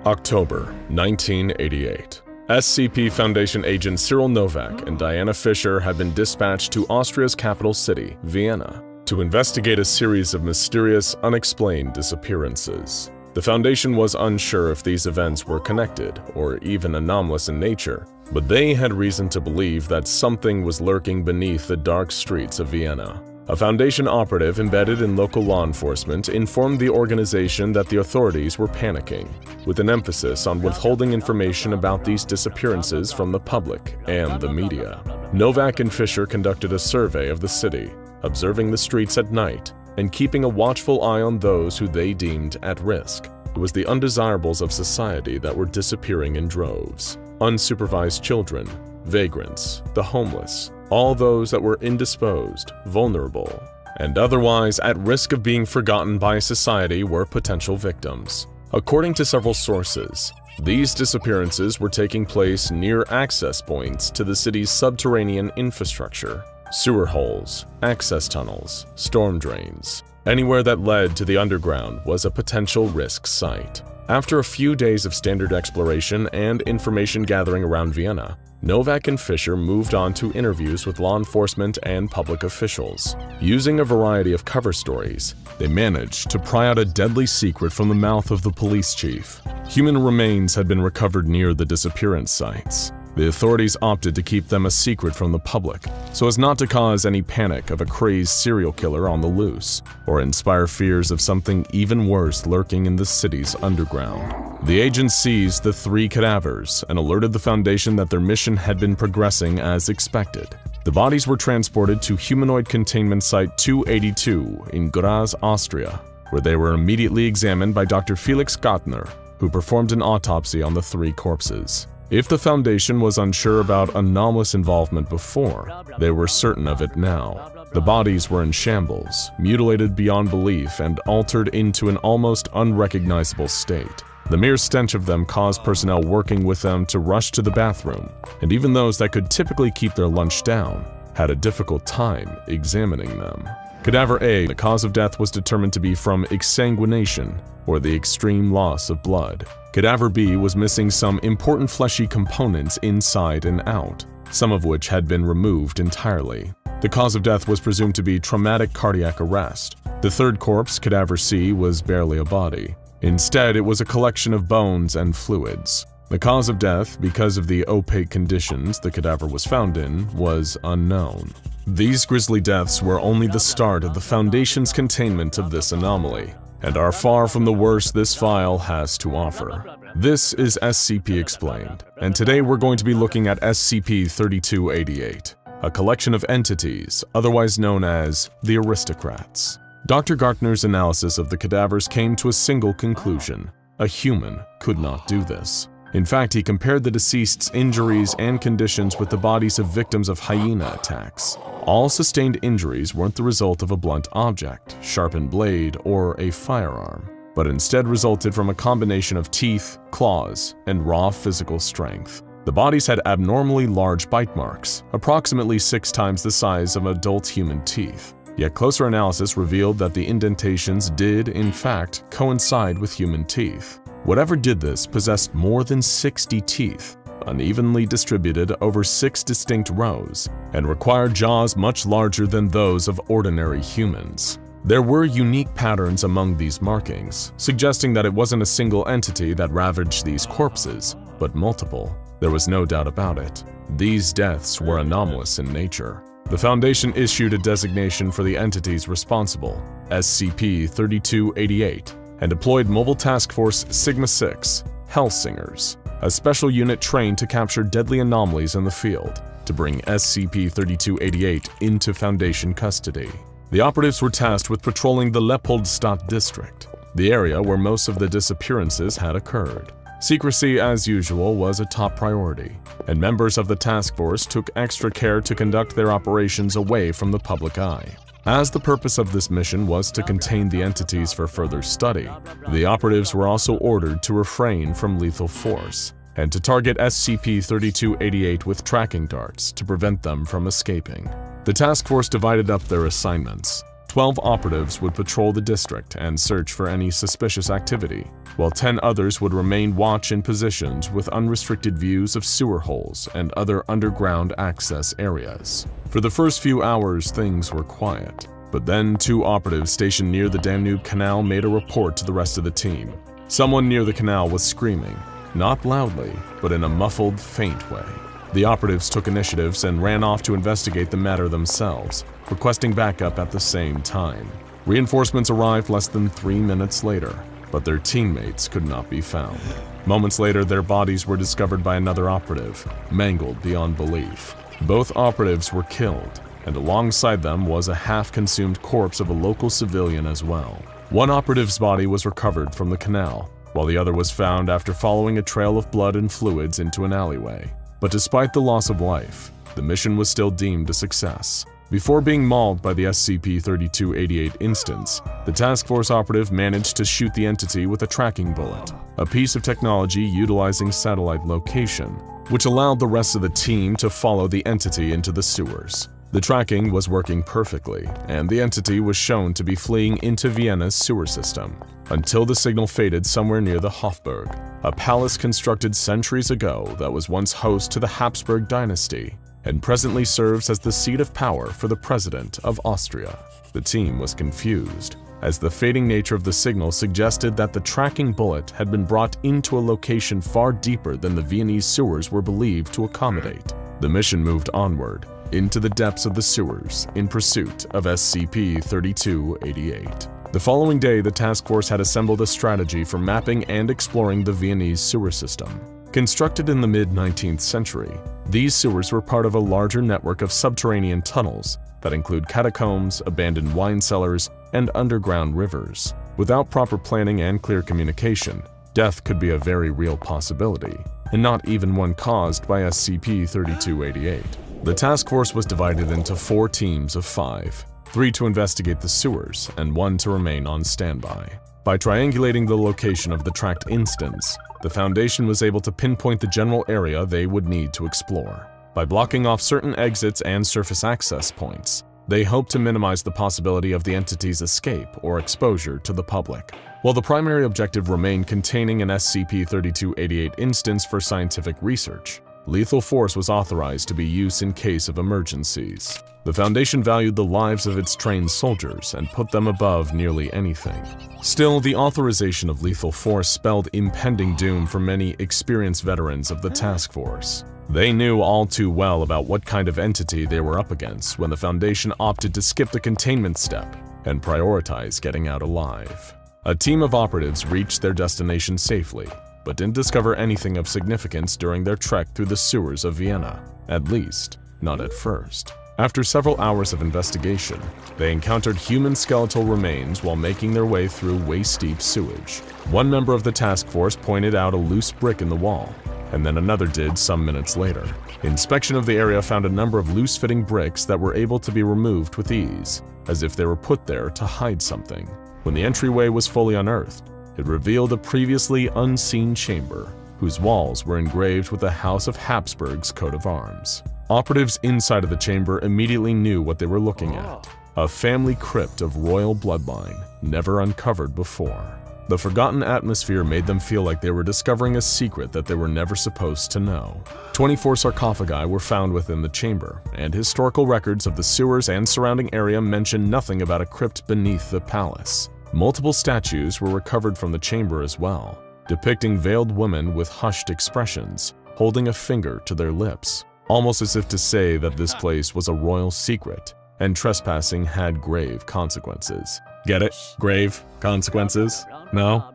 October 1988. SCP Foundation agent Cyril Novak and Diana Fisher had been dispatched to Austria's capital city, Vienna, to investigate a series of mysterious, unexplained disappearances. The Foundation was unsure if these events were connected or even anomalous in nature, but they had reason to believe that something was lurking beneath the dark streets of Vienna. A Foundation operative embedded in local law enforcement informed the organization that the authorities were panicking, with an emphasis on withholding information about these disappearances from the public and the media. Novak and Fisher conducted a survey of the city, observing the streets at night and keeping a watchful eye on those who they deemed at risk. It was the undesirables of society that were disappearing in droves. Unsupervised children, vagrants, the homeless, all those that were indisposed, vulnerable, and otherwise at risk of being forgotten by society were potential victims. According to several sources, these disappearances were taking place near access points to the city's subterranean infrastructure, sewer holes, access tunnels, storm drains. Anywhere that led to the underground was a potential risk site. After a few days of standard exploration and information gathering around Vienna, Novak and Fisher moved on to interviews with law enforcement and public officials. Using a variety of cover stories, they managed to pry out a deadly secret from the mouth of the police chief. Human remains had been recovered near the disappearance sites. The authorities opted to keep them a secret from the public, so as not to cause any panic of a crazed serial killer on the loose, or inspire fears of something even worse lurking in the city's underground. The agents seized the 3 cadavers and alerted the Foundation that their mission had been progressing as expected. The bodies were transported to Humanoid Containment Site 282 in Graz, Austria, where they were immediately examined by Dr. Felix Gartner, who performed an autopsy on the 3 corpses. If the Foundation was unsure about anomalous involvement before, they were certain of it now. The bodies were in shambles, mutilated beyond belief, and altered into an almost unrecognizable state. The mere stench of them caused personnel working with them to rush to the bathroom, and even those that could typically keep their lunch down had a difficult time examining them. Cadaver A, the cause of death was determined to be from exsanguination, or the extreme loss of blood. Cadaver B was missing some important fleshy components inside and out, some of which had been removed entirely. The cause of death was presumed to be traumatic cardiac arrest. The 3rd corpse, Cadaver C, was barely a body. Instead, it was a collection of bones and fluids. The cause of death, because of the opaque conditions the cadaver was found in, was unknown. These grisly deaths were only the start of the Foundation's containment of this anomaly, and are far from the worst this file has to offer. This is SCP Explained, and today we're going to be looking at SCP-3288, a collection of entities otherwise known as the Aristocrats. Dr. Gartner's analysis of the cadavers came to a single conclusion: a human could not do this. In fact, he compared the deceased's injuries and conditions with the bodies of victims of hyena attacks. All sustained injuries weren't the result of a blunt object, sharpened blade, or a firearm, but instead resulted from a combination of teeth, claws, and raw physical strength. The bodies had abnormally large bite marks, approximately 6 times the size of adult human teeth. Yet closer analysis revealed that the indentations did, in fact, coincide with human teeth. Whatever did this possessed more than 60 teeth, unevenly distributed over 6 distinct rows, and required jaws much larger than those of ordinary humans. There were unique patterns among these markings, suggesting that it wasn't a single entity that ravaged these corpses, but multiple. There was no doubt about it. These deaths were anomalous in nature. The Foundation issued a designation for the entities responsible, SCP-3288, and deployed Mobile Task Force Sigma-6, Hellsingers, a special unit trained to capture deadly anomalies in the field, to bring SCP-3288 into Foundation custody. The operatives were tasked with patrolling the Leopoldstadt district, the area where most of the disappearances had occurred. Secrecy, as usual, was a top priority, and members of the task force took extra care to conduct their operations away from the public eye. As the purpose of this mission was to contain the entities for further study, the operatives were also ordered to refrain from lethal force, and to target SCP-3288 with tracking darts to prevent them from escaping. The task force divided up their assignments. 12 operatives would patrol the district and search for any suspicious activity, while 10 others would remain watch in positions with unrestricted views of sewer holes and other underground access areas. For the first few hours, things were quiet, but then 2 operatives stationed near the Danube Canal made a report to the rest of the team. Someone near the canal was screaming, not loudly, but in a muffled, faint way. The operatives took initiatives and ran off to investigate the matter themselves, requesting backup at the same time. Reinforcements arrived less than 3 minutes later, but their teammates could not be found. Moments later, their bodies were discovered by another operative, mangled beyond belief. Both operatives were killed, and alongside them was a half-consumed corpse of a local civilian as well. One operative's body was recovered from the canal, while the other was found after following a trail of blood and fluids into an alleyway. But despite the loss of life, the mission was still deemed a success. Before being mauled by the SCP-3288 instance, the task force operative managed to shoot the entity with a tracking bullet, a piece of technology utilizing satellite location, which allowed the rest of the team to follow the entity into the sewers. The tracking was working perfectly, and the entity was shown to be fleeing into Vienna's sewer system, until the signal faded somewhere near the Hofburg, a palace constructed centuries ago that was once host to the Habsburg dynasty, and presently serves as the seat of power for the President of Austria. The team was confused, as the fading nature of the signal suggested that the tracking bullet had been brought into a location far deeper than the Viennese sewers were believed to accommodate. The mission moved onward, into the depths of the sewers, in pursuit of SCP-3288. The following day, the task force had assembled a strategy for mapping and exploring the Viennese sewer system. Constructed in the mid-19th century, these sewers were part of a larger network of subterranean tunnels that include catacombs, abandoned wine cellars, and underground rivers. Without proper planning and clear communication, death could be a very real possibility, and not even one caused by SCP-3288. The task force was divided into 4 teams of 5, 3 to investigate the sewers and 1 to remain on standby. By triangulating the location of the tracked instance, the Foundation was able to pinpoint the general area they would need to explore. By blocking off certain exits and surface access points, they hoped to minimize the possibility of the entity's escape or exposure to the public. While the primary objective remained containing an SCP-3288 instance for scientific research, lethal force was authorized to be used in case of emergencies. The Foundation valued the lives of its trained soldiers and put them above nearly anything. Still, the authorization of lethal force spelled impending doom for many experienced veterans of the task force. They knew all too well about what kind of entity they were up against when the Foundation opted to skip the containment step and prioritize getting out alive. A team of operatives reached their destination safely, but didn't discover anything of significance during their trek through the sewers of Vienna, at least, not at first. After several hours of investigation, they encountered human skeletal remains while making their way through waist-deep sewage. One member of the task force pointed out a loose brick in the wall, and then another did some minutes later. Inspection of the area found a number of loose-fitting bricks that were able to be removed with ease, as if they were put there to hide something. When the entryway was fully unearthed, it revealed a previously unseen chamber, whose walls were engraved with the House of Habsburg's coat of arms. Operatives inside of the chamber immediately knew what they were looking at, a family crypt of royal bloodline, never uncovered before. The forgotten atmosphere made them feel like they were discovering a secret that they were never supposed to know. 24 sarcophagi were found within the chamber, and historical records of the sewers and surrounding area mention nothing about a crypt beneath the palace. Multiple statues were recovered from the chamber as well, depicting veiled women with hushed expressions, holding a finger to their lips, almost as if to say that this place was a royal secret and trespassing had grave consequences. Get it? Grave consequences? No?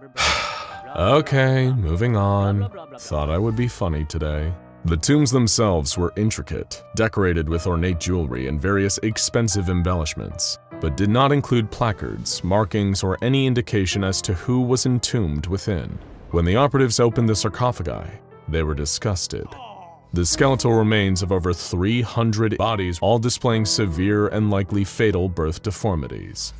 Okay, moving on. Thought I would be funny today. The tombs themselves were intricate, decorated with ornate jewelry and various expensive embellishments, but did not include placards, markings, or any indication as to who was entombed within. When the operatives opened the sarcophagi, they were disgusted. The skeletal remains of over 300 bodies, all displaying severe and likely fatal birth deformities.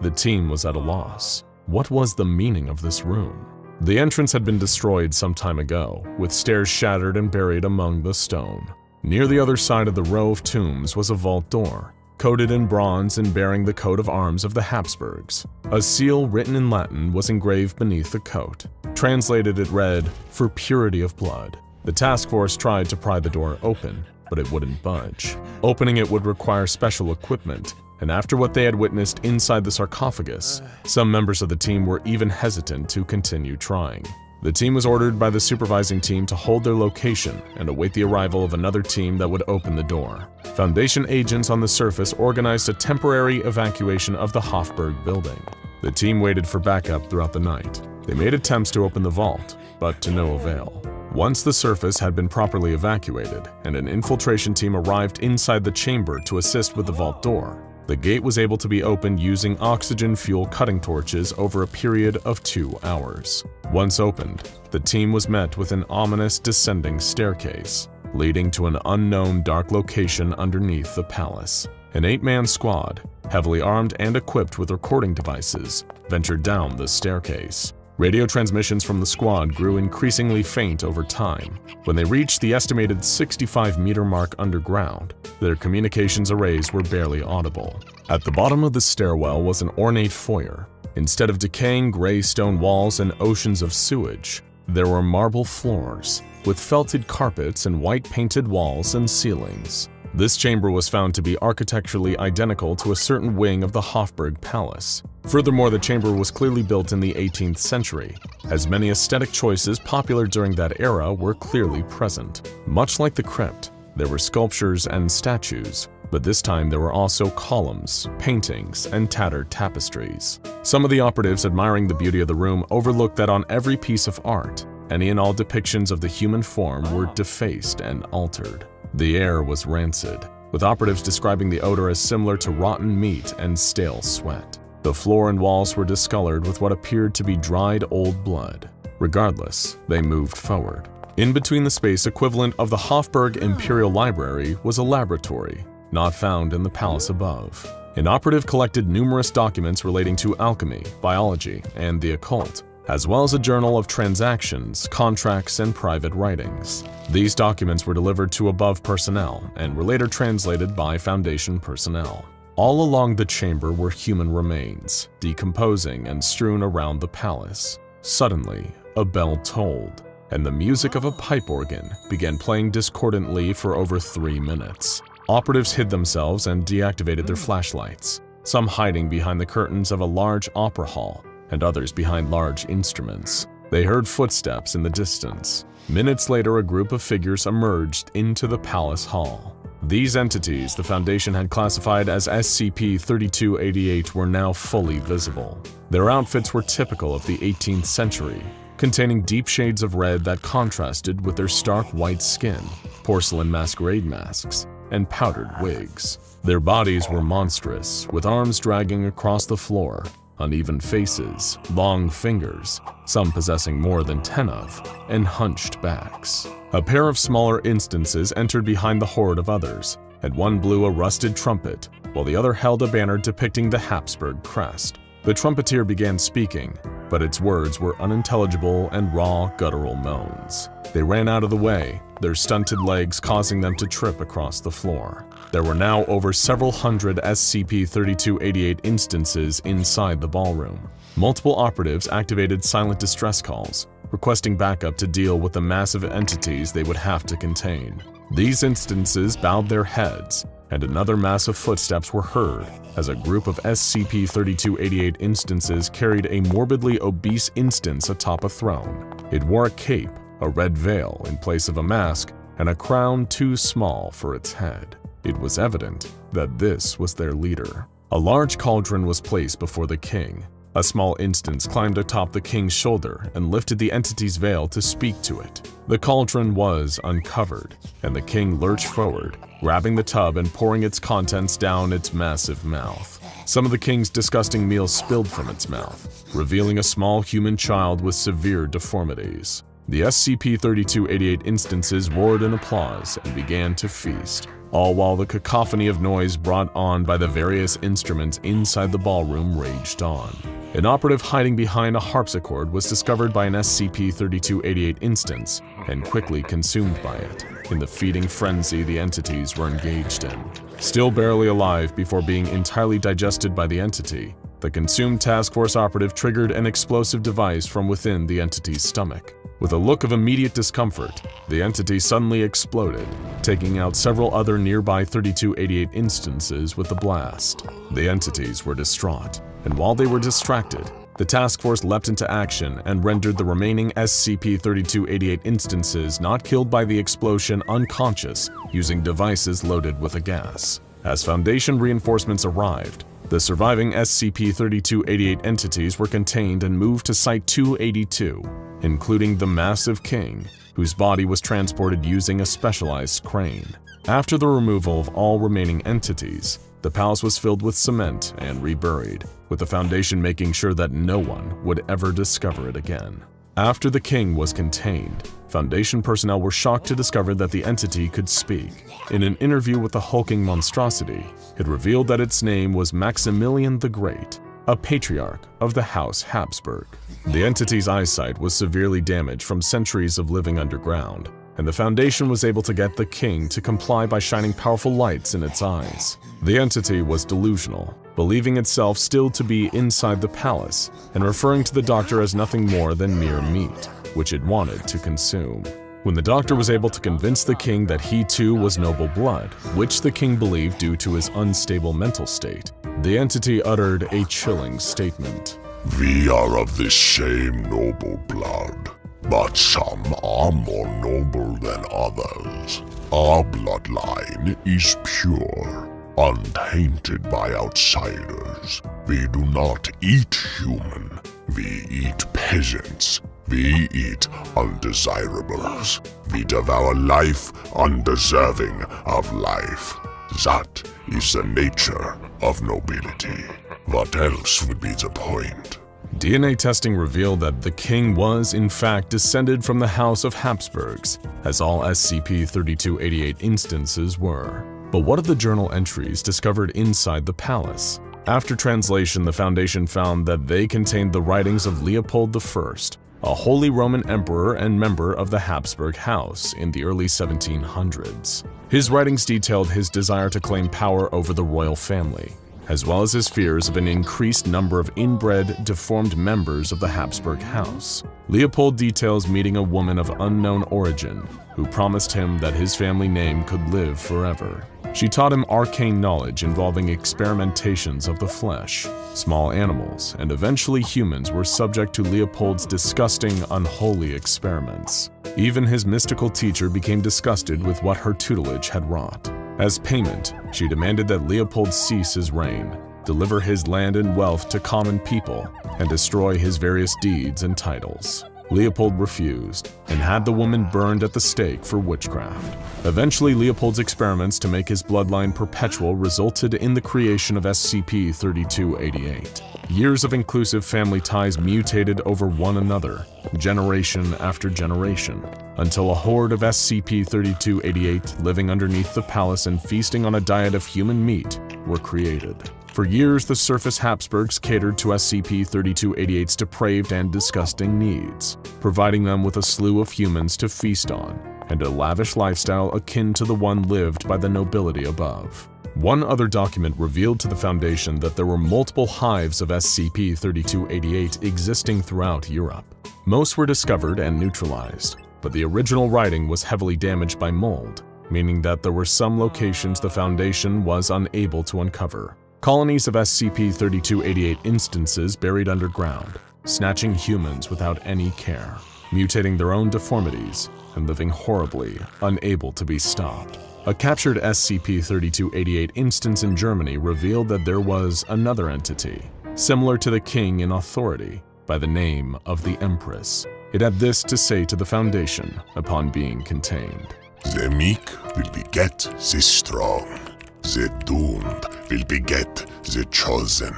The team was at a loss. What was the meaning of this room? The entrance had been destroyed some time ago, with stairs shattered and buried among the stone. Near the other side of the row of tombs was a vault door, coated in bronze and bearing the coat of arms of the Habsburgs. A seal written in Latin was engraved beneath the coat. Translated, it read, "For purity of blood." The task force tried to pry the door open, but it wouldn't budge. Opening it would require special equipment, and after what they had witnessed inside the sarcophagus, some members of the team were even hesitant to continue trying. The team was ordered by the supervising team to hold their location and await the arrival of another team that would open the door. Foundation agents on the surface organized a temporary evacuation of the Hofburg building. The team waited for backup throughout the night. They made attempts to open the vault, but to no avail. Once the surface had been properly evacuated and an infiltration team arrived inside the chamber to assist with the vault door, the gate was able to be opened using oxygen fuel cutting torches over a period of 2 hours. Once opened, the team was met with an ominous descending staircase, leading to an unknown dark location underneath the palace. An 8-man squad, heavily armed and equipped with recording devices, ventured down the staircase. Radio transmissions from the squad grew increasingly faint over time. When they reached the estimated 65-meter mark underground, their communications arrays were barely audible. At the bottom of the stairwell was an ornate foyer. Instead of decaying gray stone walls and oceans of sewage, there were marble floors, with felted carpets and white painted walls and ceilings. This chamber was found to be architecturally identical to a certain wing of the Hofburg Palace. Furthermore, the chamber was clearly built in the 18th century, as many aesthetic choices popular during that era were clearly present. Much like the crypt, there were sculptures and statues, but this time there were also columns, paintings, and tattered tapestries. Some of the operatives admiring the beauty of the room overlooked that on every piece of art, any and all depictions of the human form were defaced and altered. The air was rancid, with operatives describing the odor as similar to rotten meat and stale sweat. The floor and walls were discolored with what appeared to be dried old blood. Regardless, they moved forward. In between the space equivalent of the Hofburg Imperial Library was a laboratory, not found in the palace above. An operative collected numerous documents relating to alchemy, biology, and the occult, as well as a journal of transactions, contracts, and private writings. These documents were delivered to above personnel and were later translated by Foundation personnel. All along the chamber were human remains, decomposing and strewn around the palace. Suddenly, a bell tolled, and the music of a pipe organ began playing discordantly for over 3 minutes. Operatives hid themselves and deactivated their flashlights, some hiding behind the curtains of a large opera hall, and others behind large instruments. They heard footsteps in the distance. Minutes later, a group of figures emerged into the palace hall. These entities the Foundation had classified as SCP-3288 were now fully visible. Their outfits were typical of the 18th century, containing deep shades of red that contrasted with their stark white skin, porcelain masquerade masks, and powdered wigs. Their bodies were monstrous, with arms dragging across the floor, uneven faces, long fingers, some possessing more than 10 of, and hunched backs. A pair of smaller instances entered behind the horde of others, and one blew a rusted trumpet, while the other held a banner depicting the Habsburg crest. The trumpeter began speaking, but its words were unintelligible and raw, guttural moans. They ran out of the way, their stunted legs causing them to trip across the floor. There were now over several hundred SCP-3288 instances inside the ballroom. Multiple operatives activated silent distress calls, requesting backup to deal with the massive entities they would have to contain. These instances bowed their heads, and another mass of footsteps were heard as a group of SCP-3288 instances carried a morbidly obese instance atop a throne. It wore a cape, a red veil in place of a mask, and a crown too small for its head. It was evident that this was their leader. A large cauldron was placed before the king. A small instance climbed atop the king's shoulder and lifted the entity's veil to speak to it. The cauldron was uncovered, and the king lurched forward, grabbing the tub and pouring its contents down its massive mouth. Some of the king's disgusting meal spilled from its mouth, revealing a small human child with severe deformities. The SCP-3288 instances roared in applause and began to feast, all while the cacophony of noise brought on by the various instruments inside the ballroom raged on. An operative hiding behind a harpsichord was discovered by an SCP-3288 instance and quickly consumed by it, in the feeding frenzy the entities were engaged in. Still barely alive before being entirely digested by the entity, the consumed task force operative triggered an explosive device from within the entity's stomach. With a look of immediate discomfort, the entity suddenly exploded, taking out several other nearby 3288 instances with the blast. The entities were distraught, and while they were distracted, the task force leapt into action and rendered the remaining SCP-3288 instances not killed by the explosion unconscious using devices loaded with a gas. As Foundation reinforcements arrived, the surviving SCP-3288 entities were contained and moved to Site-282, including the massive king, whose body was transported using a specialized crane. After the removal of all remaining entities, the palace was filled with cement and reburied, with the Foundation making sure that no one would ever discover it again. After the king was contained, Foundation personnel were shocked to discover that the entity could speak. In an interview with the hulking monstrosity, it revealed that its name was Maximilian the Great, a patriarch of the House Habsburg. The entity's eyesight was severely damaged from centuries of living underground, and the Foundation was able to get the king to comply by shining powerful lights in its eyes. The entity was delusional, believing itself still to be inside the palace, and referring to the doctor as nothing more than mere meat, which it wanted to consume. When the doctor was able to convince the king that he too was noble blood, which the king believed due to his unstable mental state, the entity uttered a chilling statement. "We are of the same noble blood, but some are more noble than others. Our bloodline is pure, untainted by outsiders. We do not eat human, we eat peasants. We eat undesirables. We devour life undeserving of life. That is the nature of nobility. What else would be the point?" DNA testing revealed that the king was, in fact, descended from the House of Habsburgs, as all SCP-3288 instances were. But what of the journal entries discovered inside the palace? After translation, the Foundation found that they contained the writings of Leopold I, a Holy Roman Emperor and member of the Habsburg House in the early 1700s. His writings detailed his desire to claim power over the royal family, as well as his fears of an increased number of inbred, deformed members of the Habsburg House. Leopold details meeting a woman of unknown origin who promised him that his family name could live forever. She taught him arcane knowledge involving experimentations of the flesh. Small animals, and eventually humans, were subject to Leopold's disgusting, unholy experiments. Even his mystical teacher became disgusted with what her tutelage had wrought. As payment, she demanded that Leopold cease his reign, deliver his land and wealth to common people, and destroy his various deeds and titles. Leopold refused, and had the woman burned at the stake for witchcraft. Eventually, Leopold's experiments to make his bloodline perpetual resulted in the creation of SCP-3288. Years of inclusive family ties mutated over one another, generation after generation, until a horde of SCP-3288 living underneath the palace and feasting on a diet of human meat were created. For years, the surface Habsburgs catered to SCP-3288's depraved and disgusting needs, providing them with a slew of humans to feast on, and a lavish lifestyle akin to the one lived by the nobility above. One other document revealed to the Foundation that there were multiple hives of SCP-3288 existing throughout Europe. Most were discovered and neutralized, but the original writing was heavily damaged by mold, meaning that there were some locations the Foundation was unable to uncover. Colonies of SCP-3288 instances buried underground, snatching humans without any care, mutating their own deformities, and living horribly, unable to be stopped. A captured SCP-3288 instance in Germany revealed that there was another entity, similar to the king in authority, by the name of the Empress. It had this to say to the Foundation upon being contained. "The meek will beget the strong. The doomed will beget the chosen.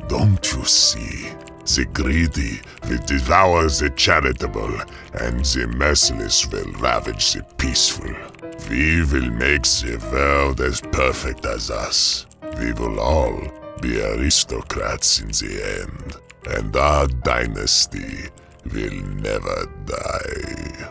Don't you see? The greedy will devour the charitable, and the merciless will ravage the peaceful. We will make the world as perfect as us. We will all be aristocrats in the end, and our dynasty will never die."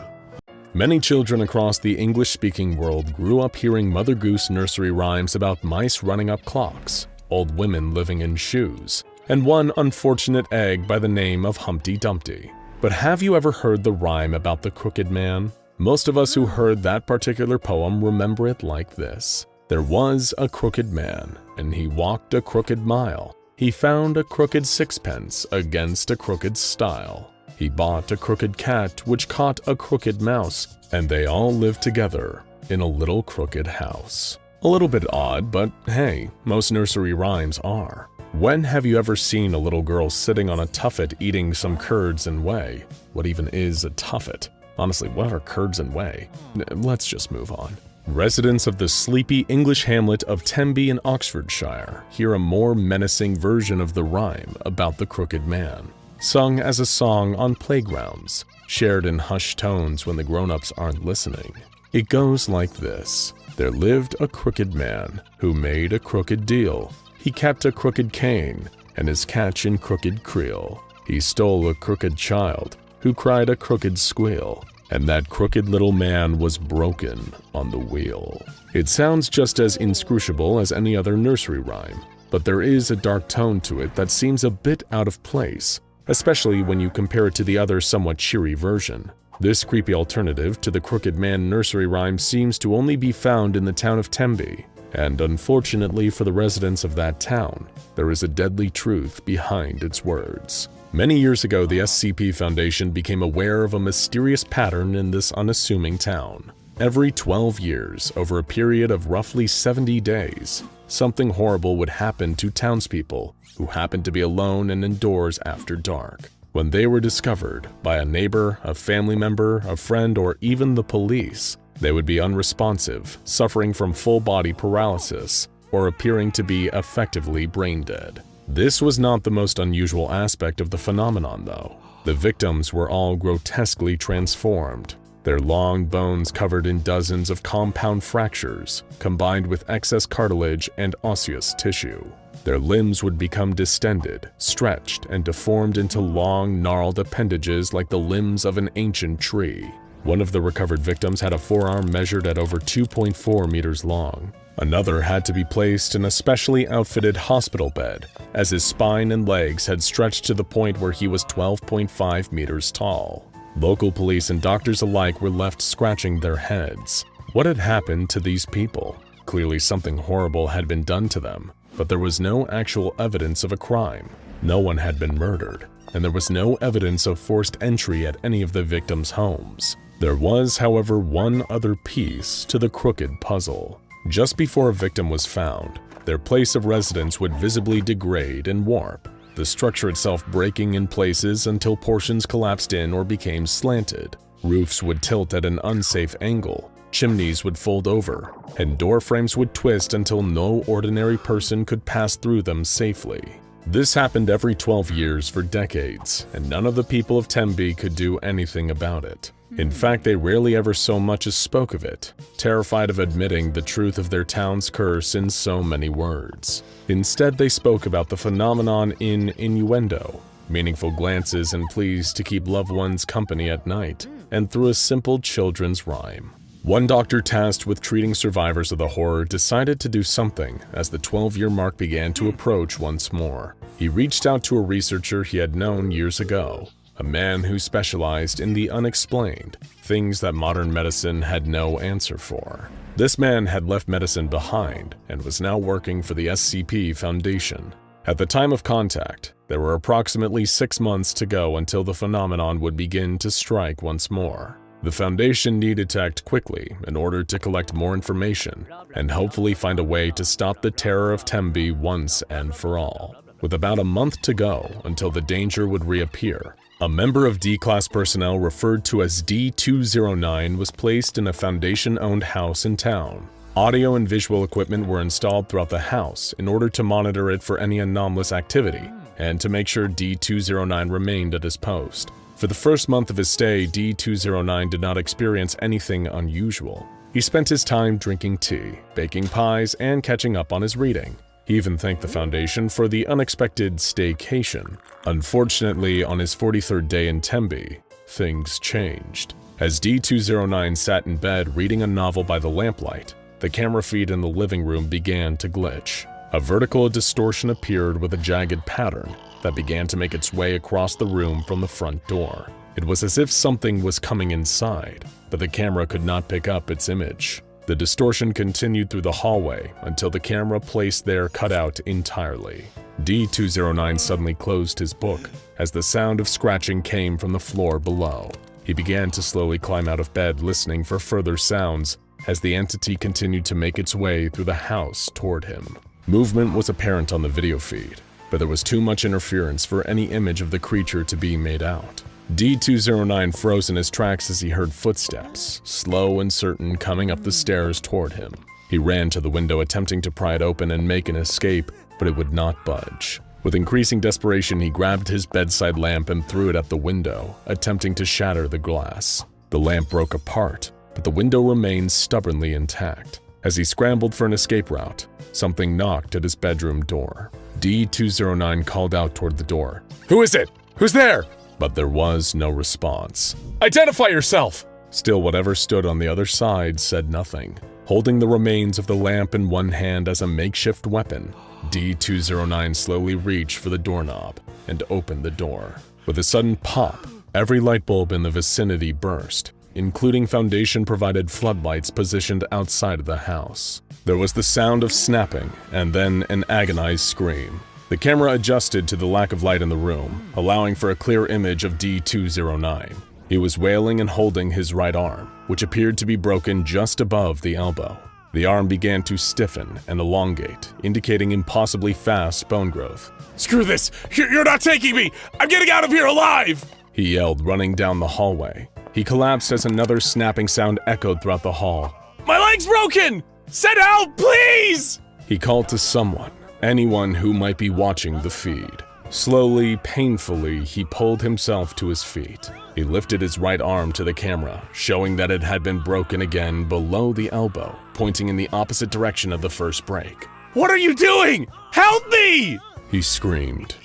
Many children across the English-speaking world grew up hearing Mother Goose nursery rhymes about mice running up clocks, old women living in shoes, and one unfortunate egg by the name of Humpty Dumpty. But have you ever heard the rhyme about the crooked man? Most of us who heard that particular poem remember it like this. There was a crooked man, and he walked a crooked mile. He found a crooked sixpence against a crooked stile. He bought a crooked cat which caught a crooked mouse, and they all lived together in a little crooked house. A little bit odd, but hey, most nursery rhymes are. When have you ever seen a little girl sitting on a tuffet eating some curds and whey? What even is a tuffet? Honestly, what are curds and whey? Let's just move on. Residents of the sleepy English hamlet of Tenby in Oxfordshire hear a more menacing version of the rhyme about the crooked man, sung as a song on playgrounds, shared in hushed tones when the grown-ups aren't listening. It goes like this. There lived a crooked man who made a crooked deal. He kept a crooked cane and his catch in crooked creel. He stole a crooked child who cried a crooked squeal, and that crooked little man was broken on the wheel. It sounds just as inscrutable as any other nursery rhyme, but there is a dark tone to it that seems a bit out of place, especially when you compare it to the other somewhat cheery version. This creepy alternative to the crooked man nursery rhyme seems to only be found in the town of Tenby, and unfortunately for the residents of that town, there is a deadly truth behind its words. Many years ago, the SCP Foundation became aware of a mysterious pattern in this unassuming town. Every 12 years, over a period of roughly 70 days, something horrible would happen to townspeople who happened to be alone and indoors after dark. When they were discovered by a neighbor, a family member, a friend, or even the police, they would be unresponsive, suffering from full-body paralysis, or appearing to be effectively brain-dead. This was not the most unusual aspect of the phenomenon, though. The victims were all grotesquely transformed, their long bones covered in dozens of compound fractures, combined with excess cartilage and osseous tissue. Their limbs would become distended, stretched, and deformed into long, gnarled appendages like the limbs of an ancient tree. One of the recovered victims had a forearm measured at over 2.4 meters long. Another had to be placed in a specially outfitted hospital bed, as his spine and legs had stretched to the point where he was 12.5 meters tall. Local police and doctors alike were left scratching their heads. What had happened to these people? Clearly something horrible had been done to them, but there was no actual evidence of a crime. No one had been murdered, and there was no evidence of forced entry at any of the victims' homes. There was, however, one other piece to the crooked puzzle. Just before a victim was found, their place of residence would visibly degrade and warp, the structure itself breaking in places until portions collapsed in or became slanted. Roofs would tilt at an unsafe angle, chimneys would fold over, and door frames would twist until no ordinary person could pass through them safely. This happened every 12 years for decades, and none of the people of Tenby could do anything about it. In fact, they rarely ever so much as spoke of it, terrified of admitting the truth of their town's curse in so many words. Instead, they spoke about the phenomenon in innuendo, meaningful glances and pleas to keep loved ones company at night, and through a simple children's rhyme. One doctor tasked with treating survivors of the horror decided to do something as the 12-year mark began to approach once more. He reached out to a researcher he had known years ago, a man who specialized in the unexplained, things that modern medicine had no answer for. This man had left medicine behind and was now working for the SCP Foundation. At the time of contact, there were approximately 6 months to go until the phenomenon would begin to strike once more. The Foundation needed to act quickly in order to collect more information and hopefully find a way to stop the terror of Tenby once and for all. With about a month to go until the danger would reappear, a member of D-Class personnel referred to as D-209 was placed in a Foundation-owned house in town. Audio and visual equipment were installed throughout the house in order to monitor it for any anomalous activity and to make sure D-209 remained at his post. For the first month of his stay, D-209 did not experience anything unusual. He spent his time drinking tea, baking pies, and catching up on his reading. He even thanked the Foundation for the unexpected staycation. Unfortunately, on his 43rd day in Tenby, things changed. As D209 sat in bed reading a novel by the lamplight, the camera feed in the living room began to glitch. A vertical distortion appeared with a jagged pattern that began to make its way across the room from the front door. It was as if something was coming inside, but the camera could not pick up its image. The distortion continued through the hallway until the camera placed there cut out entirely. D209 suddenly closed his book as the sound of scratching came from the floor below. He began to slowly climb out of bed, listening for further sounds as the entity continued to make its way through the house toward him. Movement was apparent on the video feed, but there was too much interference for any image of the creature to be made out. D209 froze in his tracks as he heard footsteps, slow and certain, coming up the stairs toward him. He ran to the window, attempting to pry it open and make an escape, but it would not budge. With increasing desperation, he grabbed his bedside lamp and threw it at the window, attempting to shatter the glass. The lamp broke apart, but the window remained stubbornly intact. As he scrambled for an escape route, something knocked at his bedroom door. D209 called out toward the door. "Who is it? Who's there?" But there was no response. "Identify yourself!" Still, whatever stood on the other side said nothing. Holding the remains of the lamp in one hand as a makeshift weapon, D209 slowly reached for the doorknob and opened the door. With a sudden pop, every light bulb in the vicinity burst, including Foundation-provided floodlights positioned outside of the house. There was the sound of snapping and then an agonized scream. The camera adjusted to the lack of light in the room, allowing for a clear image of D209. He was wailing and holding his right arm, which appeared to be broken just above the elbow. The arm began to stiffen and elongate, indicating impossibly fast bone growth. "Screw this! You're not taking me! I'm getting out of here alive!" he yelled, running down the hallway. He collapsed as another snapping sound echoed throughout the hall. "My leg's broken! Send help, please!" He called to someone, anyone who might be watching the feed. Slowly, painfully, he pulled himself to his feet. He lifted his right arm to the camera, showing that it had been broken again below the elbow, pointing in the opposite direction of the first break. "What are you doing? Help me!" he screamed.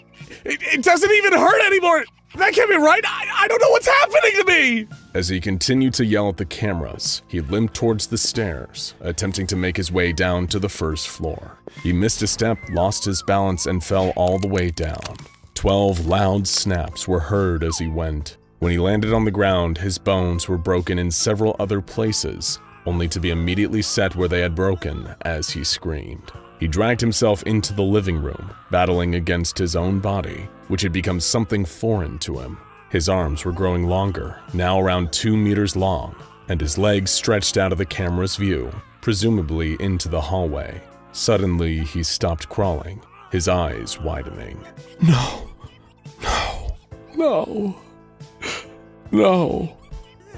It doesn't even hurt anymore! That can't be right! I don't know what's happening to me!" As he continued to yell at the cameras, he limped towards the stairs, attempting to make his way down to the first floor. He missed a step, lost his balance, and fell all the way down. 12 loud snaps were heard as he went. When he landed on the ground, his bones were broken in several other places, only to be immediately set where they had broken as he screamed. He dragged himself into the living room, battling against his own body, which had become something foreign to him. His arms were growing longer, now around 2 meters long, and his legs stretched out of the camera's view, presumably into the hallway. Suddenly, he stopped crawling, his eyes widening. "No, no, no, no,"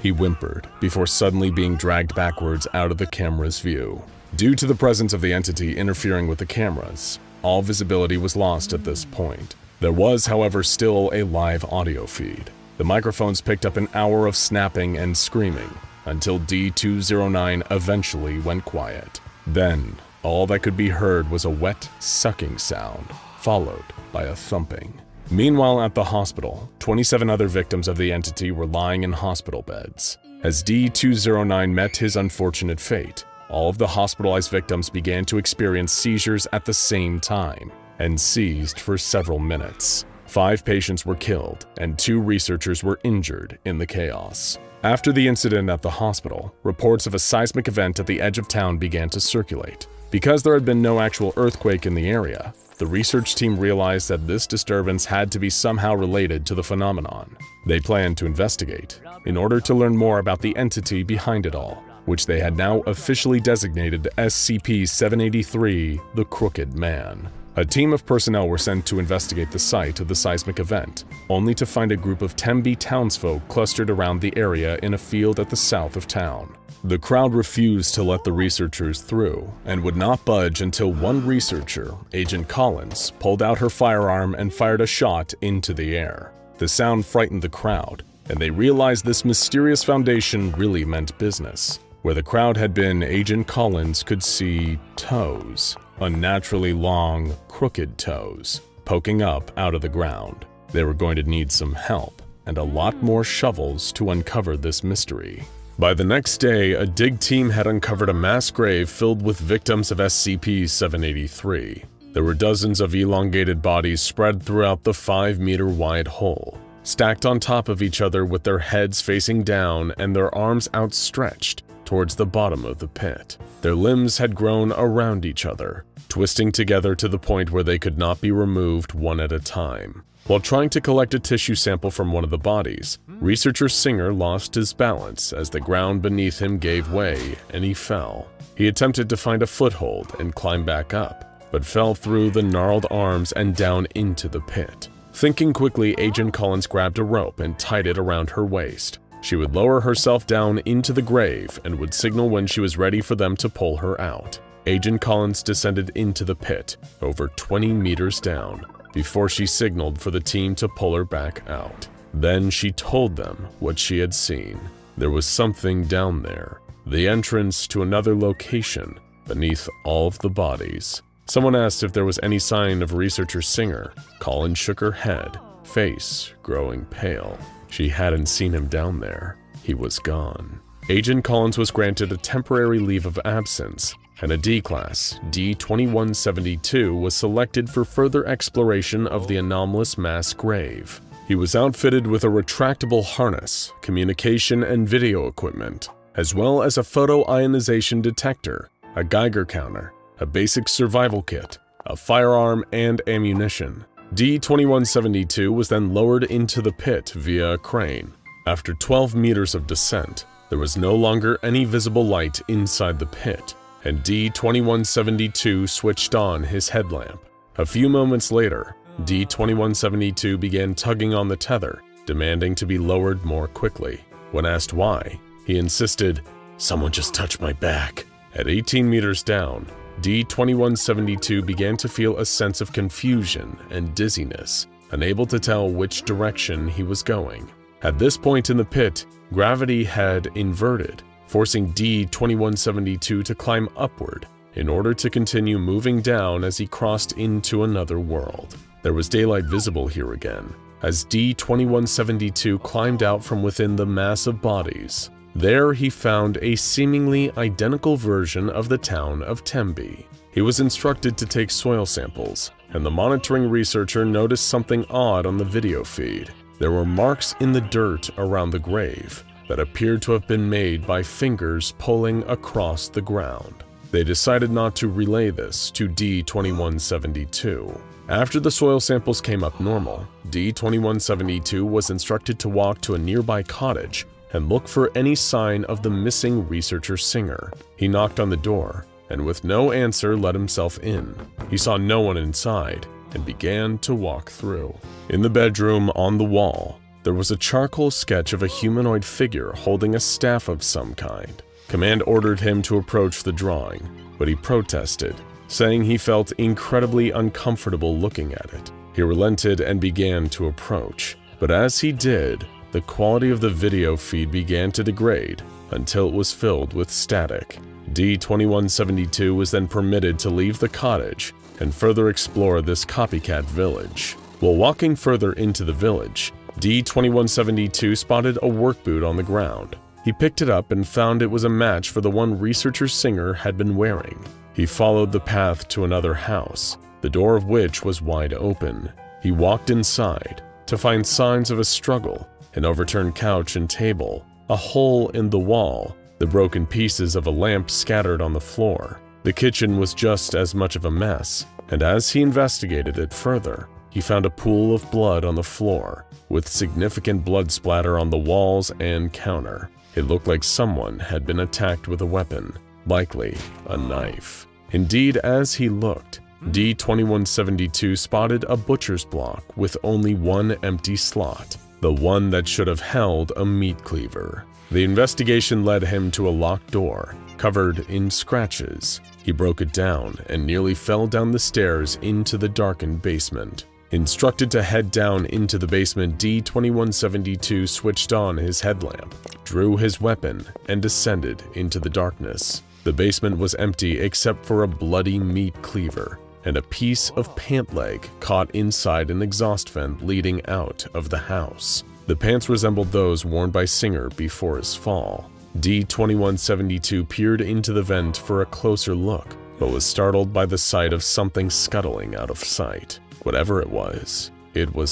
he whimpered before suddenly being dragged backwards out of the camera's view. Due to the presence of the entity interfering with the cameras, all visibility was lost at this point. There was, however, still a live audio feed. The microphones picked up an hour of snapping and screaming until D209 eventually went quiet. Then, all that could be heard was a wet, sucking sound, followed by a thumping. Meanwhile, at the hospital, 27 other victims of the entity were lying in hospital beds. As D209 met his unfortunate fate, all of the hospitalized victims began to experience seizures at the same time and seized for several minutes. 5 patients were killed and 2 researchers were injured in the chaos. After the incident at the hospital, reports of a seismic event at the edge of town began to circulate. Because there had been no actual earthquake in the area, the research team realized that this disturbance had to be somehow related to the phenomenon. They planned to investigate in order to learn more about the entity behind it all, which they had now officially designated SCP-783, the Crooked Man. A team of personnel were sent to investigate the site of the seismic event, only to find a group of Tembe townsfolk clustered around the area in a field at the south of town. The crowd refused to let the researchers through and would not budge until one researcher, Agent Collins, pulled out her firearm and fired a shot into the air. The sound frightened the crowd, and they realized this mysterious foundation really meant business. Where the crowd had been, Agent Collins could see toes, unnaturally long, crooked toes, poking up out of the ground. They were going to need some help. and a lot more shovels to uncover this mystery. By the next day, a dig team had uncovered a mass grave filled with victims of SCP-783. There were dozens of elongated bodies spread throughout the 5-meter-wide hole, stacked on top of each other with their heads facing down and their arms outstretched towards the bottom of the pit. Their limbs had grown around each other, twisting together to the point where they could not be removed one at a time. While trying to collect a tissue sample from one of the bodies, researcher Singer lost his balance as the ground beneath him gave way and he fell. He attempted to find a foothold and climb back up, but fell through the gnarled arms and down into the pit. Thinking quickly, Agent Collins grabbed a rope and tied it around her waist. She would lower herself down into the grave and would signal when she was ready for them to pull her out. Agent Collins descended into the pit, over 20 meters down, before she signaled for the team to pull her back out. Then she told them what she had seen. There was something down there, the entrance to another location beneath all of the bodies. Someone asked if there was any sign of researcher Singer. Collins shook her head, face growing pale. She hadn't seen him down there. He was gone. Agent Collins was granted a temporary leave of absence, and a D-Class, D-2172, was selected for further exploration of the anomalous mass grave. He was outfitted with a retractable harness, communication and video equipment, as well as a photoionization detector, a Geiger counter, a basic survival kit, a firearm, and ammunition. D-2172 was then lowered into the pit via a crane. After 12 meters of descent, there was no longer any visible light inside the pit, and D-2172 switched on his headlamp. A few moments later, D-2172 began tugging on the tether, demanding to be lowered more quickly. When asked why, he insisted, "Someone just touched my back." At 18 meters down, D-2172 began to feel a sense of confusion and dizziness, unable to tell which direction he was going. At this point in the pit, gravity had inverted, forcing D-2172 to climb upward in order to continue moving down as he crossed into another world. There was daylight visible here again, as D-2172 climbed out from within the mass of bodies. There he found a seemingly identical version of the town of Tembe. He was instructed to take soil samples, and the monitoring researcher noticed something odd on the video feed. There were marks in the dirt around the grave that appeared to have been made by fingers pulling across the ground. They decided not to relay this to D-2172. After the soil samples came up normal, D-2172 was instructed to walk to a nearby cottage and look for any sign of the missing researcher Singer. He knocked on the door, and with no answer let himself in. He saw no one inside and began to walk through. In the bedroom on the wall, there was a charcoal sketch of a humanoid figure holding a staff of some kind. Command ordered him to approach the drawing, but he protested, saying he felt incredibly uncomfortable looking at it. He relented and began to approach, but as he did, the quality of the video feed began to degrade until it was filled with static. D-2172 was then permitted to leave the cottage and further explore this copycat village. While walking further into the village, D-2172 spotted a work boot on the ground. He picked it up and found it was a match for the one researcher Singer had been wearing. He followed the path to another house, the door of which was wide open. He walked inside to find signs of a struggle, an overturned couch and table, a hole in the wall, the broken pieces of a lamp scattered on the floor. The kitchen was just as much of a mess, and as he investigated it further, he found a pool of blood on the floor, with significant blood splatter on the walls and counter. It looked like someone had been attacked with a weapon, likely a knife. Indeed, as he looked, D-2172 spotted a butcher's block with only one empty slot, the one that should have held a meat cleaver. The investigation led him to a locked door, covered in scratches. He broke it down and nearly fell down the stairs into the darkened basement. Instructed to head down into the basement, D-2172 switched on his headlamp, drew his weapon, and descended into the darkness. The basement was empty except for a bloody meat cleaver and a piece of pant leg caught inside an exhaust vent leading out of the house. The pants resembled those worn by Singer before his fall. D-2172 peered into the vent for a closer look, but was startled by the sight of something scuttling out of sight. Whatever it was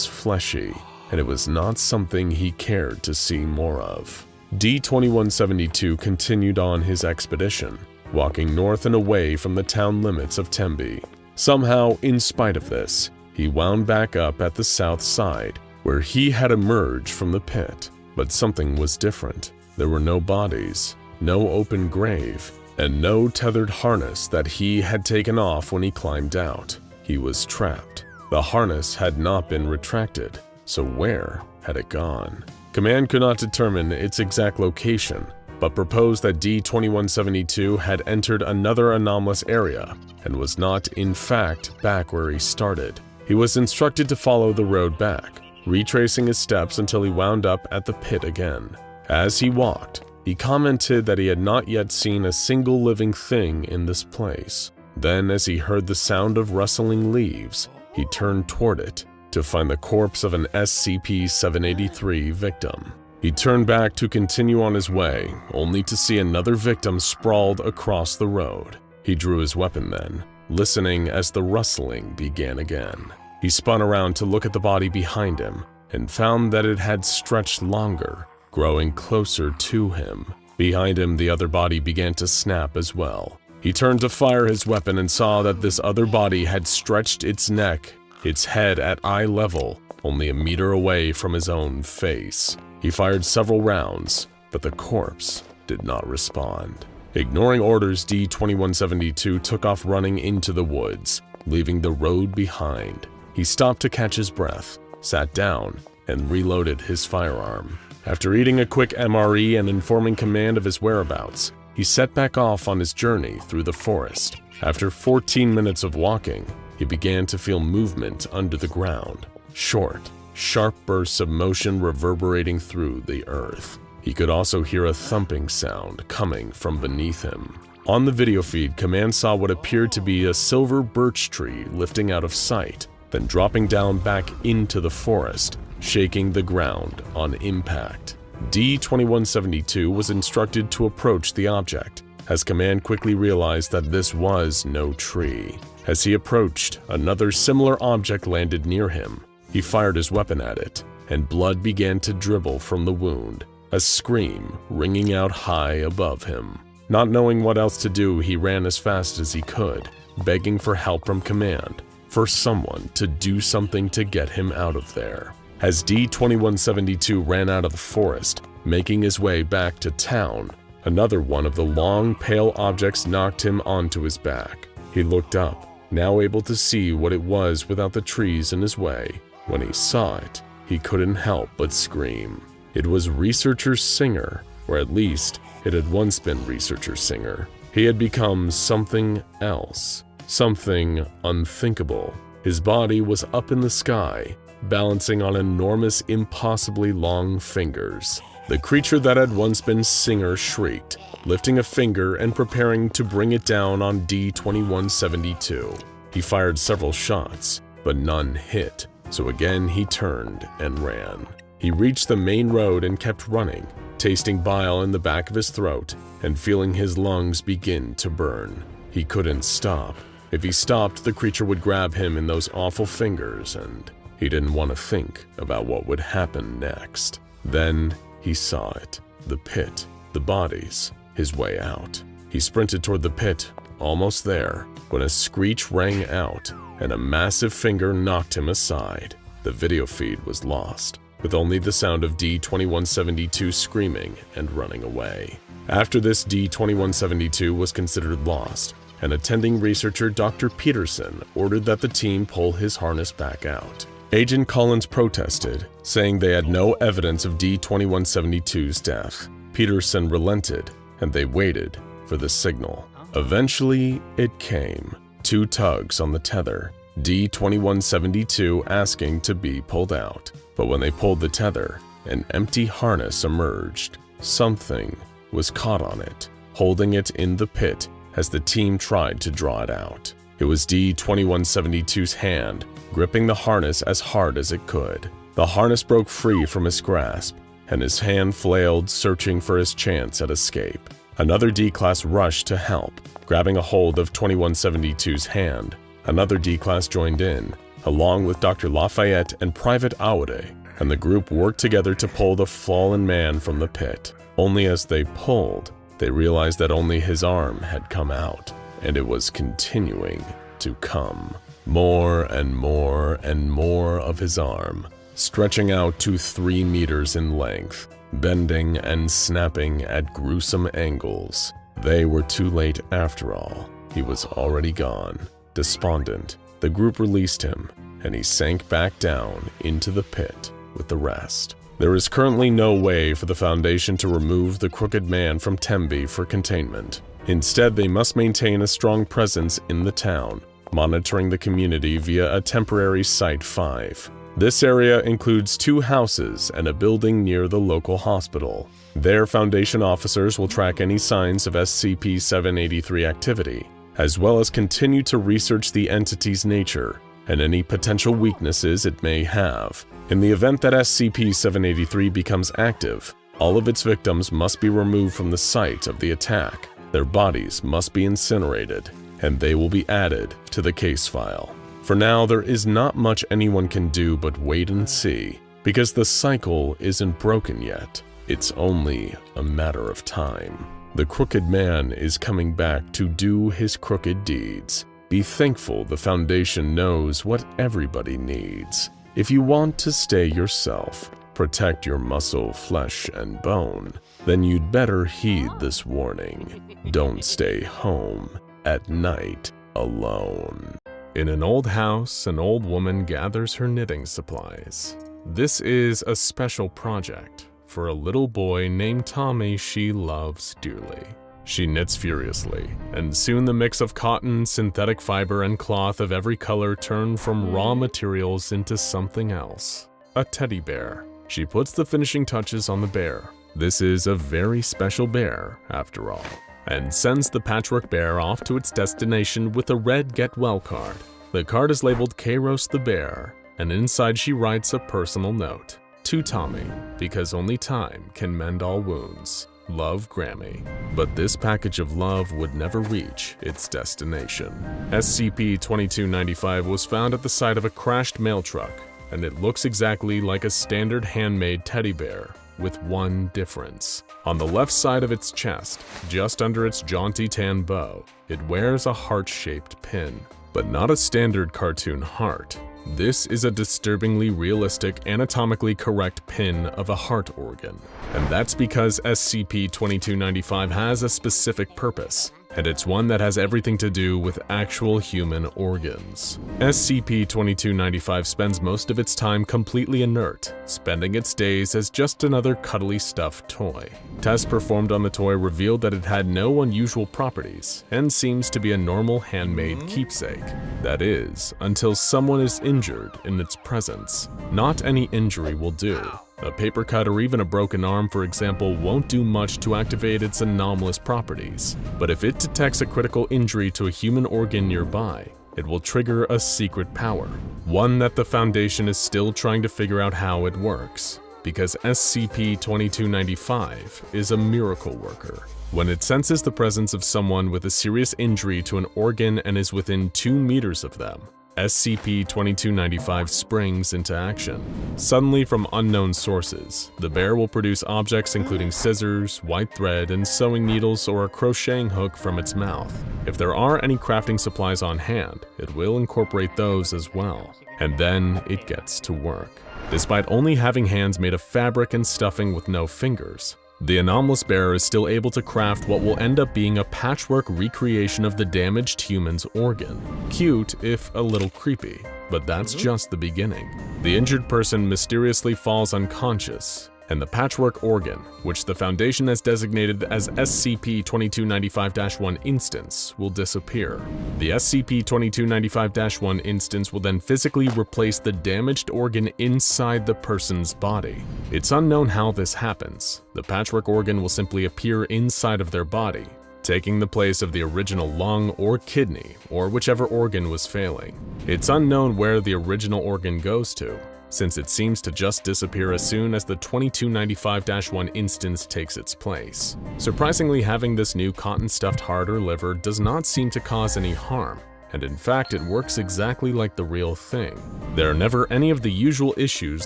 fleshy, and it was not something he cared to see more of. D-2172 continued on his expedition, walking north and away from the town limits of Tembe. Somehow, in spite of this, he wound back up at the south side, where he had emerged from the pit. But something was different. There were no bodies, no open grave, and no tethered harness that he had taken off when he climbed out. He was trapped. The harness had not been retracted, so where had it gone? Command could not determine its exact location, but proposed that D-2172 had entered another anomalous area and was not, in fact, back where he started. He was instructed to follow the road back, retracing his steps until he wound up at the pit again. As he walked, he commented that he had not yet seen a single living thing in this place. Then, as he heard the sound of rustling leaves, he turned toward it to find the corpse of an SCP-783 victim. He turned back to continue on his way, only to see another victim sprawled across the road. He drew his weapon then, listening as the rustling began again. He spun around to look at the body behind him and found that it had stretched longer, growing closer to him. Behind him, the other body began to snap as well. He turned to fire his weapon and saw that this other body had stretched its neck, its head at eye level, only a meter away from his own face. He fired several rounds, but the corpse did not respond. Ignoring orders, D-2172 took off running into the woods, leaving the road behind. He stopped to catch his breath, sat down, and reloaded his firearm. After eating a quick MRE and informing command of his whereabouts, he set back off on his journey through the forest. After 14 minutes of walking, he began to feel movement under the ground. Short, sharp bursts of motion reverberating through the earth. He could also hear a thumping sound coming from beneath him. On the video feed, Command saw what appeared to be a silver birch tree lifting out of sight, then dropping down back into the forest, shaking the ground on impact. D-2172 was instructed to approach the object, as Command quickly realized that this was no tree. As he approached, another similar object landed near him. He fired his weapon at it, and blood began to dribble from the wound, a scream ringing out high above him. Not knowing what else to do, he ran as fast as he could, begging for help from Command, for someone to do something to get him out of there. As D-2172 ran out of the forest, making his way back to town, another one of the long, pale objects knocked him onto his back. He looked up, now able to see what it was without the trees in his way. When he saw it, he couldn't help but scream. It was Researcher Singer, or at least it had once been Researcher Singer. He had become something else, something unthinkable. His body was up in the sky, balancing on enormous, impossibly long fingers. The creature that had once been Singer shrieked, lifting a finger and preparing to bring it down on D-2172. He fired several shots, but none hit, so again he turned and ran. He reached the main road and kept running, tasting bile in the back of his throat and feeling his lungs begin to burn. He couldn't stop. If he stopped, the creature would grab him in those awful fingers, and he didn't want to think about what would happen next. Then he saw it, the pit, the bodies, his way out. He sprinted toward the pit, almost there, when a screech rang out and a massive finger knocked him aside. The video feed was lost, with only the sound of D-2172 screaming and running away. After this, D-2172 was considered lost, and attending researcher Dr. Peterson ordered that the team pull his harness back out. Agent Collins protested, saying they had no evidence of D-2172's death. Peterson relented, and they waited for the signal. Eventually, it came. 2 tugs on the tether, D-2172 asking to be pulled out. But when they pulled the tether, an empty harness emerged. Something was caught on it, holding it in the pit as the team tried to draw it out. It was D-2172's hand, gripping the harness as hard as it could. The harness broke free from his grasp, and his hand flailed, searching for his chance at escape. Another D-Class rushed to help, grabbing a hold of 2172's hand. Another D-Class joined in, along with Dr. Lafayette and Private Aoude, and the group worked together to pull the fallen man from the pit. Only as they pulled, they realized that only his arm had come out, and it was continuing to come. More and more and more of his arm, stretching out to 3 meters in length, bending and snapping at gruesome angles. They were too late after all. He was already gone. Despondent, the group released him, and he sank back down into the pit with the rest. There is currently no way for the Foundation to remove the crooked man from Tembe for containment. Instead, they must maintain a strong presence in the town, monitoring the community via a temporary Site 5. This area includes 2 houses and a building near the local hospital. Their Foundation officers will track any signs of SCP-783 activity, as well as continue to research the entity's nature and any potential weaknesses it may have. In the event that SCP-783 becomes active, all of its victims must be removed from the site of the attack. Their bodies must be incinerated, and they will be added to the case file. For now, there is not much anyone can do but wait and see, because the cycle isn't broken yet. It's only a matter of time. The crooked man is coming back to do his crooked deeds. Be thankful the Foundation knows what everybody needs. If you want to stay yourself, protect your muscle, flesh, and bone, then you'd better heed this warning. Don't stay home at night alone. In an old house, an old woman gathers her knitting supplies. This is a special project for a little boy named Tommy she loves dearly. She knits furiously, and soon the mix of cotton, synthetic fiber, and cloth of every color turn from raw materials into something else. A teddy bear. She puts the finishing touches on the bear. This is a very special bear, after all, and sends the patchwork bear off to its destination with a red Get Well card. The card is labeled Kairos the Bear, and inside she writes a personal note. To Tommy, because only time can mend all wounds. Love, Grammy. But this package of love would never reach its destination. SCP-2295 was found at the site of a crashed mail truck, and it looks exactly like a standard handmade teddy bear, with one difference. On the left side of its chest, just under its jaunty tan bow, it wears a heart-shaped pin, but not a standard cartoon heart. This is a disturbingly realistic, anatomically correct pin of a heart organ. And that's because SCP-2295 has a specific purpose, and it's one that has everything to do with actual human organs. SCP-2295 spends most of its time completely inert, spending its days as just another cuddly stuffed toy. Tests performed on the toy revealed that it had no unusual properties, and seems to be a normal handmade keepsake. That is, until someone is injured in its presence. Not any injury will do. A paper cut or even a broken arm, for example, won't do much to activate its anomalous properties. But if it detects a critical injury to a human organ nearby, it will trigger a secret power, one that the Foundation is still trying to figure out how it works. Because SCP-2295 is a miracle worker. When it senses the presence of someone with a serious injury to an organ and is within 2 meters of them, SCP-2295 springs into action. Suddenly, from unknown sources, the bear will produce objects including scissors, white thread, and sewing needles or a crocheting hook from its mouth. If there are any crafting supplies on hand, it will incorporate those as well. And then it gets to work. Despite only having hands made of fabric and stuffing with no fingers, the anomalous bear is still able to craft what will end up being a patchwork recreation of the damaged human's organ. Cute, if a little creepy, but that's just the beginning. The injured person mysteriously falls unconscious, and the patchwork organ, which the Foundation has designated as SCP-2295-1 instance, will disappear. The SCP-2295-1 instance will then physically replace the damaged organ inside the person's body. It's unknown how this happens. The patchwork organ will simply appear inside of their body, taking the place of the original lung or kidney, or whichever organ was failing. It's unknown where the original organ goes to, since it seems to just disappear as soon as the 2295-1 instance takes its place. Surprisingly, having this new cotton-stuffed heart or liver does not seem to cause any harm, and in fact it works exactly like the real thing. There are never any of the usual issues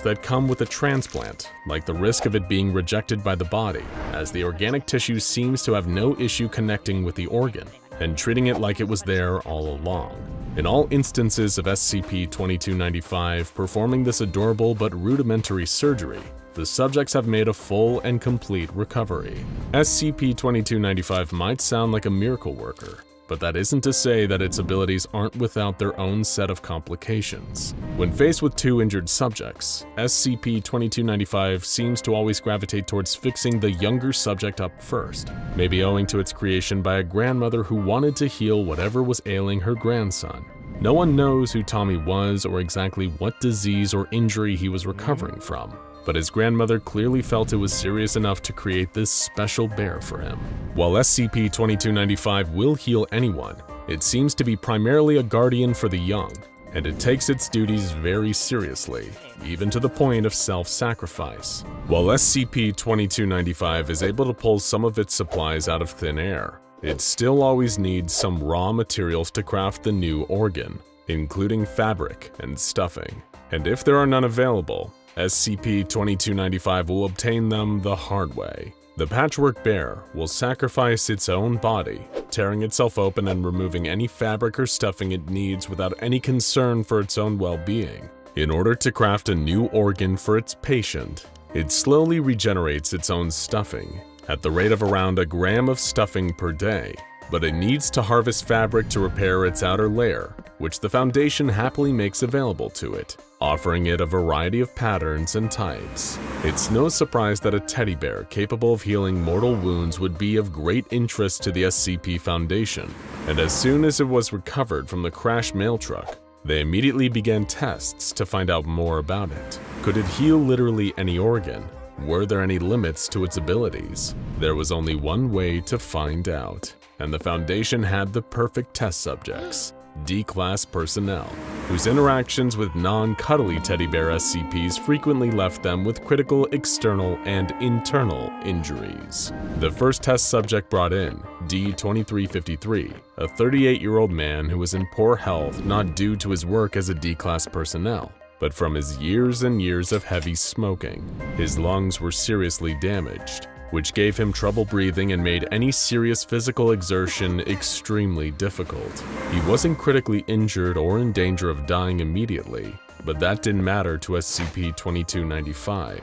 that come with a transplant, like the risk of it being rejected by the body, as the organic tissue seems to have no issue connecting with the organ, and treating it like it was there all along. In all instances of SCP-2295 performing this adorable but rudimentary surgery, the subjects have made a full and complete recovery. SCP-2295 might sound like a miracle worker, but that isn't to say that its abilities aren't without their own set of complications. When faced with two injured subjects, SCP-2295 seems to always gravitate towards fixing the younger subject up first, maybe owing to its creation by a grandmother who wanted to heal whatever was ailing her grandson. No one knows who Tommy was or exactly what disease or injury he was recovering from, but his grandmother clearly felt it was serious enough to create this special bear for him. While SCP-2295 will heal anyone, it seems to be primarily a guardian for the young, and it takes its duties very seriously, even to the point of self-sacrifice. While SCP-2295 is able to pull some of its supplies out of thin air, it still always needs some raw materials to craft the new organ, including fabric and stuffing. And if there are none available, SCP-2295 will obtain them the hard way. The Patchwork Bear will sacrifice its own body, tearing itself open and removing any fabric or stuffing it needs without any concern for its own well-being. In order to craft a new organ for its patient, it slowly regenerates its own stuffing, at the rate of around a gram of stuffing per day, but it needs to harvest fabric to repair its outer layer, which the Foundation happily makes available to it, offering it a variety of patterns and types. It's no surprise that a teddy bear capable of healing mortal wounds would be of great interest to the SCP Foundation, and as soon as it was recovered from the crashed mail truck, they immediately began tests to find out more about it. Could it heal literally any organ? Were there any limits to its abilities? There was only one way to find out, and the Foundation had the perfect test subjects. D-Class personnel, whose interactions with non-cuddly teddy bear SCPs frequently left them with critical external and internal injuries. The first test subject brought in, D-2353, a 38-year-old man who was in poor health not due to his work as a D-Class personnel, but from his years and years of heavy smoking. His lungs were seriously damaged, which gave him trouble breathing and made any serious physical exertion extremely difficult. He wasn't critically injured or in danger of dying immediately, but that didn't matter to SCP-2295.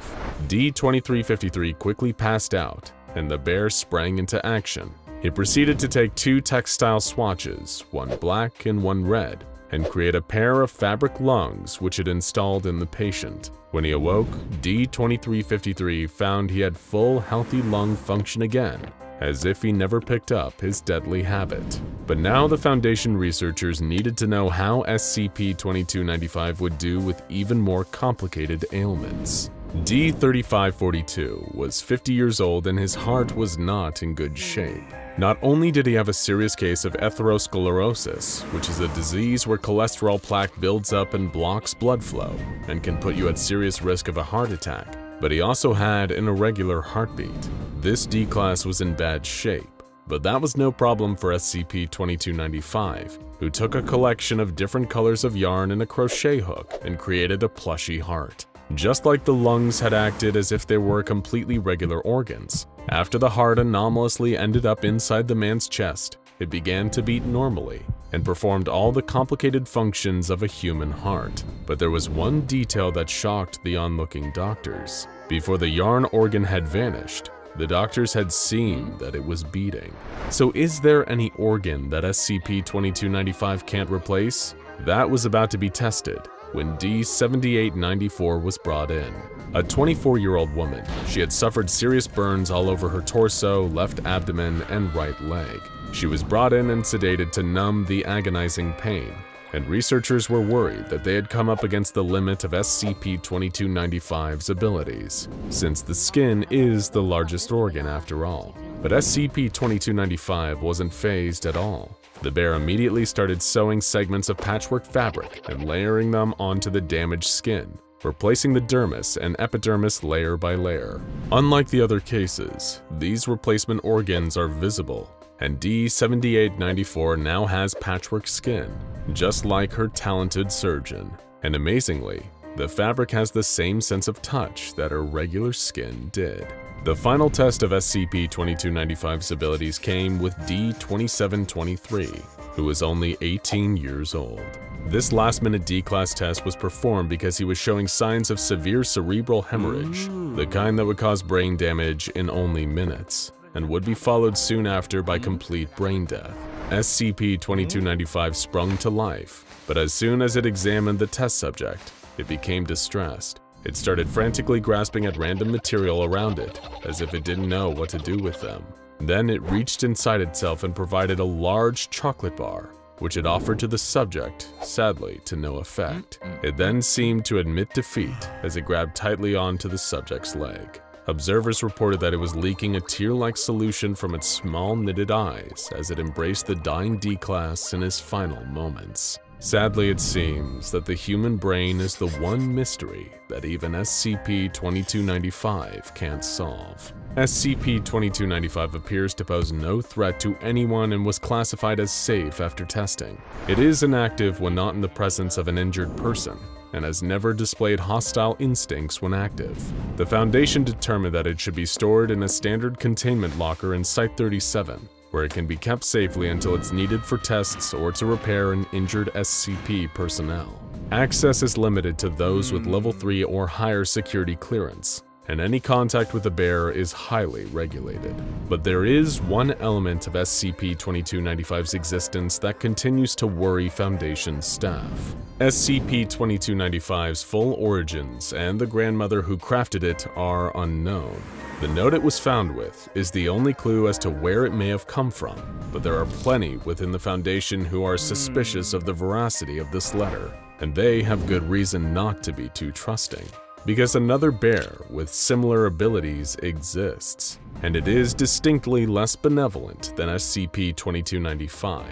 D-2353 quickly passed out, and the bear sprang into action. It proceeded to take two textile swatches, one black and one red, and create a pair of fabric lungs which it installed in the patient. When he awoke, D-2353 found he had full healthy lung function again, as if he never picked up his deadly habit. But now the Foundation researchers needed to know how SCP-2295 would do with even more complicated ailments. D-3542 was 50 years old and his heart was not in good shape. Not only did he have a serious case of atherosclerosis, which is a disease where cholesterol plaque builds up and blocks blood flow and can put you at serious risk of a heart attack, but he also had an irregular heartbeat. This D-Class was in bad shape, but that was no problem for SCP-2295, who took a collection of different colors of yarn and a crochet hook and created a plushy heart. Just like the lungs had acted as if they were completely regular organs, after the heart anomalously ended up inside the man's chest, it began to beat normally and performed all the complicated functions of a human heart. But there was one detail that shocked the onlooking doctors. Before the yarn organ had vanished, the doctors had seen that it was beating. So is there any organ that SCP-2295 can't replace? That was about to be tested when D-7894 was brought in. A 24-year-old woman, she had suffered serious burns all over her torso, left abdomen, and right leg. She was brought in and sedated to numb the agonizing pain, and researchers were worried that they had come up against the limit of SCP-2295's abilities, since the skin is the largest organ after all. But SCP-2295 wasn't fazed at all. The bear immediately started sewing segments of patchwork fabric and layering them onto the damaged skin, replacing the dermis and epidermis layer by layer. Unlike the other cases, these replacement organs are visible, and D7894 now has patchwork skin, just like her talented surgeon. And amazingly, the fabric has the same sense of touch that her regular skin did. The final test of SCP-2295's abilities came with D2723, who was only 18 years old. This last-minute D-Class test was performed because he was showing signs of severe cerebral hemorrhage, the kind that would cause brain damage in only minutes, and would be followed soon after by complete brain death. SCP-2295 sprung to life, but as soon as it examined the test subject, it became distressed. It started frantically grasping at random material around it, as if it didn't know what to do with them. Then it reached inside itself and provided a large chocolate bar, which it offered to the subject, sadly to no effect. It then seemed to admit defeat as it grabbed tightly onto the subject's leg. Observers reported that it was leaking a tear-like solution from its small knitted eyes as it embraced the dying D-Class in his final moments. Sadly, it seems that the human brain is the one mystery that even SCP-2295 can't solve. SCP-2295 appears to pose no threat to anyone and was classified as safe after testing. It is inactive when not in the presence of an injured person, and has never displayed hostile instincts when active. The Foundation determined that it should be stored in a standard containment locker in Site-37, where it can be kept safely until it's needed for tests or to repair an injured SCP personnel. Access is limited to those with Level 3 or higher security clearance, and any contact with the bearer is highly regulated. But there is one element of SCP-2295's existence that continues to worry Foundation staff. SCP-2295's full origins and the grandmother who crafted it are unknown. The note it was found with is the only clue as to where it may have come from, but there are plenty within the Foundation who are suspicious of the veracity of this letter, and they have good reason not to be too trusting. Because another bear with similar abilities exists, and it is distinctly less benevolent than SCP-2295.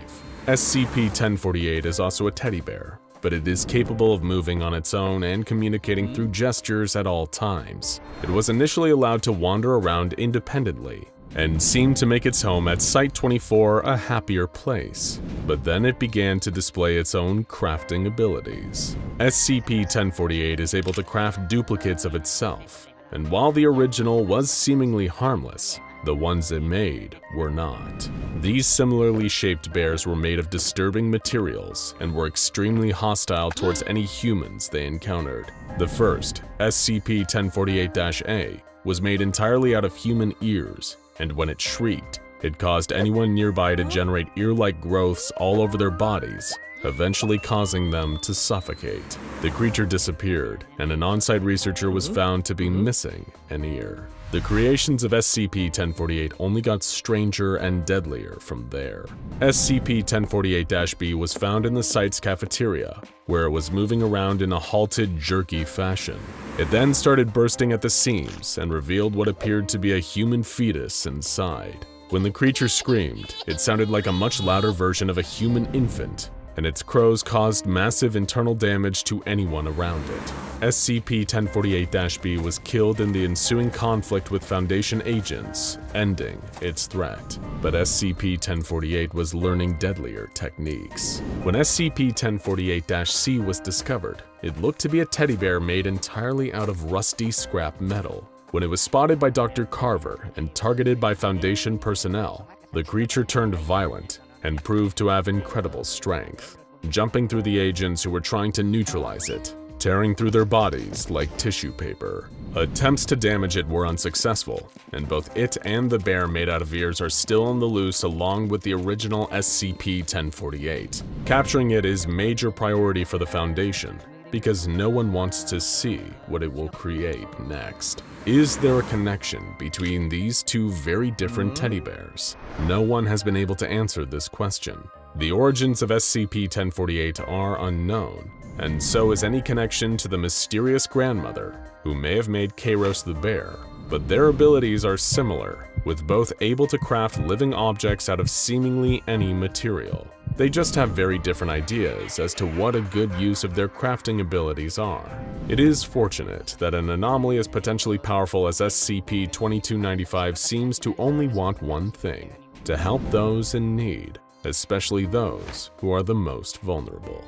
SCP-1048 is also a teddy bear, but it is capable of moving on its own and communicating through gestures at all times. It was initially allowed to wander around independently, and seemed to make its home at Site-24 a happier place, but then it began to display its own crafting abilities. SCP-1048 is able to craft duplicates of itself, and while the original was seemingly harmless, the ones it made were not. These similarly shaped bears were made of disturbing materials and were extremely hostile towards any humans they encountered. The first, SCP-1048-A, was made entirely out of human ears, and when it shrieked, it caused anyone nearby to generate ear-like growths all over their bodies, eventually causing them to suffocate. The creature disappeared, and an on-site researcher was found to be missing an ear. The creations of SCP-1048 only got stranger and deadlier from there. SCP-1048-B was found in the site's cafeteria, where it was moving around in a halted, jerky fashion. It then started bursting at the seams and revealed what appeared to be a human fetus inside. When the creature screamed, it sounded like a much louder version of a human infant, and its crows caused massive internal damage to anyone around it. SCP-1048-B was killed in the ensuing conflict with Foundation agents, ending its threat. But SCP-1048 was learning deadlier techniques. When SCP-1048-C was discovered, it looked to be a teddy bear made entirely out of rusty scrap metal. When it was spotted by Dr. Carver and targeted by Foundation personnel, the creature turned violent and proved to have incredible strength, jumping through the agents who were trying to neutralize it, tearing through their bodies like tissue paper. Attempts to damage it were unsuccessful, and both it and the bear made out of ears are still on the loose along with the original SCP-1048. Capturing it is major priority for the Foundation, because no one wants to see what it will create next. Is there a connection between these two very different teddy bears? No one has been able to answer this question. The origins of SCP-1048 are unknown, and so is any connection to the mysterious grandmother who may have made Kairos the bear, but their abilities are similar, with both able to craft living objects out of seemingly any material. They just have very different ideas as to what a good use of their crafting abilities are. It is fortunate that an anomaly as potentially powerful as SCP-2295 seems to only want one thing: to help those in need, especially those who are the most vulnerable.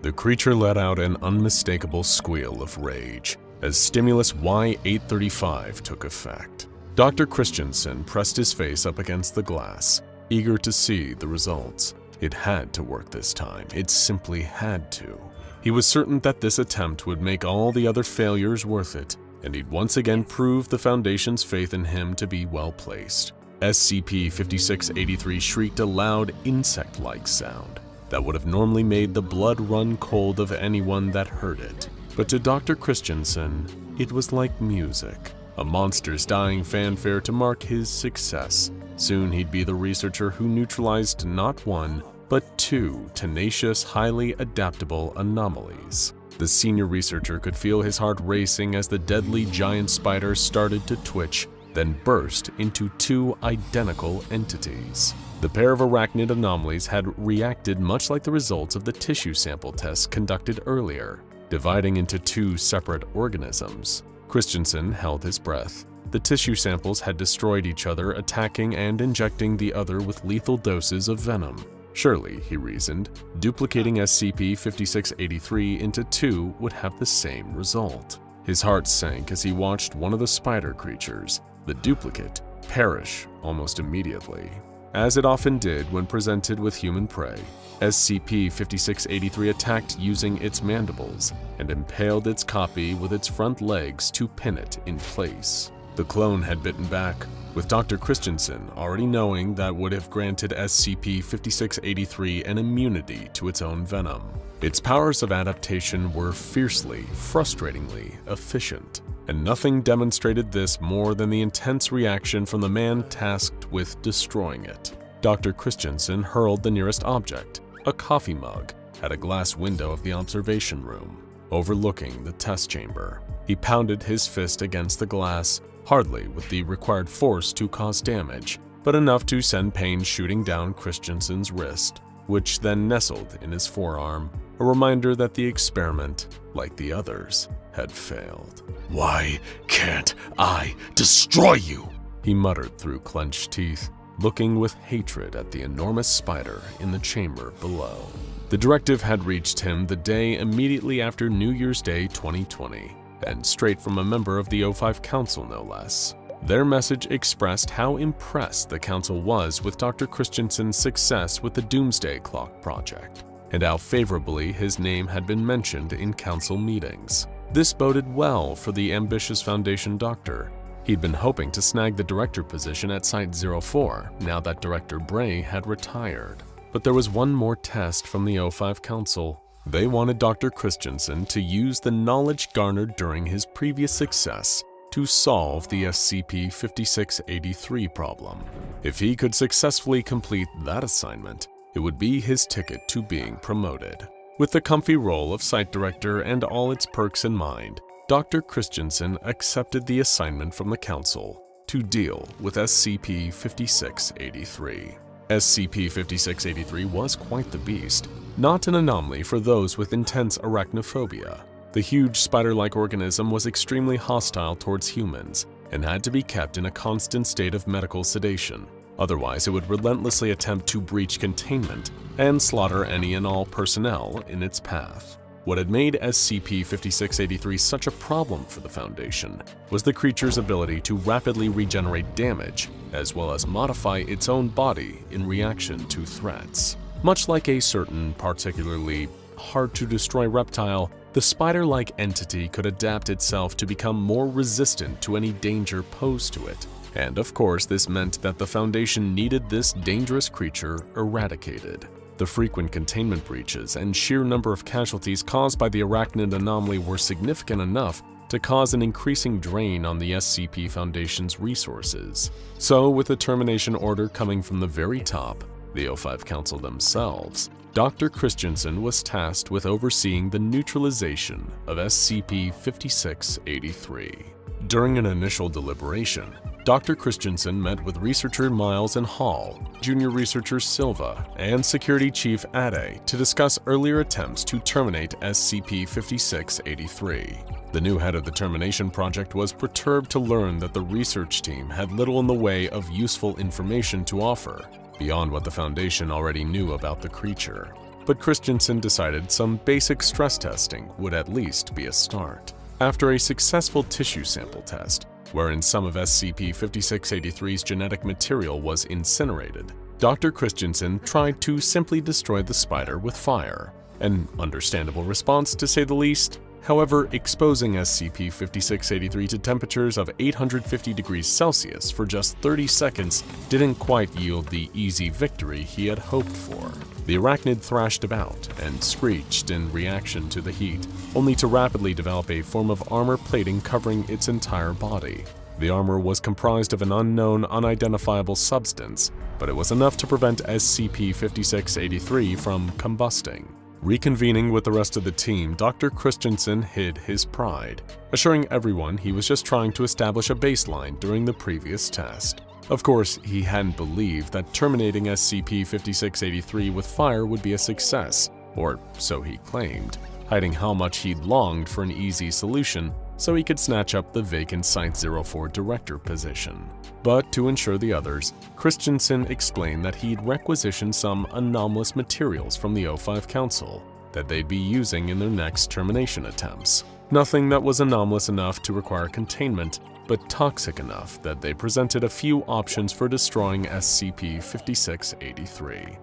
The creature let out an unmistakable squeal of rage as stimulus Y-835 took effect. Dr. Christensen pressed his face up against the glass, eager to see the results. It had to work this time. It simply had to. He was certain that this attempt would make all the other failures worth it, and he'd once again prove the Foundation's faith in him to be well placed. SCP-5683 shrieked a loud, insect-like sound that would have normally made the blood run cold of anyone that heard it. But to Dr. Christensen, it was like music, a monster's dying fanfare to mark his success. Soon he'd be the researcher who neutralized not one, but two tenacious, highly adaptable anomalies. The senior researcher could feel his heart racing as the deadly giant spider started to twitch, then burst into two identical entities. The pair of arachnid anomalies had reacted much like the results of the tissue sample tests conducted earlier, dividing into two separate organisms. Christensen held his breath. The tissue samples had destroyed each other, attacking and injecting the other with lethal doses of venom. Surely, he reasoned, duplicating SCP-5683 into two would have the same result. His heart sank as he watched one of the spider creatures, the duplicate, perish almost immediately. As it often did when presented with human prey, SCP-5683 attacked using its mandibles and impaled its copy with its front legs to pin it in place. The clone had bitten back, with Dr. Christensen already knowing that would have granted SCP-5683 an immunity to its own venom. Its powers of adaptation were fiercely, frustratingly efficient, and nothing demonstrated this more than the intense reaction from the man tasked with destroying it. Dr. Christensen hurled the nearest object, a coffee mug, at a glass window of the observation room, overlooking the test chamber. He pounded his fist against the glass, hardly with the required force to cause damage, but enough to send pain shooting down Christensen's wrist, which then nestled in his forearm, a reminder that the experiment, like the others, had failed. "Why can't I destroy you?" he muttered through clenched teeth, looking with hatred at the enormous spider in the chamber below. The directive had reached him the day immediately after New Year's Day 2020, and straight from a member of the O5 Council no less. Their message expressed how impressed the Council was with Dr. Christensen's success with the Doomsday Clock project, and how favorably his name had been mentioned in Council meetings. This boded well for the ambitious Foundation doctor. He'd been hoping to snag the director position at Site-04 now that Director Bray had retired. But there was one more test from the O5 Council. They wanted Dr. Christensen to use the knowledge garnered during his previous success to solve the SCP-5683 problem. If he could successfully complete that assignment, it would be his ticket to being promoted. With the comfy role of site director and all its perks in mind, Dr. Christensen accepted the assignment from the Council to deal with SCP-5683. SCP-5683 was quite the beast, not an anomaly for those with intense arachnophobia. The huge spider-like organism was extremely hostile towards humans and had to be kept in a constant state of medical sedation. Otherwise, it would relentlessly attempt to breach containment and slaughter any and all personnel in its path. What had made SCP-5683 such a problem for the Foundation was the creature's ability to rapidly regenerate damage, as well as modify its own body in reaction to threats. Much like a certain particularly hard-to-destroy reptile, the spider-like entity could adapt itself to become more resistant to any danger posed to it. And of course, this meant that the Foundation needed this dangerous creature eradicated. The frequent containment breaches and sheer number of casualties caused by the arachnid anomaly were significant enough to cause an increasing drain on the SCP Foundation's resources. So, with a termination order coming from the very top, the O5 Council themselves, Dr. Christensen was tasked with overseeing the neutralization of SCP-5683. During an initial deliberation, Dr. Christensen met with researcher Miles and Hall, junior researcher Silva, and security chief Ade to discuss earlier attempts to terminate SCP-5683. The new head of the termination project was perturbed to learn that the research team had little in the way of useful information to offer, beyond what the Foundation already knew about the creature. But Christensen decided some basic stress testing would at least be a start. After a successful tissue sample test, wherein some of SCP-5683's genetic material was incinerated, Dr. Christensen tried to simply destroy the spider with fire. An understandable response, to say the least. However, exposing SCP-5683 to temperatures of 850 degrees Celsius for just 30 seconds didn't quite yield the easy victory he had hoped for. The arachnid thrashed about and screeched in reaction to the heat, only to rapidly develop a form of armor plating covering its entire body. The armor was comprised of an unknown, unidentifiable substance, but it was enough to prevent SCP-5683 from combusting. Reconvening with the rest of the team, Dr. Christensen hid his pride, assuring everyone he was just trying to establish a baseline during the previous test. Of course, he hadn't believed that terminating SCP-5683 with fire would be a success, or so he claimed, hiding how much he'd longed for an easy solution so he could snatch up the vacant Site-04 director position. But to ensure the others, Christensen explained that he'd requisitioned some anomalous materials from the O5 Council that they'd be using in their next termination attempts. Nothing that was anomalous enough to require containment, but toxic enough that they presented a few options for destroying SCP-5683.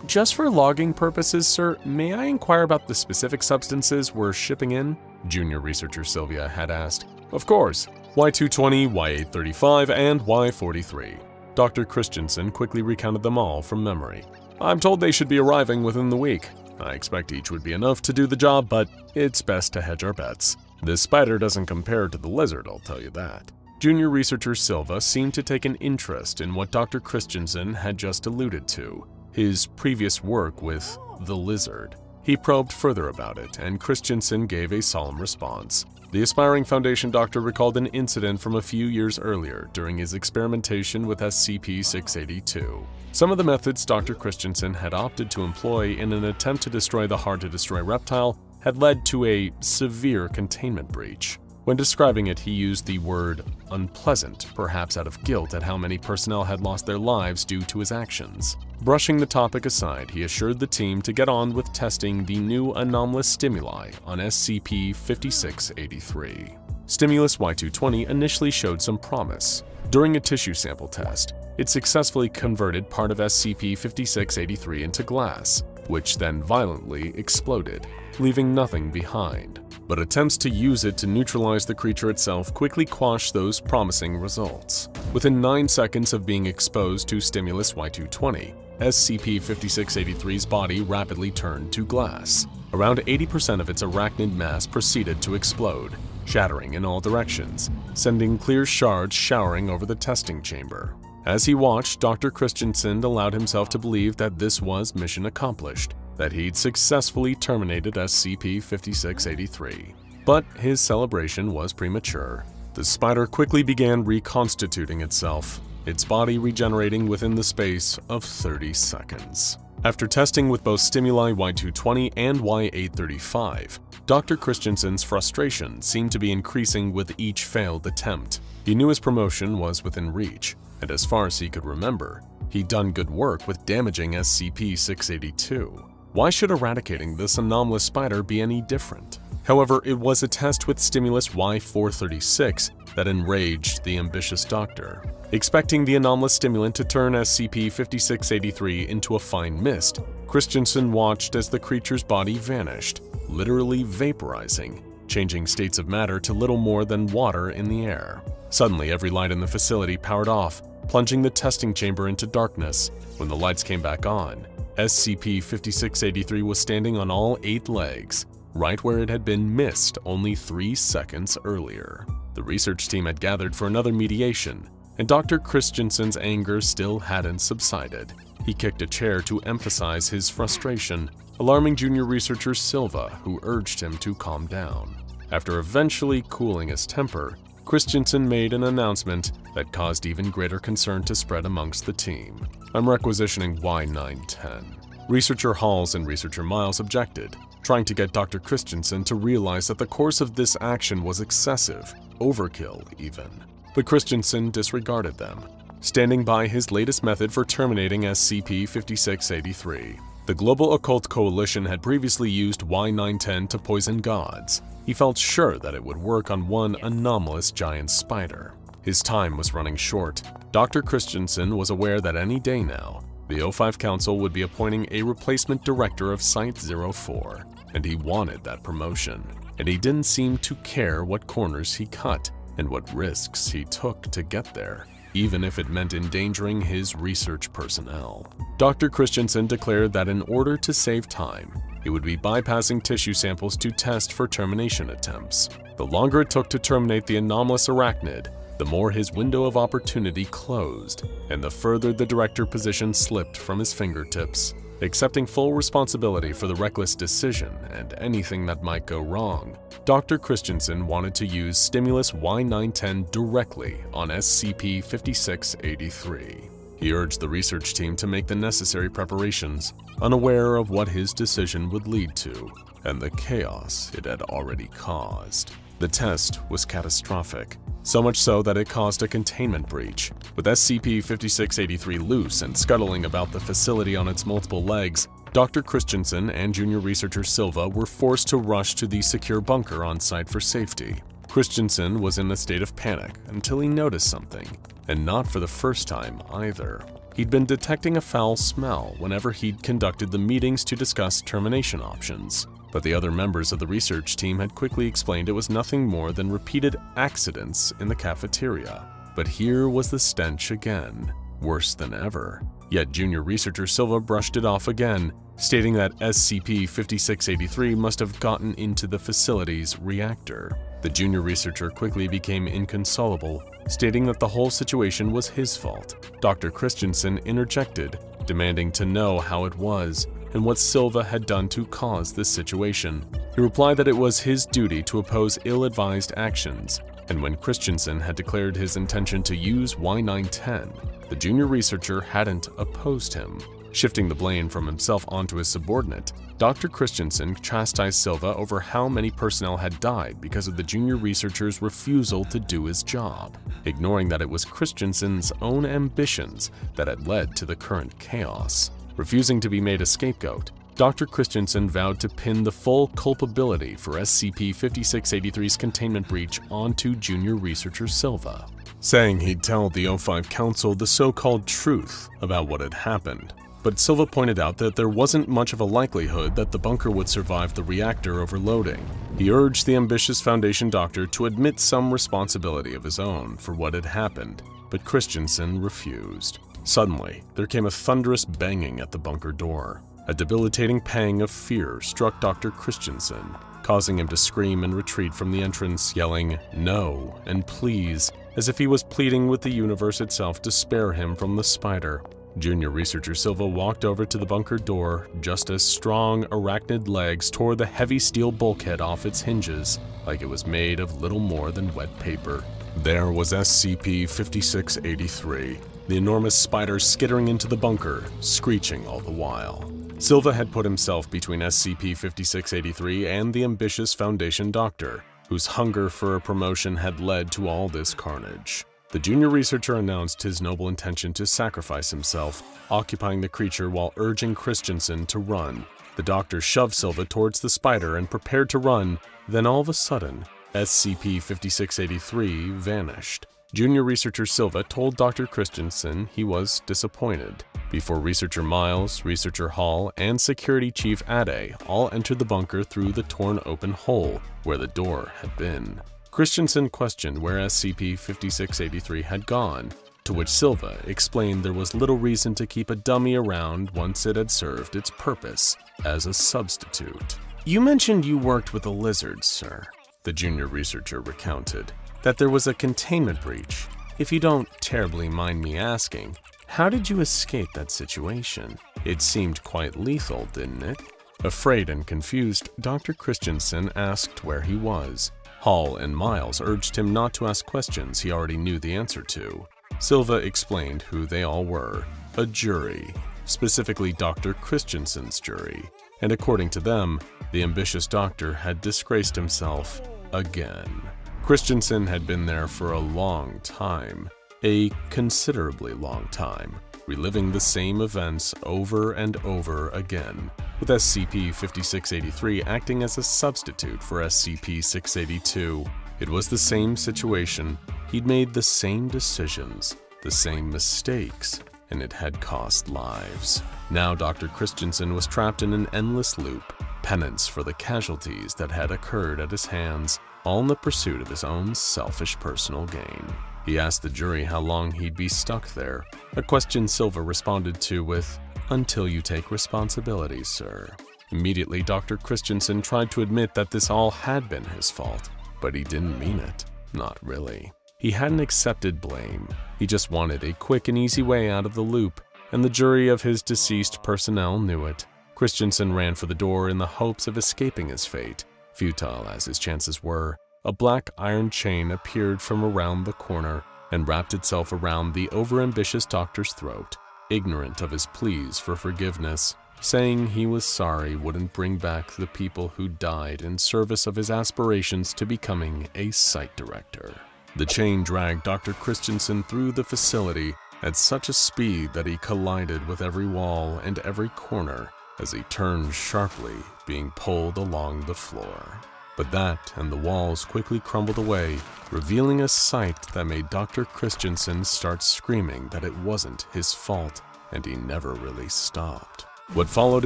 Just for logging purposes, sir, may I inquire about the specific substances we're shipping in? Junior researcher Sylvia had asked. Of course, Y220, Y835, and Y43. Dr. Christensen quickly recounted them all from memory. I'm told they should be arriving within the week. I expect each would be enough to do the job, but it's best to hedge our bets. This spider doesn't compare to the lizard, I'll tell you that. Junior researcher Silva seemed to take an interest in what Dr. Christensen had just alluded to, his previous work with the lizard. He probed further about it, and Christensen gave a solemn response. The aspiring Foundation doctor recalled an incident from a few years earlier during his experimentation with SCP-682. Some of the methods Dr. Christensen had opted to employ in an attempt to destroy the hard-to-destroy reptile had led to a severe containment breach. When describing it, he used the word unpleasant, perhaps out of guilt at how many personnel had lost their lives due to his actions. Brushing the topic aside, he assured the team to get on with testing the new anomalous stimuli on SCP-5683. Stimulus Y220 initially showed some promise. During a tissue sample test, it successfully converted part of SCP-5683 into glass, which then violently exploded, leaving nothing behind. But attempts to use it to neutralize the creature itself quickly quashed those promising results. Within 9 seconds of being exposed to Stimulus Y220, SCP-5683's body rapidly turned to glass. Around 80% of its arachnid mass proceeded to explode, shattering in all directions, sending clear shards showering over the testing chamber. As he watched, Dr. Christensen allowed himself to believe that this was mission accomplished, that he'd successfully terminated SCP-5683. But his celebration was premature. The spider quickly began reconstituting itself, its body regenerating within the space of 30 seconds. After testing with both stimuli Y220 and Y835, Dr. Christensen's frustration seemed to be increasing with each failed attempt. He knew his promotion was within reach, and as far as he could remember, he'd done good work with damaging SCP-682. Why should eradicating this anomalous spider be any different? However, it was a test with stimulus Y436 that enraged the ambitious doctor. Expecting the anomalous stimulant to turn SCP-5683 into a fine mist, Christensen watched as the creature's body vanished, literally vaporizing, changing states of matter to little more than water in the air. Suddenly, every light in the facility powered off, plunging the testing chamber into darkness. When the lights came back on, SCP-5683 was standing on all 8 legs, right where it had been missed only 3 seconds earlier. The research team had gathered for another mediation, and Dr. Christensen's anger still hadn't subsided. He kicked a chair to emphasize his frustration, alarming junior researcher Silva, who urged him to calm down. After eventually cooling his temper, Christensen made an announcement that caused even greater concern to spread amongst the team. I'm requisitioning Y910. Researcher Halls and Researcher Miles objected, trying to get Dr. Christensen to realize that the course of this action was excessive, overkill even. But Christensen disregarded them, standing by his latest method for terminating SCP-5683. The Global Occult Coalition had previously used Y910 to poison gods. He felt sure that it would work on one anomalous giant spider. His time was running short. Dr. Christensen was aware that any day now, the O5 Council would be appointing a replacement director of Site-04, and he wanted that promotion. And he didn't seem to care what corners he cut and what risks he took to get there, even if it meant endangering his research personnel. Dr. Christensen declared that in order to save time, he would be bypassing tissue samples to test for termination attempts. The longer it took to terminate the anomalous arachnid, the more his window of opportunity closed, and the further the director position slipped from his fingertips. Accepting full responsibility for the reckless decision and anything that might go wrong, Dr. Christensen wanted to use Stimulus Y910 directly on SCP-5683. He urged the research team to make the necessary preparations, unaware of what his decision would lead to and the chaos it had already caused. The test was catastrophic, so much so that it caused a containment breach. With SCP-5683 loose and scuttling about the facility on its multiple legs, Dr. Christensen and Junior Researcher Silva were forced to rush to the secure bunker on site for safety. Christensen was in a state of panic until he noticed something, and not for the first time either. He'd been detecting a foul smell whenever he'd conducted the meetings to discuss termination options, but the other members of the research team had quickly explained it was nothing more than repeated accidents in the cafeteria. But here was the stench again, worse than ever. Yet Junior Researcher Silva brushed it off again, stating that SCP-5683 must have gotten into the facility's reactor. The junior researcher quickly became inconsolable, stating that the whole situation was his fault. Dr. Christensen interjected, demanding to know how it was and what Silva had done to cause this situation. He replied that it was his duty to oppose ill-advised actions, and when Christensen had declared his intention to use Y910, the junior researcher hadn't opposed him. Shifting the blame from himself onto his subordinate, Dr. Christensen chastised Silva over how many personnel had died because of the junior researcher's refusal to do his job, ignoring that it was Christensen's own ambitions that had led to the current chaos. Refusing to be made a scapegoat, Dr. Christensen vowed to pin the full culpability for SCP-5683's containment breach onto junior researcher Silva, saying he'd tell the O5 Council the so-called truth about what had happened. But Silva pointed out that there wasn't much of a likelihood that the bunker would survive the reactor overloading. He urged the ambitious Foundation doctor to admit some responsibility of his own for what had happened, but Christensen refused. Suddenly, there came a thunderous banging at the bunker door. A debilitating pang of fear struck Dr. Christensen, causing him to scream and retreat from the entrance, yelling "No" and "Please," as if he was pleading with the universe itself to spare him from the spider. Junior Researcher Silva walked over to the bunker door just as strong arachnid legs tore the heavy steel bulkhead off its hinges like it was made of little more than wet paper. There was SCP-5683, the enormous spider skittering into the bunker, screeching all the while. Silva had put himself between SCP-5683 and the ambitious Foundation doctor, whose hunger for a promotion had led to all this carnage. The junior researcher announced his noble intention to sacrifice himself, occupying the creature while urging Christensen to run. The doctor shoved Silva towards the spider and prepared to run, then all of a sudden, SCP-5683 vanished. Junior Researcher Silva told Dr. Christensen he was disappointed, before Researcher Miles, Researcher Hall, and Security Chief Ade all entered the bunker through the torn open hole where the door had been. Christensen questioned where SCP-5683 had gone, to which Silva explained there was little reason to keep a dummy around once it had served its purpose as a substitute. "You mentioned you worked with the lizards, sir," the junior researcher recounted, "that there was a containment breach. If you don't terribly mind me asking, how did you escape that situation? It seemed quite lethal, didn't it?" Afraid and confused, Dr. Christensen asked where he was. Hall and Miles urged him not to ask questions he already knew the answer to. Silva explained who they all were, a jury, specifically Dr. Christensen's jury, and according to them, the ambitious doctor had disgraced himself again. Christensen had been there for a long time, a considerably long time, reliving the same events over and over again, with SCP-5683 acting as a substitute for SCP-682. It was the same situation, he'd made the same decisions, the same mistakes, and it had cost lives. Now Dr. Christensen was trapped in an endless loop, penance for the casualties that had occurred at his hands, all in the pursuit of his own selfish personal gain. He asked the jury how long he'd be stuck there, a question Silva responded to with, "Until you take responsibility, sir." Immediately, Dr. Christensen tried to admit that this all had been his fault, but he didn't mean it. Not really. He hadn't accepted blame. He just wanted a quick and easy way out of the loop, and the jury of his deceased personnel knew it. Christensen ran for the door in the hopes of escaping his fate. Futile as his chances were, a black iron chain appeared from around the corner and wrapped itself around the overambitious doctor's throat. Ignorant of his pleas for forgiveness, saying he was sorry wouldn't bring back the people who died in service of his aspirations to becoming a site director. The chain dragged Dr. Christensen through the facility at such a speed that he collided with every wall and every corner as he turned sharply, being pulled along the floor. But that and the walls quickly crumbled away, revealing a sight that made Dr. Christensen start screaming that it wasn't his fault, and he never really stopped. What followed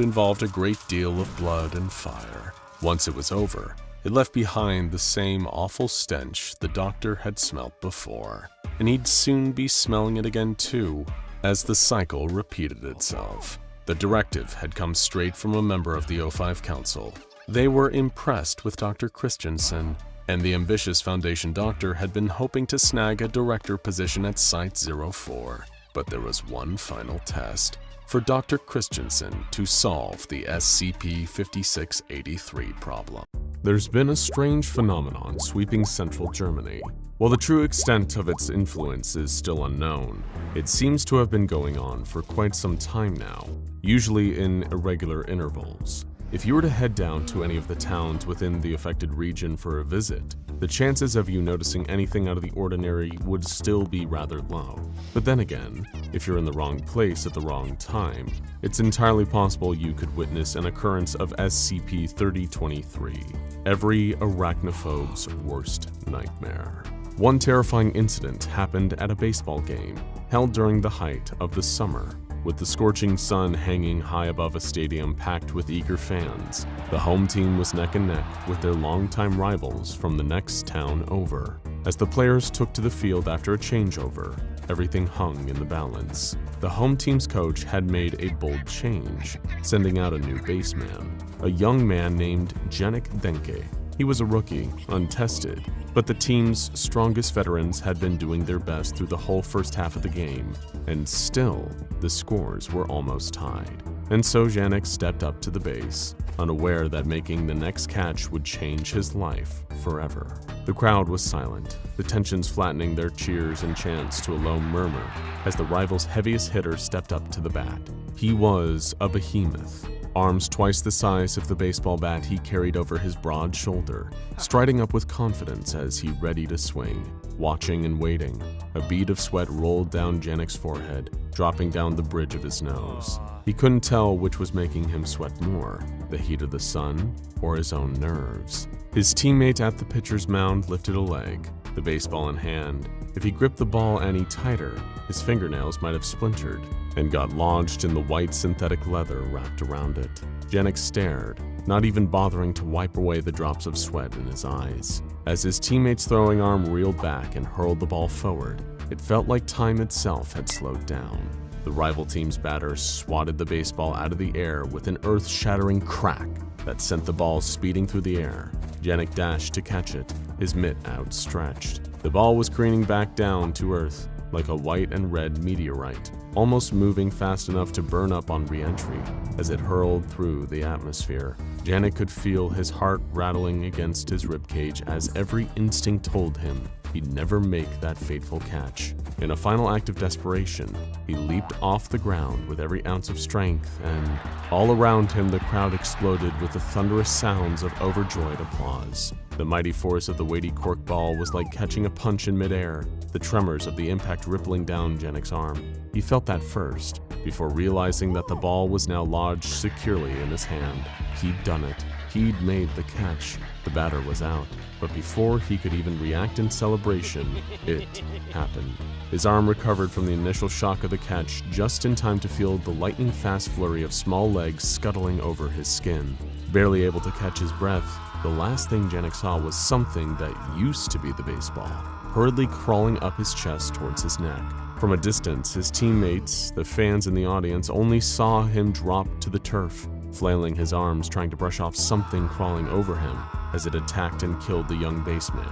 involved a great deal of blood and fire. Once it was over, it left behind the same awful stench the doctor had smelt before, and he'd soon be smelling it again too, as the cycle repeated itself. The directive had come straight from a member of the O5 Council. They were impressed with Dr. Christensen, and the ambitious Foundation doctor had been hoping to snag a director position at Site-04. But there was one final test for Dr. Christensen to solve the SCP-5683 problem. There's been a strange phenomenon sweeping central Germany. While the true extent of its influence is still unknown, it seems to have been going on for quite some time now, usually in irregular intervals. If you were to head down to any of the towns within the affected region for a visit, the chances of you noticing anything out of the ordinary would still be rather low. But then again, if you're in the wrong place at the wrong time, it's entirely possible you could witness an occurrence of SCP-3023, every arachnophobe's worst nightmare. One terrifying incident happened at a baseball game held during the height of the summer. With the scorching sun hanging high above a stadium packed with eager fans, the home team was neck and neck with their longtime rivals from the next town over. As the players took to the field after a changeover, everything hung in the balance. The home team's coach had made a bold change, sending out a new baseman, a young man named Janek Denke. He was a rookie, untested, but the team's strongest veterans had been doing their best through the whole first half of the game, and still, the scores were almost tied. And so Janek stepped up to the base, unaware that making the next catch would change his life forever. The crowd was silent, the tensions flattening their cheers and chants to a low murmur as the rival's heaviest hitter stepped up to the bat. He was a behemoth, arms twice the size of the baseball bat he carried over his broad shoulder, striding up with confidence as he readied to swing. Watching and waiting, a bead of sweat rolled down Janek's forehead, dropping down the bridge of his nose. He couldn't tell which was making him sweat more, the heat of the sun or his own nerves. His teammate at the pitcher's mound lifted a leg, the baseball in hand. If he gripped the ball any tighter, his fingernails might have splintered and got lodged in the white synthetic leather wrapped around it. Janek stared, not even bothering to wipe away the drops of sweat in his eyes. As his teammate's throwing arm reeled back and hurled the ball forward, it felt like time itself had slowed down. The rival team's batter swatted the baseball out of the air with an earth-shattering crack that sent the ball speeding through the air. Janek dashed to catch it, his mitt outstretched. The ball was careening back down to earth, like a white and red meteorite, almost moving fast enough to burn up on re-entry as it hurled through the atmosphere. Janek could feel his heart rattling against his ribcage as every instinct told him he'd never make that fateful catch. In a final act of desperation, he leaped off the ground with every ounce of strength, and all around him the crowd exploded with the thunderous sounds of overjoyed applause. The mighty force of the weighty cork ball was like catching a punch in midair, the tremors of the impact rippling down Janek's arm. He felt that first, before realizing that the ball was now lodged securely in his hand. He'd done it. He'd made the catch. The batter was out. But before he could even react in celebration, it happened. His arm recovered from the initial shock of the catch just in time to feel the lightning-fast flurry of small legs scuttling over his skin. Barely able to catch his breath, the last thing Janek saw was something that used to be the baseball, hurriedly crawling up his chest towards his neck. From a distance, his teammates, the fans in the audience, only saw him drop to the turf, flailing his arms trying to brush off something crawling over him as it attacked and killed the young baseman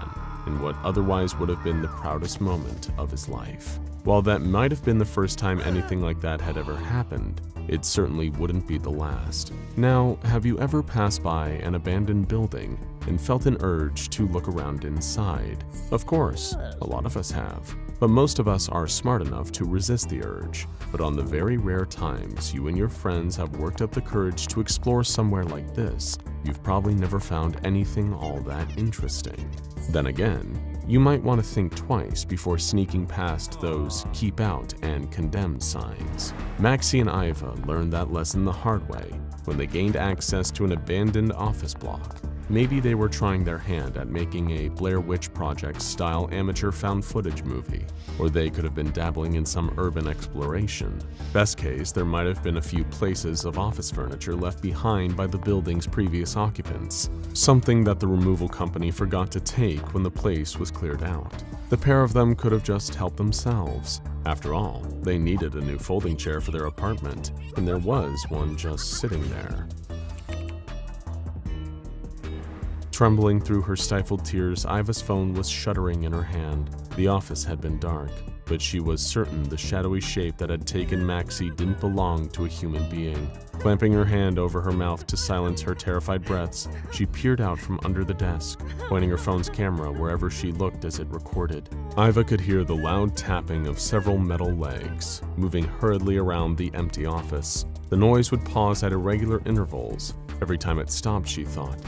in what otherwise would have been the proudest moment of his life. While that might have been the first time anything like that had ever happened, it certainly wouldn't be the last. Now, have you ever passed by an abandoned building and felt an urge to look around inside? Of course, a lot of us have. But most of us are smart enough to resist the urge. But on the very rare times you and your friends have worked up the courage to explore somewhere like this, you've probably never found anything all that interesting. Then again, you might want to think twice before sneaking past those keep out and condemned signs. Maxie and Iva learned that lesson the hard way when they gained access to an abandoned office block. Maybe they were trying their hand at making a Blair Witch Project-style amateur found footage movie, or they could have been dabbling in some urban exploration. Best case, there might have been a few places of office furniture left behind by the building's previous occupants, something that the removal company forgot to take when the place was cleared out. The pair of them could have just helped themselves. After all, they needed a new folding chair for their apartment, and there was one just sitting there. Trembling through her stifled tears, Iva's phone was shuddering in her hand. The office had been dark, but she was certain the shadowy shape that had taken Maxie didn't belong to a human being. Clamping her hand over her mouth to silence her terrified breaths, she peered out from under the desk, pointing her phone's camera wherever she looked as it recorded. Iva could hear the loud tapping of several metal legs, moving hurriedly around the empty office. The noise would pause at irregular intervals. Every time it stopped, she thought,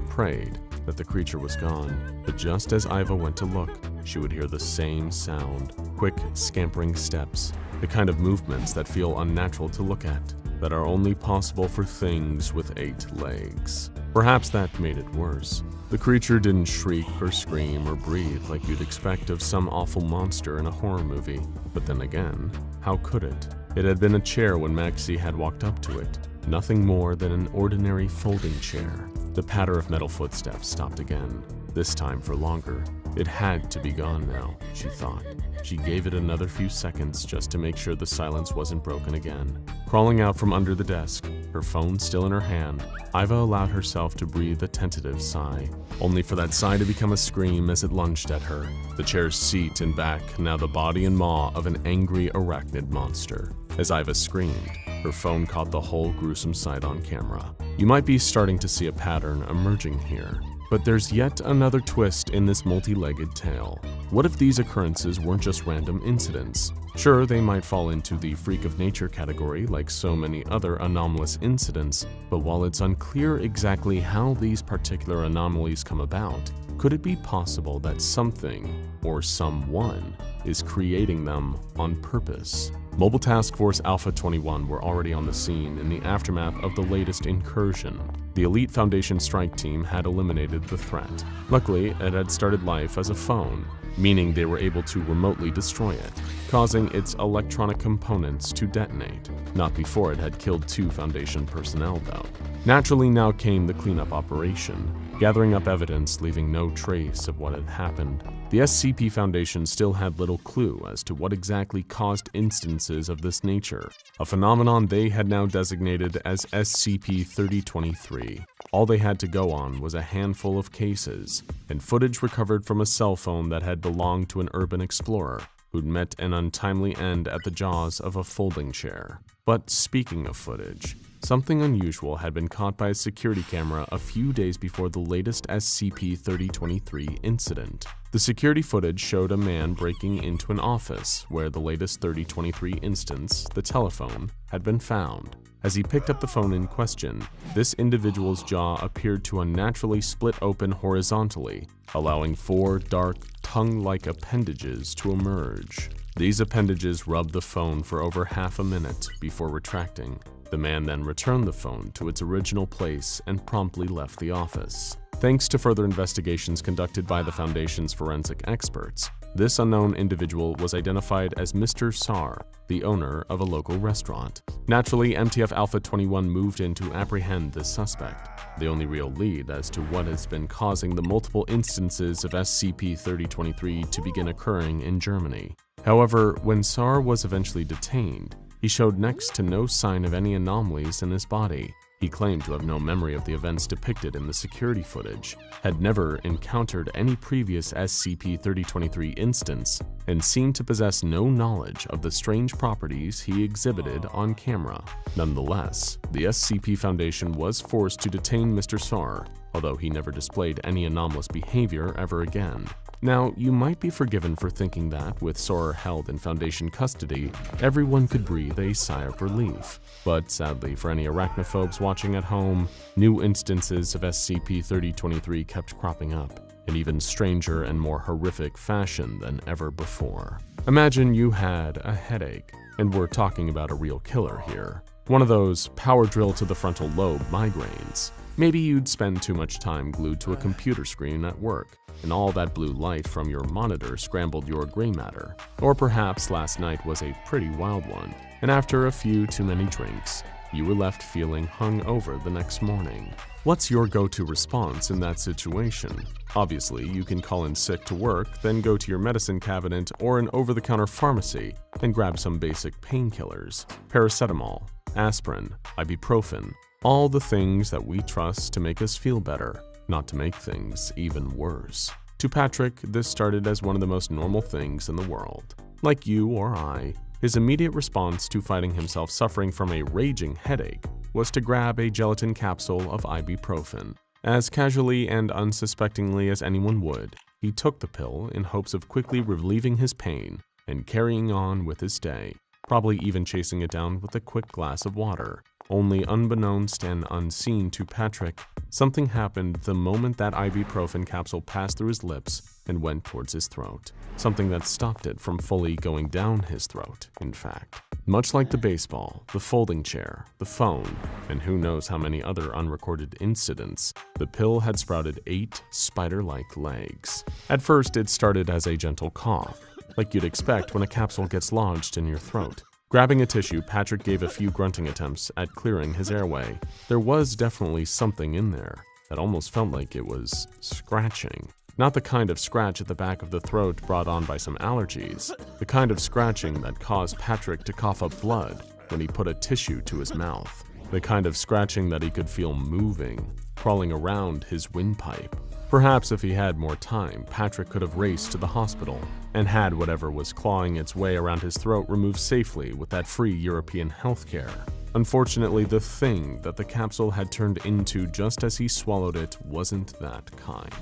prayed that the creature was gone. But just as Iva went to look, she would hear the same sound, quick, scampering steps, the kind of movements that feel unnatural to look at, that are only possible for things with 8 legs. Perhaps that made it worse. The creature didn't shriek or scream or breathe like you'd expect of some awful monster in a horror movie. But then again, how could it? It had been a chair when Maxie had walked up to it, nothing more than an ordinary folding chair. The patter of metal footsteps stopped again, this time for longer. It had to be gone now, she thought. She gave it another few seconds just to make sure the silence wasn't broken again. Crawling out from under the desk, her phone still in her hand, Iva allowed herself to breathe a tentative sigh, only for that sigh to become a scream as it lunged at her. The chair's seat and back, now the body and maw of an angry arachnid monster. As Iva screamed, her phone caught the whole gruesome sight on camera. You might be starting to see a pattern emerging here. But there's yet another twist in this multi-legged tale. What if these occurrences weren't just random incidents? Sure, they might fall into the freak of nature category like so many other anomalous incidents, but while it's unclear exactly how these particular anomalies come about, could it be possible that something, or someone, is creating them on purpose? Mobile Task Force Alpha 21 were already on the scene in the aftermath of the latest incursion. The elite Foundation strike team had eliminated the threat. Luckily, it had started life as a phone, meaning they were able to remotely destroy it, causing its electronic components to detonate. Not before it had killed 2 Foundation personnel, though. Naturally, now came the cleanup operation, gathering up evidence, leaving no trace of what had happened. The SCP Foundation still had little clue as to what exactly caused instances of this nature, a phenomenon they had now designated as SCP-3023. All they had to go on was a handful of cases, and footage recovered from a cell phone that had belonged to an urban explorer who'd met an untimely end at the jaws of a folding chair. But speaking of footage, something unusual had been caught by a security camera a few days before the latest SCP-3023 incident. The security footage showed a man breaking into an office where the latest 3023 instance, the telephone, had been found. As he picked up the phone in question, this individual's jaw appeared to unnaturally split open horizontally, allowing 4 dark, tongue-like appendages to emerge. These appendages rubbed the phone for over half a minute before retracting. The man then returned the phone to its original place and promptly left the office. Thanks to further investigations conducted by the Foundation's forensic experts, this unknown individual was identified as Mr. Sar, the owner of a local restaurant. Naturally, MTF Alpha 21 moved in to apprehend this suspect, the only real lead as to what has been causing the multiple instances of SCP-3023 to begin occurring in Germany. However, when Sar was eventually detained, he showed next to no sign of any anomalies in his body. He claimed to have no memory of the events depicted in the security footage, had never encountered any previous SCP-3023 instance, and seemed to possess no knowledge of the strange properties he exhibited on camera. Nonetheless, the SCP Foundation was forced to detain Mr. Sar, although he never displayed any anomalous behavior ever again. Now, you might be forgiven for thinking that, with Sar held in Foundation custody, everyone could breathe a sigh of relief. But sadly, for any arachnophobes watching at home, new instances of SCP-3023 kept cropping up, in even stranger and more horrific fashion than ever before. Imagine you had a headache, and we're talking about a real killer here. One of those power drill to the frontal lobe migraines. Maybe you'd spend too much time glued to a computer screen at work, and all that blue light from your monitor scrambled your gray matter. Or perhaps last night was a pretty wild one, and after a few too many drinks, you were left feeling hungover the next morning. What's your go-to response in that situation? Obviously, you can call in sick to work, then go to your medicine cabinet or an over-the-counter pharmacy and grab some basic painkillers, paracetamol, aspirin, ibuprofen, all the things that we trust to make us feel better, not to make things even worse. To Patrick, this started as one of the most normal things in the world. Like you or I, his immediate response to finding himself suffering from a raging headache was to grab a gelatin capsule of ibuprofen. As casually and unsuspectingly as anyone would, he took the pill in hopes of quickly relieving his pain and carrying on with his day, probably even chasing it down with a quick glass of water. Only unbeknownst and unseen to Patrick, something happened the moment that ibuprofen capsule passed through his lips and went towards his throat. Something that stopped it from fully going down his throat, in fact. Much like the baseball, the folding chair, the phone, and who knows how many other unrecorded incidents, the pill had sprouted 8 spider-like legs. At first, it started as a gentle cough, like you'd expect when a capsule gets lodged in your throat. Grabbing a tissue, Patrick gave a few grunting attempts at clearing his airway. There was definitely something in there that almost felt like it was scratching. Not the kind of scratch at the back of the throat brought on by some allergies, the kind of scratching that caused Patrick to cough up blood when he put a tissue to his mouth, the kind of scratching that he could feel moving, crawling around his windpipe. Perhaps if he had more time, Patrick could have raced to the hospital and had whatever was clawing its way around his throat removed safely with that free European healthcare. Unfortunately, the thing that the capsule had turned into just as he swallowed it wasn't that kind.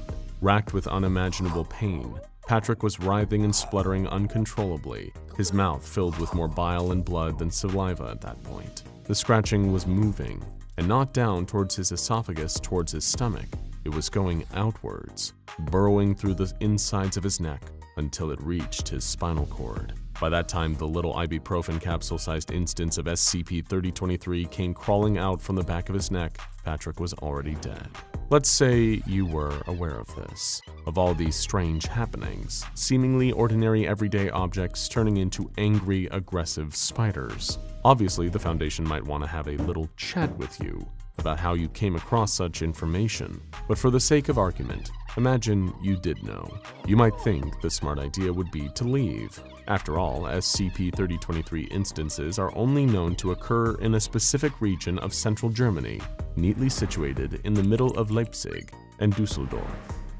Racked with unimaginable pain, Patrick was writhing and spluttering uncontrollably, his mouth filled with more bile and blood than saliva at that point. The scratching was moving, and not down towards his esophagus towards his stomach. It was going outwards, burrowing through the insides of his neck until it reached his spinal cord. By that time, the little ibuprofen capsule-sized instance of SCP-3023 came crawling out from the back of his neck. Patrick was already dead. Let's say you were aware of this, of all these strange happenings, seemingly ordinary everyday objects turning into angry, aggressive spiders. Obviously, the Foundation might want to have a little chat with you about how you came across such information, but for the sake of argument, imagine you did know. You might think the smart idea would be to leave. After all, SCP-3023 instances are only known to occur in a specific region of central Germany, neatly situated in the middle of Leipzig and Dusseldorf.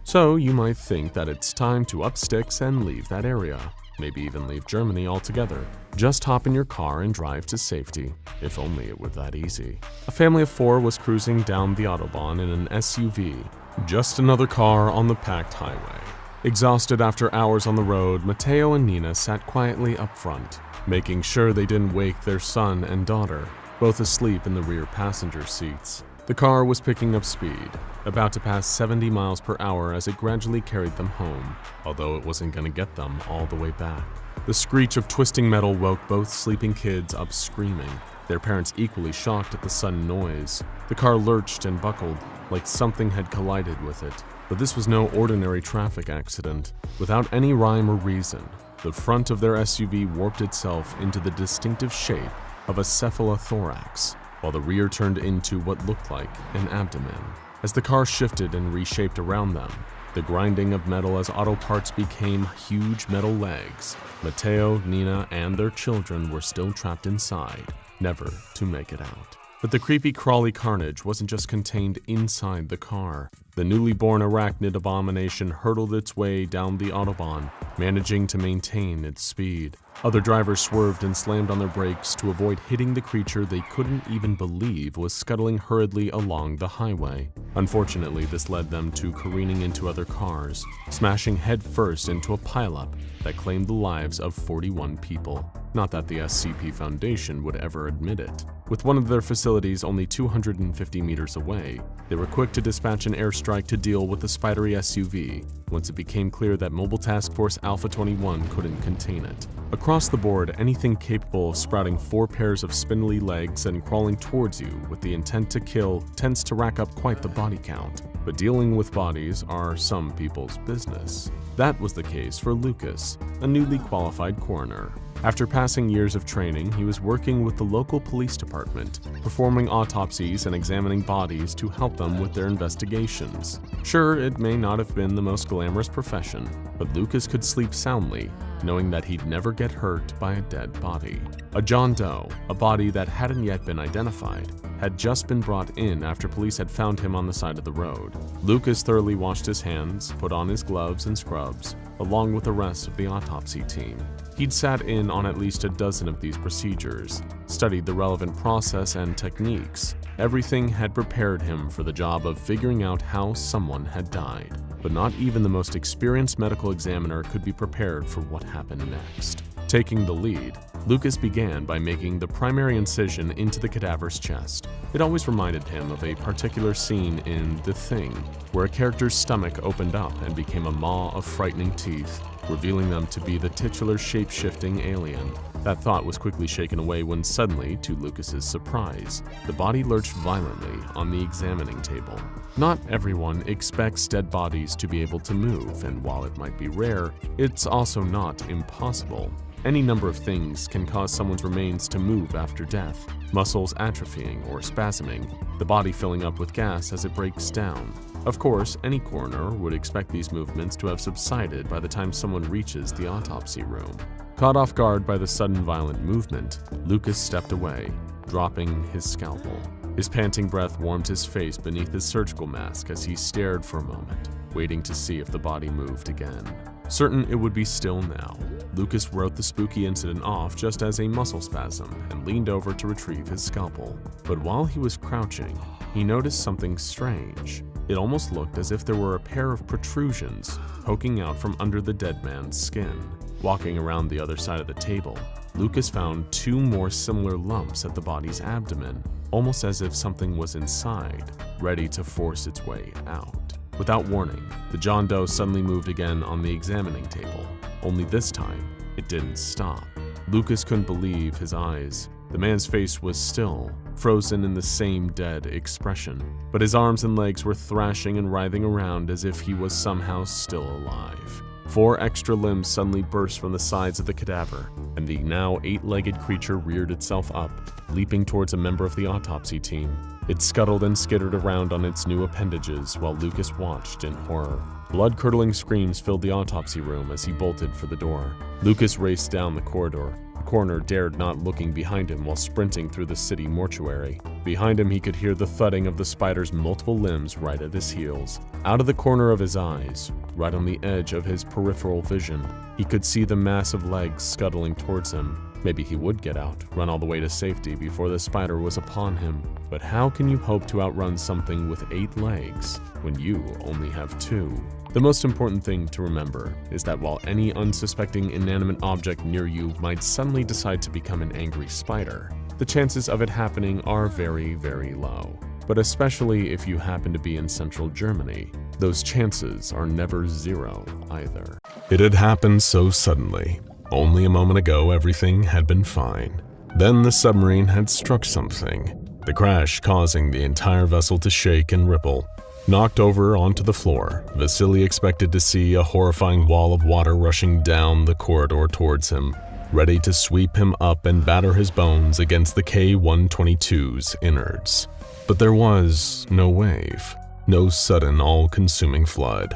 So you might think that it's time to up sticks and leave that area. maybe even leave Germany altogether. Just hop in your car and drive to safety. If only it were that easy. A family of 4 was cruising down the Autobahn in an SUV. Just another car on the packed highway. Exhausted after hours on the road, Matteo and Nina sat quietly up front, making sure they didn't wake their son and daughter, both asleep in the rear passenger seats. The car was picking up speed, about to pass 70 miles per hour as it gradually carried them home, although it wasn't going to get them all the way back. The screech of twisting metal woke both sleeping kids up screaming, their parents equally shocked at the sudden noise. The car lurched and buckled, like something had collided with it. But this was no ordinary traffic accident. Without any rhyme or reason, the front of their SUV warped itself into the distinctive shape of a cephalothorax, while the rear turned into what looked like an abdomen. As the car shifted and reshaped around them, the grinding of metal as auto parts became huge metal legs. Matteo, Nina, and their children were still trapped inside, never to make it out. But the creepy crawly carnage wasn't just contained inside the car. The newly born arachnid abomination hurtled its way down the Autobahn, managing to maintain its speed. Other drivers swerved and slammed on their brakes to avoid hitting the creature they couldn't even believe was scuttling hurriedly along the highway. Unfortunately, this led them to careening into other cars, smashing headfirst into a pileup that claimed the lives of 41 people. Not that the SCP Foundation would ever admit it. With one of their facilities only 250 meters away, they were quick to dispatch an airstrike to deal with the spidery SUV once it became clear that Mobile Task Force Alpha 21 couldn't contain it. Across the board, anything capable of sprouting 4 pairs of spindly legs and crawling towards you with the intent to kill tends to rack up quite the body count. But dealing with bodies are some people's business. That was the case for Lucas, a newly qualified coroner. After passing years of training, he was working with the local police department, performing autopsies and examining bodies to help them with their investigations. Sure, it may not have been the most glamorous profession, but Lucas could sleep soundly, knowing that he'd never get hurt by a dead body. A John Doe, a body that hadn't yet been identified, had just been brought in after police had found him on the side of the road. Lucas thoroughly washed his hands, put on his gloves and scrubs, along with the rest of the autopsy team. He'd sat in on at least a dozen of these procedures, studied the relevant process and techniques. Everything had prepared him for the job of figuring out how someone had died. But not even the most experienced medical examiner could be prepared for what happened next. Taking the lead, Lucas began by making the primary incision into the cadaver's chest. It always reminded him of a particular scene in The Thing, where a character's stomach opened up and became a maw of frightening teeth, revealing them to be the titular shape-shifting alien. That thought was quickly shaken away when suddenly, to Lucas's surprise, the body lurched violently on the examining table. Not everyone expects dead bodies to be able to move, and while it might be rare, it's also not impossible. Any number of things can cause someone's remains to move after death. Muscles atrophying or spasming, the body filling up with gas as it breaks down. Of course, any coroner would expect these movements to have subsided by the time someone reaches the autopsy room. Caught off guard by the sudden violent movement, Lucas stepped away, dropping his scalpel. His panting breath warmed his face beneath his surgical mask as he stared for a moment, waiting to see if the body moved again. Certain it would be still now, Lucas wrote the spooky incident off just as a muscle spasm and leaned over to retrieve his scalpel. But while he was crouching, he noticed something strange. It almost looked as if there were a pair of protrusions poking out from under the dead man's skin. Walking around the other side of the table, Lucas found 2 more similar lumps at the body's abdomen, almost as if something was inside, ready to force its way out. Without warning, the John Doe suddenly moved again on the examining table, only this time, it didn't stop. Lucas couldn't believe his eyes. The man's face was still, frozen in the same dead expression, but his arms and legs were thrashing and writhing around as if he was somehow still alive. 4 extra limbs suddenly burst from the sides of the cadaver, and the now 8-legged creature reared itself up, leaping towards a member of the autopsy team. It scuttled and skittered around on its new appendages while Lucas watched in horror. Blood-curdling screams filled the autopsy room as he bolted for the door. Lucas raced down the corridor. The coroner dared not looking behind him while sprinting through the city mortuary. Behind him, he could hear the thudding of the spider's multiple limbs right at his heels. Out of the corner of his eyes, right on the edge of his peripheral vision. He could see the massive legs scuttling towards him. Maybe he would get out, run all the way to safety before the spider was upon him. But how can you hope to outrun something with 8 legs when you only have 2? The most important thing to remember is that while any unsuspecting inanimate object near you might suddenly decide to become an angry spider, the chances of it happening are very, very low. But especially if you happen to be in central Germany, those chances are never 0 either. It had happened so suddenly. Only a moment ago, everything had been fine. Then the submarine had struck something, the crash causing the entire vessel to shake and ripple. Knocked over onto the floor, Vasily expected to see a horrifying wall of water rushing down the corridor towards him, ready to sweep him up and batter his bones against the K-122's innards. But there was no wave, no sudden all-consuming flood.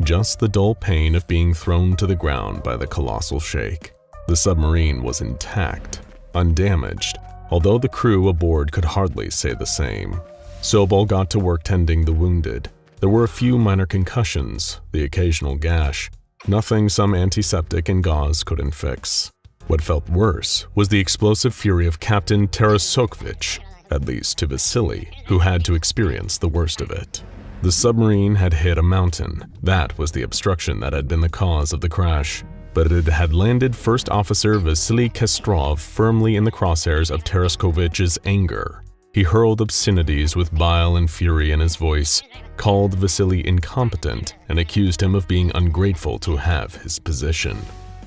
Just the dull pain of being thrown to the ground by the colossal shake. The submarine was intact, undamaged, although the crew aboard could hardly say the same. Sobol got to work tending the wounded. There were a few minor concussions, the occasional gash, nothing some antiseptic and gauze couldn't fix. What felt worse was the explosive fury of Captain Tarasovich, at least to Vasily, who had to experience the worst of it. The submarine had hit a mountain. That was the obstruction that had been the cause of the crash. But it had landed First Officer Vasily Kestrov firmly in the crosshairs of Taraskovich's anger. He hurled obscenities with bile and fury in his voice, called Vasily incompetent, and accused him of being ungrateful to have his position.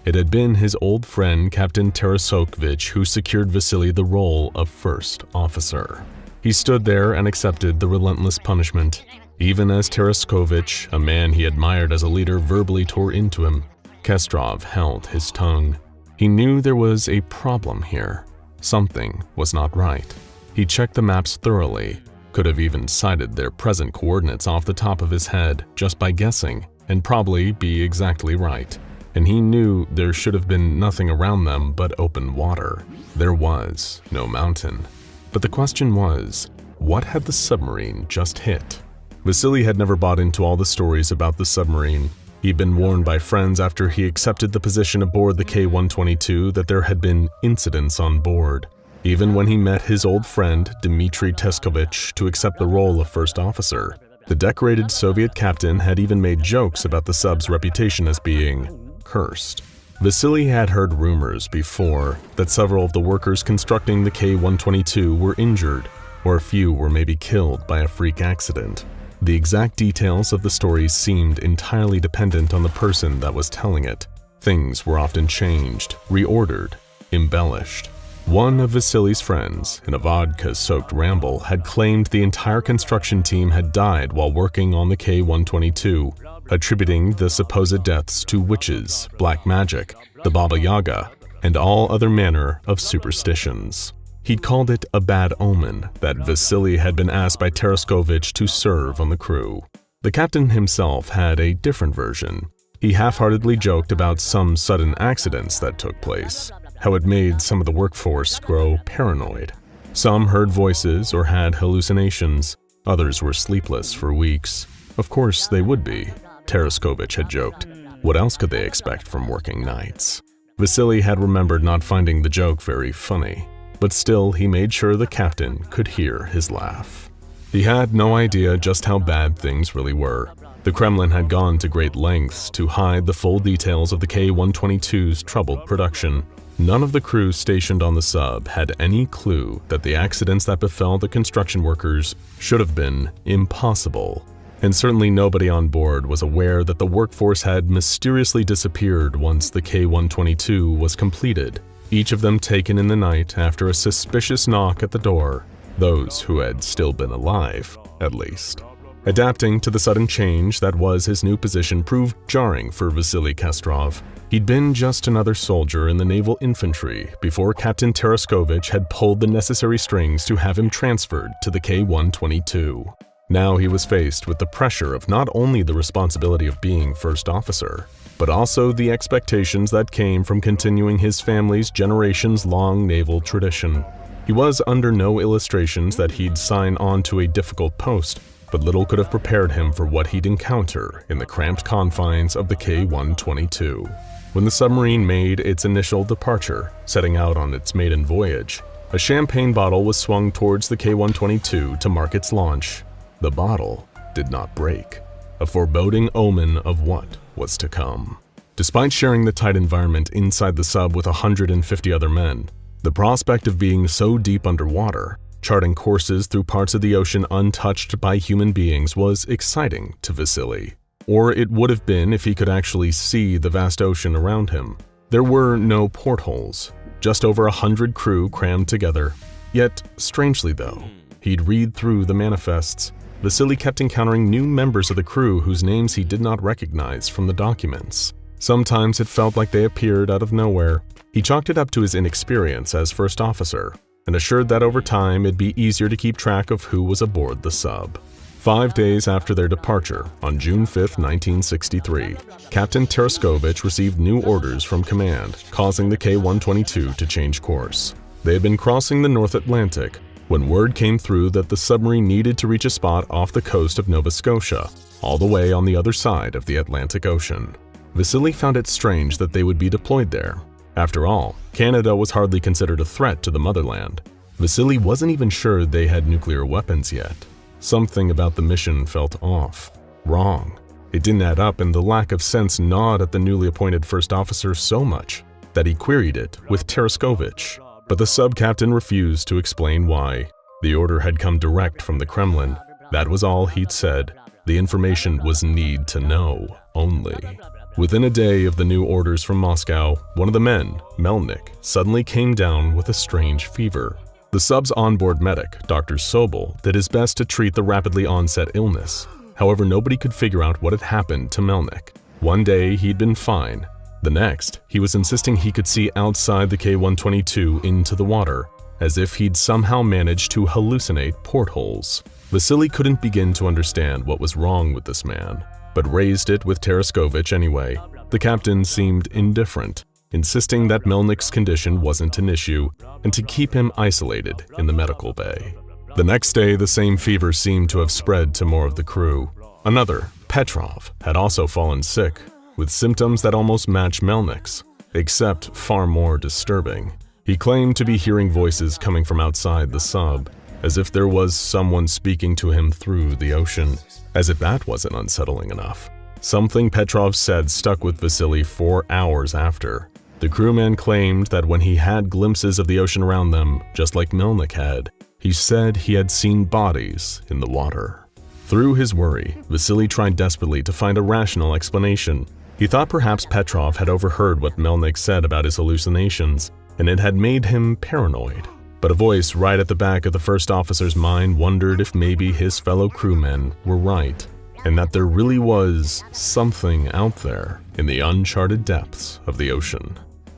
It had been his old friend Captain Tarasovich who secured Vasily the role of First Officer. He stood there and accepted the relentless punishment. Even as Taraskovich, a man he admired as a leader, verbally tore into him, Kestrov held his tongue. He knew there was a problem here. Something was not right. He checked the maps thoroughly, could have even cited their present coordinates off the top of his head just by guessing, and probably be exactly right. And he knew there should have been nothing around them but open water. There was no mountain. But the question was, what had the submarine just hit? Vasily had never bought into all the stories about the submarine. He'd been warned by friends after he accepted the position aboard the K-122 that there had been incidents on board. Even when he met his old friend Dmitry Teskovich to accept the role of First Officer, the decorated Soviet captain had even made jokes about the sub's reputation as being cursed. Vasily had heard rumors before that several of the workers constructing the K-122 were injured, or a few were maybe killed by a freak accident. The exact details of the stories seemed entirely dependent on the person that was telling it. Things were often changed, reordered, embellished. One of Vasily's friends, in a vodka-soaked ramble, had claimed the entire construction team had died while working on the K-122, attributing the supposed deaths to witches, black magic, the Baba Yaga, and all other manner of superstitions. He'd called it a bad omen that Vasily had been asked by Taraskovich to serve on the crew. The captain himself had a different version. He half-heartedly joked about some sudden accidents that took place, how it made some of the workforce grow paranoid. Some heard voices or had hallucinations. Others were sleepless for weeks. Of course they would be, Taraskovich had joked. What else could they expect from working nights? Vasily had remembered not finding the joke very funny. But still, he made sure the captain could hear his laugh. He had no idea just how bad things really were. The Kremlin had gone to great lengths to hide the full details of the K-122's troubled production. None of the crew stationed on the sub had any clue that the accidents that befell the construction workers should have been impossible. And certainly nobody on board was aware that the workforce had mysteriously disappeared once the K-122 was completed. Each of them taken in the night after a suspicious knock at the door, those who had still been alive, at least. Adapting to the sudden change that was his new position proved jarring for Vasily Kestrov. He'd been just another soldier in the naval infantry before Captain Taraskovich had pulled the necessary strings to have him transferred to the K-122. Now he was faced with the pressure of not only the responsibility of being first officer, but also the expectations that came from continuing his family's generations-long naval tradition. He was under no illustrations that he'd sign on to a difficult post, but little could have prepared him for what he'd encounter in the cramped confines of the K-122. When the submarine made its initial departure, setting out on its maiden voyage, a champagne bottle was swung towards the K-122 to mark its launch. The bottle did not break, a foreboding omen of what was to come. Despite sharing the tight environment inside the sub with 150 other men, the prospect of being so deep underwater, charting courses through parts of the ocean untouched by human beings, was exciting to Vasily. Or it would have been if he could actually see the vast ocean around him. There were no portholes, just over 100 crew crammed together. Yet, strangely though, he'd read through the manifests. Vasily kept encountering new members of the crew whose names he did not recognize from the documents. Sometimes it felt like they appeared out of nowhere. He chalked it up to his inexperience as first officer, and assured that over time it'd be easier to keep track of who was aboard the sub. 5 days after their departure, on June 5, 1963, Captain Teraskovich received new orders from command, causing the K-122 to change course. They had been crossing the North Atlantic when word came through that the submarine needed to reach a spot off the coast of Nova Scotia, all the way on the other side of the Atlantic Ocean. Vasily found it strange that they would be deployed there. After all, Canada was hardly considered a threat to the motherland. Vasily wasn't even sure they had nuclear weapons yet. Something about the mission felt off, wrong. It didn't add up, and the lack of sense gnawed at the newly appointed first officer so much that he queried it with Teraskovich. But the sub-captain refused to explain why. The order had come direct from the Kremlin. That was all he'd said. The information was need to know only. Within a day of the new orders from Moscow, one of the men, Melnik, suddenly came down with a strange fever. The sub's onboard medic, Dr. Sobel, did his best to treat the rapidly onset illness. However, nobody could figure out what had happened to Melnik. One day, he'd been fine. The next, he was insisting he could see outside the K-122 into the water, as if he'd somehow managed to hallucinate portholes. Vasily couldn't begin to understand what was wrong with this man, but raised it with Teraskovich anyway. The captain seemed indifferent, insisting that Melnik's condition wasn't an issue and to keep him isolated in the medical bay. The next day, the same fever seemed to have spread to more of the crew. Another, Petrov, had also fallen sick, with symptoms that almost matched Melnik's, except far more disturbing. He claimed to be hearing voices coming from outside the sub, as if there was someone speaking to him through the ocean, as if that wasn't unsettling enough. Something Petrov said stuck with Vasily 4 hours after. The crewman claimed that when he had glimpses of the ocean around them, just like Melnik had, he said he had seen bodies in the water. Through his worry, Vasily tried desperately to find a rational explanation. He thought perhaps Petrov had overheard what Melnik said about his hallucinations, and it had made him paranoid. But a voice right at the back of the first officer's mind wondered if maybe his fellow crewmen were right, and that there really was something out there in the uncharted depths of the ocean.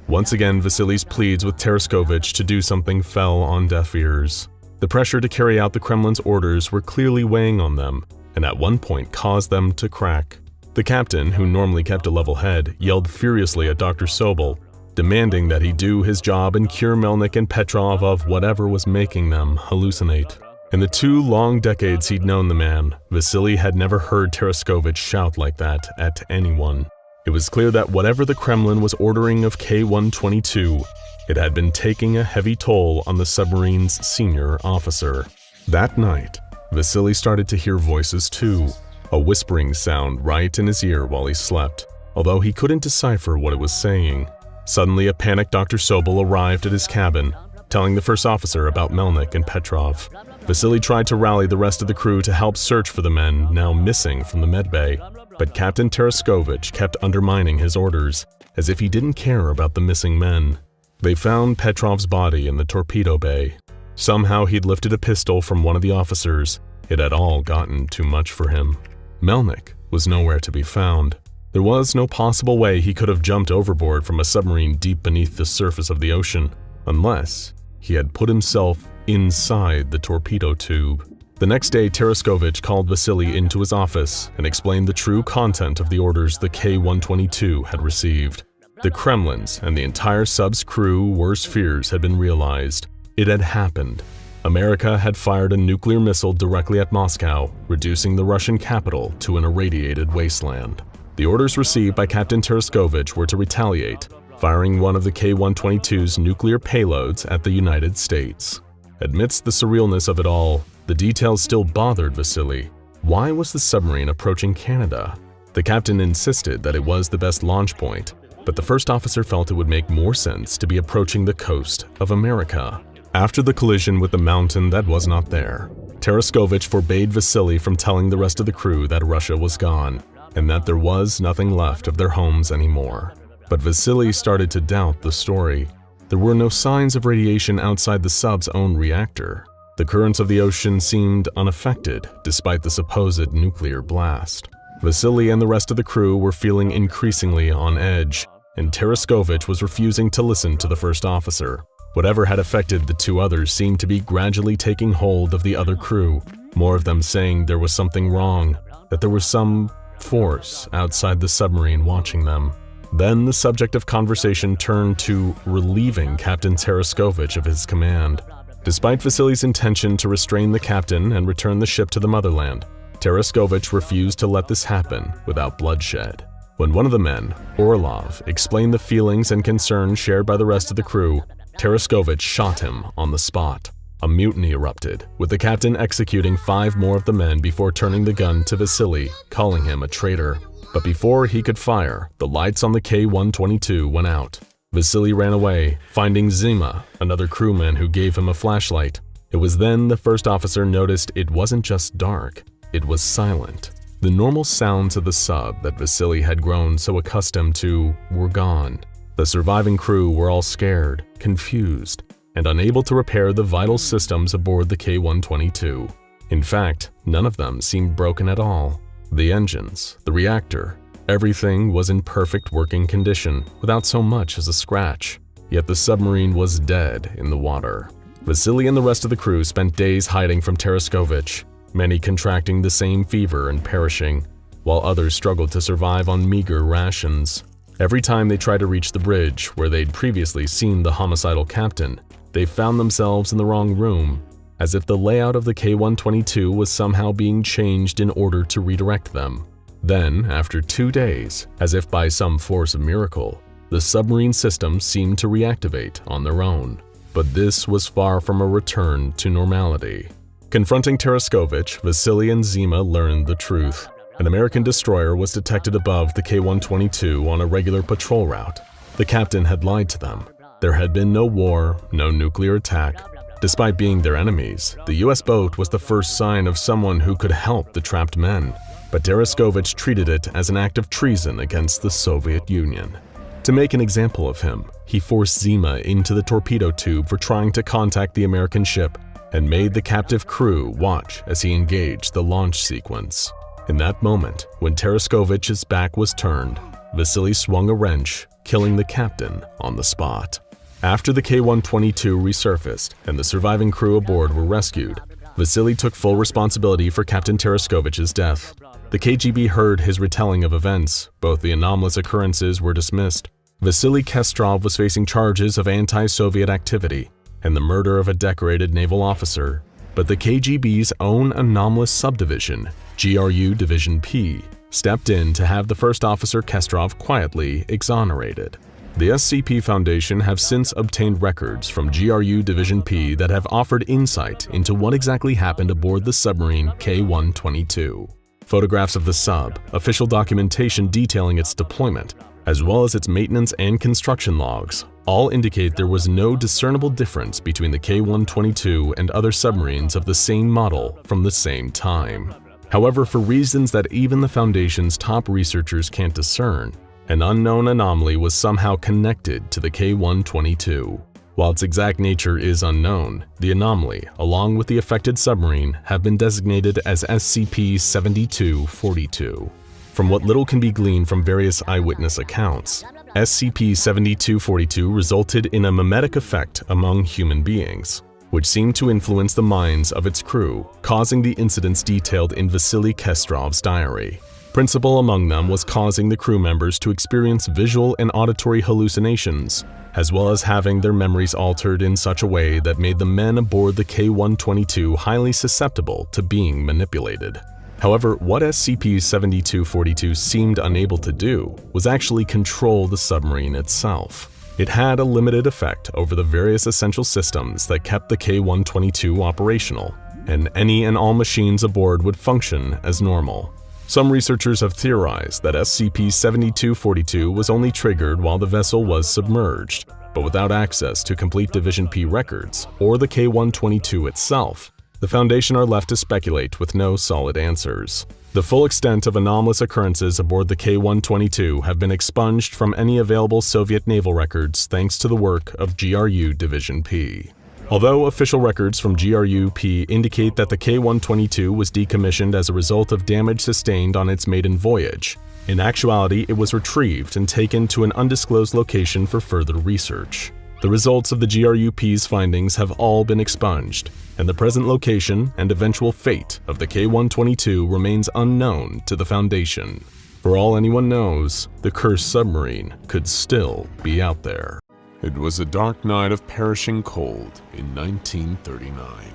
Once again, Vasily's pleas with Teraskovich to do something fell on deaf ears. The pressure to carry out the Kremlin's orders were clearly weighing on them, and at one point caused them to crack. The captain, who normally kept a level head, yelled furiously at Dr. Sobel, demanding that he do his job and cure Melnik and Petrov of whatever was making them hallucinate. In the 2 long decades he'd known the man, Vasily had never heard Teraskovich shout like that at anyone. It was clear that whatever the Kremlin was ordering of K-122, it had been taking a heavy toll on the submarine's senior officer. That night, Vasily started to hear voices too, a whispering sound right in his ear while he slept, although he couldn't decipher what it was saying. Suddenly, a panicked Dr. Sobel arrived at his cabin, telling the first officer about Melnik and Petrov. Vasily tried to rally the rest of the crew to help search for the men now missing from the medbay, but Captain Teraskovich kept undermining his orders, as if he didn't care about the missing men. They found Petrov's body in the torpedo bay. Somehow he'd lifted a pistol from one of the officers. It had all gotten too much for him. Melnik was nowhere to be found. There was no possible way he could have jumped overboard from a submarine deep beneath the surface of the ocean, unless he had put himself inside the torpedo tube. The next day, Teraskovich called Vasily into his office and explained the true content of the orders the K-122 had received. The Kremlin's and the entire sub's crew worst fears had been realized. It had happened. America had fired a nuclear missile directly at Moscow, reducing the Russian capital to an irradiated wasteland. The orders received by Captain Tereshkovich were to retaliate, firing one of the K-122's nuclear payloads at the United States. Amidst the surrealness of it all, the details still bothered Vasily. Why was the submarine approaching Canada? The captain insisted that it was the best launch point, but the first officer felt it would make more sense to be approaching the coast of America. After the collision with the mountain that was not there, Tereshkovich forbade Vasily from telling the rest of the crew that Russia was gone, and that there was nothing left of their homes anymore. But Vasily started to doubt the story. There were no signs of radiation outside the sub's own reactor. The currents of the ocean seemed unaffected despite the supposed nuclear blast. Vasily and the rest of the crew were feeling increasingly on edge, and Tereshkovich was refusing to listen to the first officer. Whatever had affected the two others seemed to be gradually taking hold of the other crew, more of them saying there was something wrong, that there was some force outside the submarine watching them. Then the subject of conversation turned to relieving Captain Tereshkovich of his command. Despite Vasily's intention to restrain the captain and return the ship to the motherland, Tereshkovich refused to let this happen without bloodshed. When one of the men, Orlov, explained the feelings and concerns shared by the rest of the crew, Tereshkovich shot him on the spot. A mutiny erupted, with the captain executing 5 more of the men before turning the gun to Vasily, calling him a traitor. But before he could fire, the lights on the K-122 went out. Vasily ran away, finding Zima, another crewman who gave him a flashlight. It was then the first officer noticed it wasn't just dark, it was silent. The normal sounds of the sub that Vasily had grown so accustomed to were gone. The surviving crew were all scared, confused, and unable to repair the vital systems aboard the K-122. In fact, none of them seemed broken at all. The engines, the reactor, everything was in perfect working condition without so much as a scratch. Yet the submarine was dead in the water. Vasily and the rest of the crew spent days hiding from Tereshkovich, many contracting the same fever and perishing, while others struggled to survive on meager rations. Every time they tried to reach the bridge where they'd previously seen the homicidal captain, they found themselves in the wrong room, as if the layout of the K-122 was somehow being changed in order to redirect them. Then, after 2 days, as if by some force of miracle, the submarine system seemed to reactivate on their own. But this was far from a return to normality. Confronting Tereshkovich, Vasily and Zima learned the truth. An American destroyer was detected above the K-122 on a regular patrol route. The captain had lied to them. There had been no war, no nuclear attack. Despite being their enemies, the US boat was the first sign of someone who could help the trapped men. But Tereshkovich treated it as an act of treason against the Soviet Union. To make an example of him, he forced Zima into the torpedo tube for trying to contact the American ship and made the captive crew watch as he engaged the launch sequence. In that moment, when Tereshkovich's back was turned, Vasily swung a wrench, killing the captain on the spot. After the K-122 resurfaced and the surviving crew aboard were rescued, Vasily took full responsibility for Captain Tereshkovich's death. The KGB heard his retelling of events. Both the anomalous occurrences were dismissed. Vasily Kestrov was facing charges of anti-Soviet activity and the murder of a decorated naval officer. But the KGB's own anomalous subdivision, GRU Division P, stepped in to have the first officer Kestrov quietly exonerated. The SCP Foundation have since obtained records from GRU Division P that have offered insight into what exactly happened aboard the submarine K-122. Photographs of the sub, official documentation detailing its deployment, as well as its maintenance and construction logs, all indicate there was no discernible difference between the K-122 and other submarines of the same model from the same time. However, for reasons that even the Foundation's top researchers can't discern, an unknown anomaly was somehow connected to the K-122. While its exact nature is unknown, the anomaly, along with the affected submarine, have been designated as SCP-7242. From what little can be gleaned from various eyewitness accounts, SCP-7242 resulted in a mimetic effect among human beings, which seemed to influence the minds of its crew, causing the incidents detailed in Vasily Kestrov's diary. Principal among them was causing the crew members to experience visual and auditory hallucinations, as well as having their memories altered in such a way that made the men aboard the K-122 highly susceptible to being manipulated. However, what SCP-7242 seemed unable to do was actually control the submarine itself. It had a limited effect over the various essential systems that kept the K-122 operational, and any and all machines aboard would function as normal. Some researchers have theorized that SCP-7242 was only triggered while the vessel was submerged, but without access to complete Division P records or the K-122 itself, the Foundation are left to speculate with no solid answers. The full extent of anomalous occurrences aboard the K-122 have been expunged from any available Soviet naval records thanks to the work of GRU Division P. Although official records from GRU-P indicate that the K-122 was decommissioned as a result of damage sustained on its maiden voyage, in actuality it was retrieved and taken to an undisclosed location for further research. The results of the GRU-P's findings have all been expunged, and the present location and eventual fate of the K-122 remains unknown to the Foundation. For all anyone knows, the cursed submarine could still be out there. It was a dark night of perishing cold in 1939.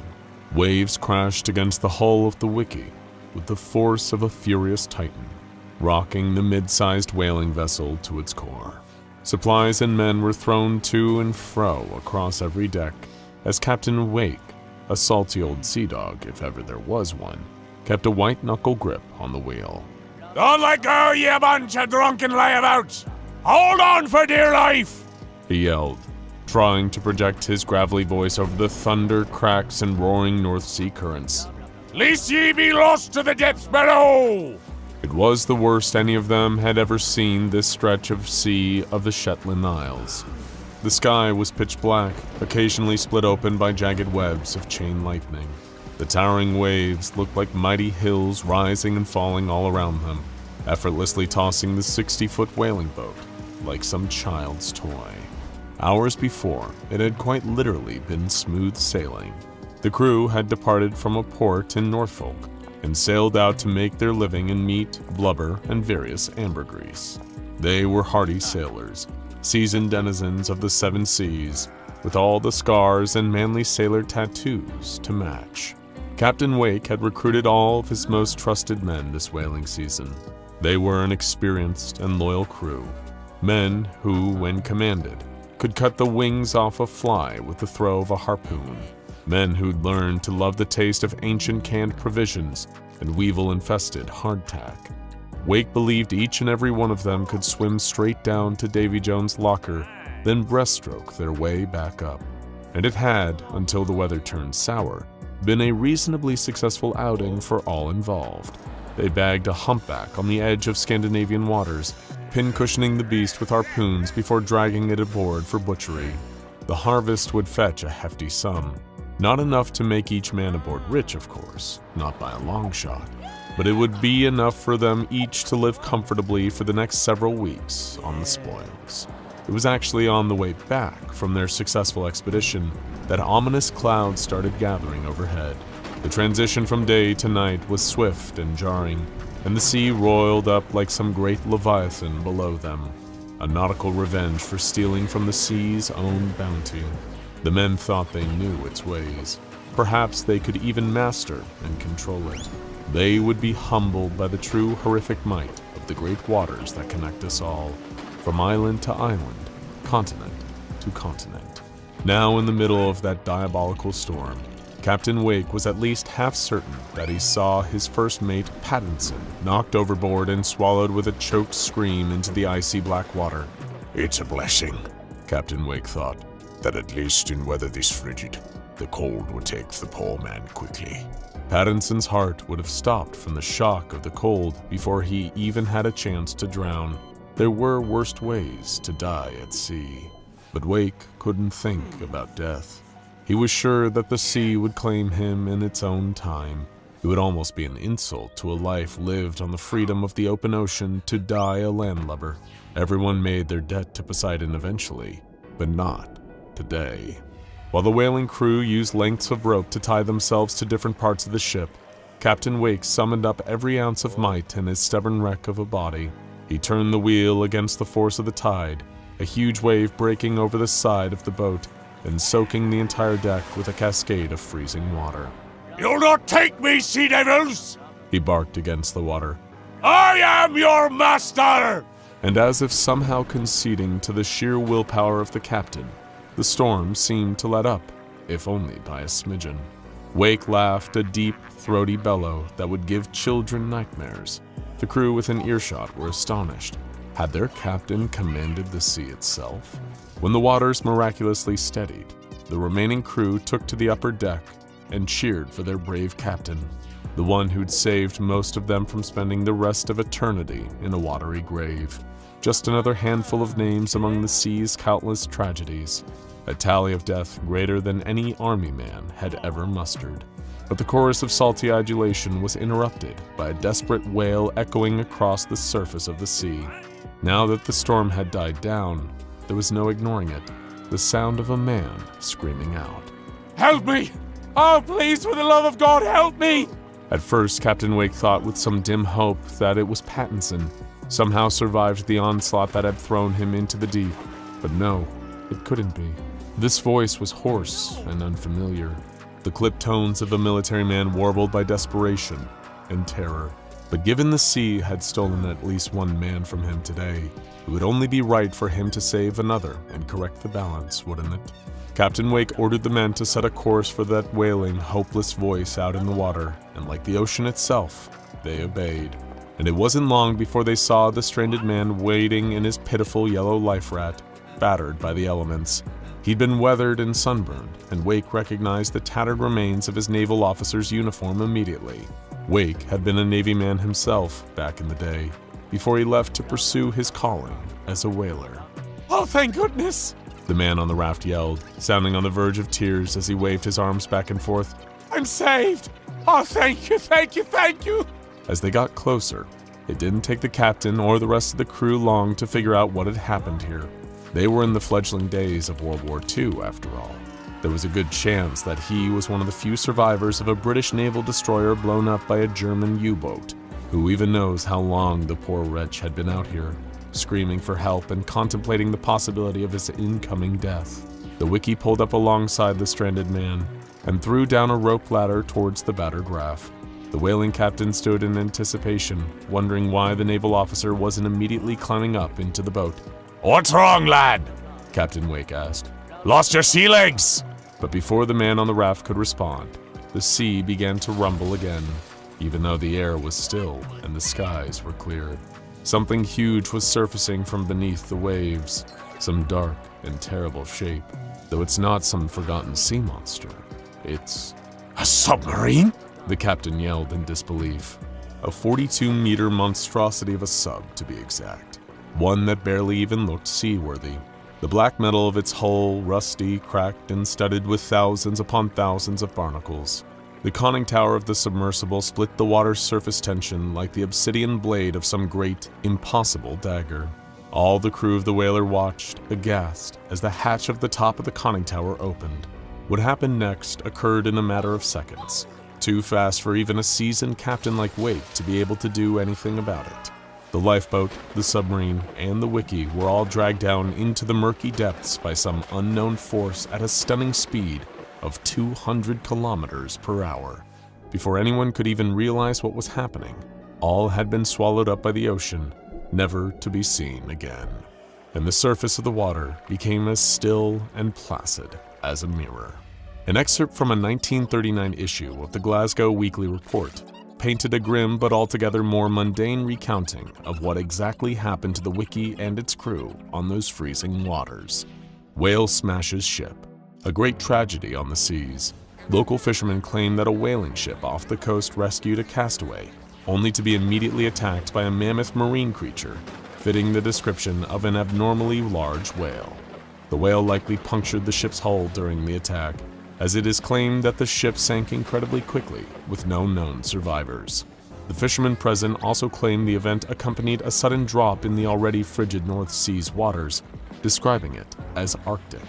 Waves crashed against the hull of the Wiki with the force of a furious titan, rocking the mid-sized whaling vessel to its core. Supplies and men were thrown to and fro across every deck as Captain Wake, a salty old sea dog if ever there was one, kept a white-knuckle grip on the wheel. "Don't let go, you bunch of drunken layabouts! Hold on for dear life!" he yelled, trying to project his gravelly voice over the thunder, cracks, and roaring North Sea currents. "Lest ye be lost to the depths below!" It was the worst any of them had ever seen this stretch of sea of the Shetland Isles. The sky was pitch black, occasionally split open by jagged webs of chain lightning. The towering waves looked like mighty hills rising and falling all around them, effortlessly tossing the 60-foot whaling boat like some child's toy. Hours before, it had quite literally been smooth sailing. The crew had departed from a port in Norfolk and sailed out to make their living in meat, blubber, and various ambergris. They were hardy sailors, seasoned denizens of the seven seas, with all the scars and manly sailor tattoos to match. Captain Wake had recruited all of his most trusted men this whaling season. They were an experienced and loyal crew, men who, when commanded, could cut the wings off a fly with the throw of a harpoon. Men who'd learned to love the taste of ancient canned provisions and weevil-infested hardtack. Wake believed each and every one of them could swim straight down to Davy Jones' locker, then breaststroke their way back up. And it had, until the weather turned sour, been a reasonably successful outing for all involved. They bagged a humpback on the edge of Scandinavian waters, pin-cushioning the beast with harpoons before dragging it aboard for butchery. The harvest would fetch a hefty sum. Not enough to make each man aboard rich, of course, not by a long shot, but it would be enough for them each to live comfortably for the next several weeks on the spoils. It was actually on the way back from their successful expedition that ominous clouds started gathering overhead. The transition from day to night was swift and jarring, and the sea roiled up like some great leviathan below them, a nautical revenge for stealing from the sea's own bounty. The men thought they knew its ways. Perhaps they could even master and control it. They would be humbled by the true horrific might of the great waters that connect us all, from island to island, continent to continent. Now in the middle of that diabolical storm, Captain Wake was at least half certain that he saw his first mate, Pattinson, knocked overboard and swallowed with a choked scream into the icy black water. It's a blessing, Captain Wake thought, that at least in weather this frigid, the cold would take the poor man quickly. Pattinson's heart would have stopped from the shock of the cold before he even had a chance to drown. There were worse ways to die at sea. But Wake couldn't think about death. He was sure that the sea would claim him in its own time. It would almost be an insult to a life lived on the freedom of the open ocean to die a landlubber. Everyone made their debt to Poseidon eventually, but not today. While the whaling crew used lengths of rope to tie themselves to different parts of the ship, Captain Wake summoned up every ounce of might in his stubborn wreck of a body. He turned the wheel against the force of the tide, a huge wave breaking over the side of the boat and soaking the entire deck with a cascade of freezing water. "You'll not take me, sea devils!" He barked against the water. "I am your master!" And as if somehow conceding to the sheer willpower of the captain, the storm seemed to let up, if only by a smidgen. Wake laughed a deep, throaty bellow that would give children nightmares. The crew within earshot were astonished. Had their captain commanded the sea itself? When the waters miraculously steadied, the remaining crew took to the upper deck and cheered for their brave captain, the one who'd saved most of them from spending the rest of eternity in a watery grave. Just another handful of names among the sea's countless tragedies, a tally of death greater than any army man had ever mustered. But the chorus of salty adulation was interrupted by a desperate wail echoing across the surface of the sea. Now that the storm had died down, there was no ignoring it, the sound of a man screaming out. "Help me! Oh, please, for the love of God, help me!" At first, Captain Wake thought with some dim hope that it was Pattinson, somehow survived the onslaught that had thrown him into the deep. But no, it couldn't be. This voice was hoarse and unfamiliar, the clipped tones of a military man warbled by desperation and terror. But given the sea had stolen at least one man from him today, it would only be right for him to save another and correct the balance, wouldn't it? Captain Wake ordered the men to set a course for that wailing, hopeless voice out in the water, and like the ocean itself, they obeyed. And it wasn't long before they saw the stranded man wading in his pitiful yellow life rat, battered by the elements. He'd been weathered and sunburned, and Wake recognized the tattered remains of his naval officer's uniform immediately. Wake had been a Navy man himself back in the day, before he left to pursue his calling as a whaler. "Oh, thank goodness!" the man on the raft yelled, sounding on the verge of tears as he waved his arms back and forth. "I'm saved! Oh, thank you, thank you, thank you!" As they got closer, it didn't take the captain or the rest of the crew long to figure out what had happened here. They were in the fledgling days of World War II, after all. There was a good chance that he was one of the few survivors of a British naval destroyer blown up by a German U-boat. Who even knows how long the poor wretch had been out here, screaming for help and contemplating the possibility of his incoming death. The Wiki pulled up alongside the stranded man and threw down a rope ladder towards the battered raft. The whaling captain stood in anticipation, wondering why the naval officer wasn't immediately climbing up into the boat. "What's wrong, lad?" Captain Wake asked. "Lost your sea legs?" But before the man on the raft could respond, the sea began to rumble again, even though the air was still and the skies were clear. Something huge was surfacing from beneath the waves, some dark and terrible shape, though it's not some forgotten sea monster. It's "A submarine?" the captain yelled in disbelief. A 42-meter monstrosity of a sub, to be exact. One that barely even looked seaworthy. The black metal of its hull, rusty, cracked, and studded with thousands upon thousands of barnacles. The conning tower of the submersible split the water's surface tension like the obsidian blade of some great, impossible dagger. All the crew of the whaler watched, aghast, as the hatch of the top of the conning tower opened. What happened next occurred in a matter of seconds, too fast for even a seasoned captain like Wake to be able to do anything about it. The lifeboat, the submarine, and the Wiki were all dragged down into the murky depths by some unknown force at a stunning speed of 200 kilometers per hour. Before anyone could even realize what was happening, all had been swallowed up by the ocean, never to be seen again. And the surface of the water became as still and placid as a mirror. An excerpt from a 1939 issue of the Glasgow Weekly Report painted a grim but altogether more mundane recounting of what exactly happened to the Wiki and its crew on those freezing waters. Whale smashes ship. A great tragedy on the seas. Local fishermen claim that a whaling ship off the coast rescued a castaway, only to be immediately attacked by a mammoth marine creature, fitting the description of an abnormally large whale. The whale likely punctured the ship's hull during the attack, as it is claimed that the ship sank incredibly quickly, with no known survivors. The fishermen present also claim the event accompanied a sudden drop in the already frigid North Sea's waters, describing it as Arctic.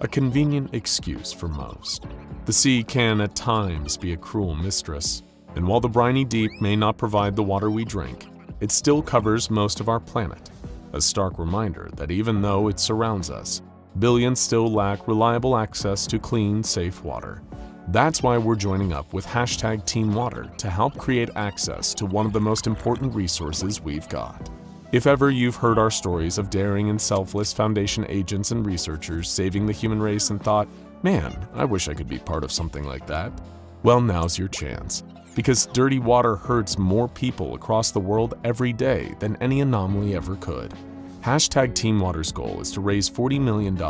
A convenient excuse for most. The sea can at times be a cruel mistress, And while the briny deep may not provide the water we drink, it still covers most of our planet. A stark reminder that even though it surrounds us, billions still lack reliable access to clean, safe water. That's why we're joining up with #TeamWater to help create access to one of the most important resources we've got. If ever you've heard our stories of daring and selfless Foundation agents and researchers saving the human race and thought, man, I wish I could be part of something like that, well, now's your chance. Because dirty water hurts more people across the world every day than any anomaly ever could. #TeamWater's goal is to raise $40 million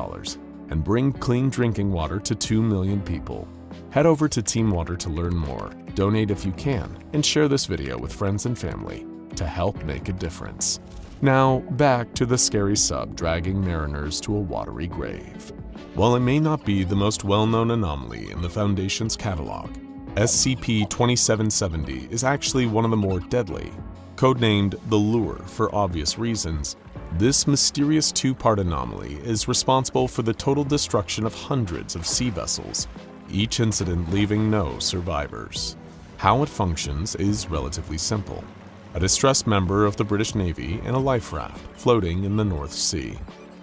and bring clean drinking water to 2 million people. Head over to TeamWater to learn more, donate if you can, and share this video with friends and family to help make a difference. Now, back to the scary sub dragging mariners to a watery grave. While it may not be the most well-known anomaly in the Foundation's catalog, SCP-2770 is actually one of the more deadly. Codenamed the Lure for obvious reasons, this mysterious two-part anomaly is responsible for the total destruction of hundreds of sea vessels, each incident leaving no survivors. How it functions is relatively simple. A distressed member of the British Navy in a life raft floating in the North Sea.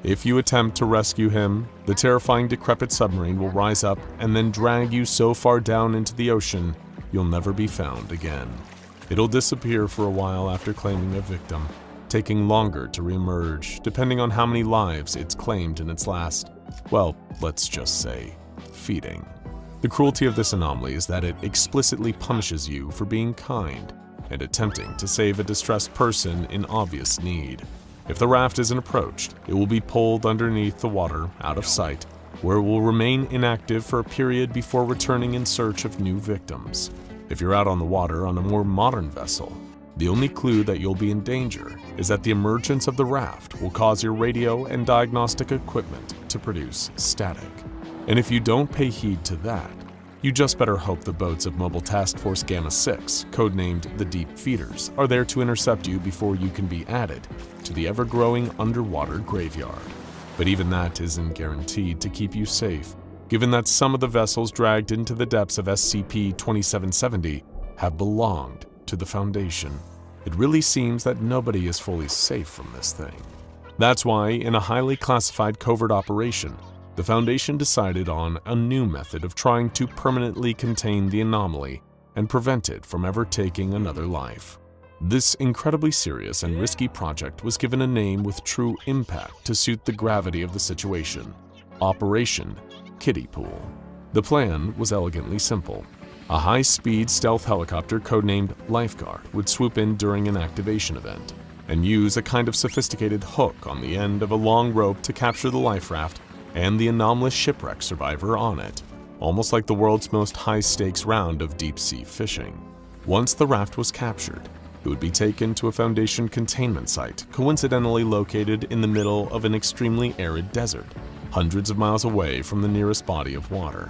If you attempt to rescue him, the terrifying decrepit submarine will rise up and then drag you so far down into the ocean, you'll never be found again. It'll disappear for a while after claiming a victim, taking longer to reemerge depending on how many lives it's claimed in its last, well, let's just say, feeding. The cruelty of this anomaly is that it explicitly punishes you for being kind and attempting to save a distressed person in obvious need. If the raft isn't approached, it will be pulled underneath the water out of sight, where it will remain inactive for a period before returning in search of new victims. If you're out on the water on a more modern vessel, the only clue that you'll be in danger is that the emergence of the raft will cause your radio and diagnostic equipment to produce static. And if you don't pay heed to that, you just better hope the boats of Mobile Task Force Gamma 6, codenamed the Deep Feeders, are there to intercept you before you can be added to the ever-growing underwater graveyard. But even that isn't guaranteed to keep you safe, given that some of the vessels dragged into the depths of SCP-2770 have belonged to the Foundation. It really seems that nobody is fully safe from this thing. That's why, in a highly classified covert operation, the Foundation decided on a new method of trying to permanently contain the anomaly and prevent it from ever taking another life. This incredibly serious and risky project was given a name with true impact to suit the gravity of the situation: Operation Kiddie Pool. The plan was elegantly simple. A high-speed stealth helicopter codenamed Lifeguard would swoop in during an activation event and use a kind of sophisticated hook on the end of a long rope to capture the life raft and the anomalous shipwreck survivor on it, almost like the world's most high-stakes round of deep-sea fishing. Once the raft was captured, it would be taken to a Foundation containment site coincidentally located in the middle of an extremely arid desert, hundreds of miles away from the nearest body of water.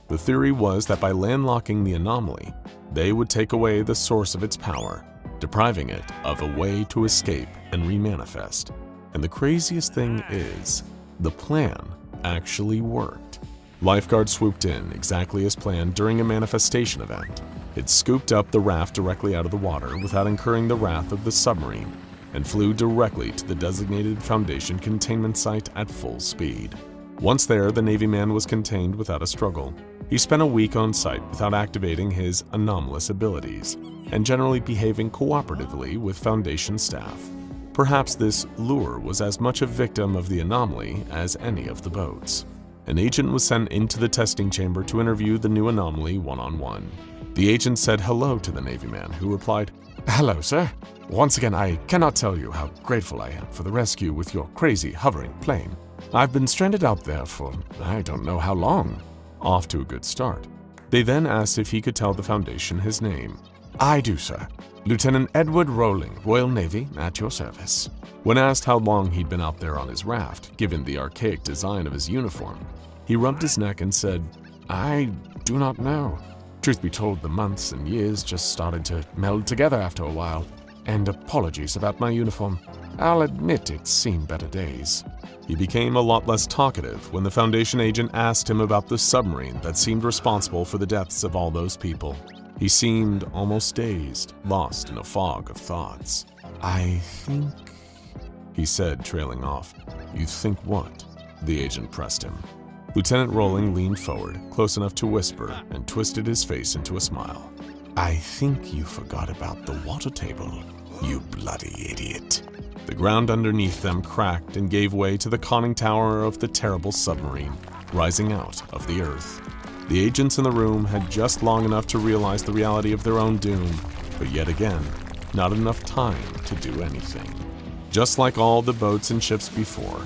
The theory was that by landlocking the anomaly, they would take away the source of its power, depriving it of a way to escape and remanifest. And the craziest thing is, the plan actually worked. Lifeguard swooped in exactly as planned during a manifestation event. It scooped up the raft directly out of the water without incurring the wrath of the submarine and flew directly to the designated Foundation containment site at full speed. Once there, the Navy man was contained without a struggle. He spent a week on site without activating his anomalous abilities and generally behaving cooperatively with Foundation staff. Perhaps this lure was as much a victim of the anomaly as any of the boats. An agent was sent into the testing chamber to interview the new anomaly one-on-one. The agent said hello to the Navy man, who replied, "Hello, sir. Once again, I cannot tell you how grateful I am for the rescue with your crazy hovering plane. I've been stranded out there for I don't know how long." Off to a good start. They then asked if he could tell the Foundation his name. "I do, sir. Lieutenant Edward Rowling, Royal Navy, at your service." When asked how long he'd been out there on his raft, given the archaic design of his uniform, he rubbed his neck and said, "I do not know. Truth be told, the months and years just started to meld together after a while. And apologies about my uniform. I'll admit it's seen better days." He became a lot less talkative when the Foundation agent asked him about the submarine that seemed responsible for the deaths of all those people. He seemed almost dazed, lost in a fog of thoughts. "I think," he said, trailing off. "You think what?" The agent pressed him. Lieutenant Rowling leaned forward, close enough to whisper, and twisted his face into a smile. "I think you forgot about the water table, you bloody idiot." The ground underneath them cracked and gave way to the conning tower of the terrible submarine, rising out of the earth. The agents in the room had just long enough to realize the reality of their own doom, but yet again, not enough time to do anything. Just like all the boats and ships before,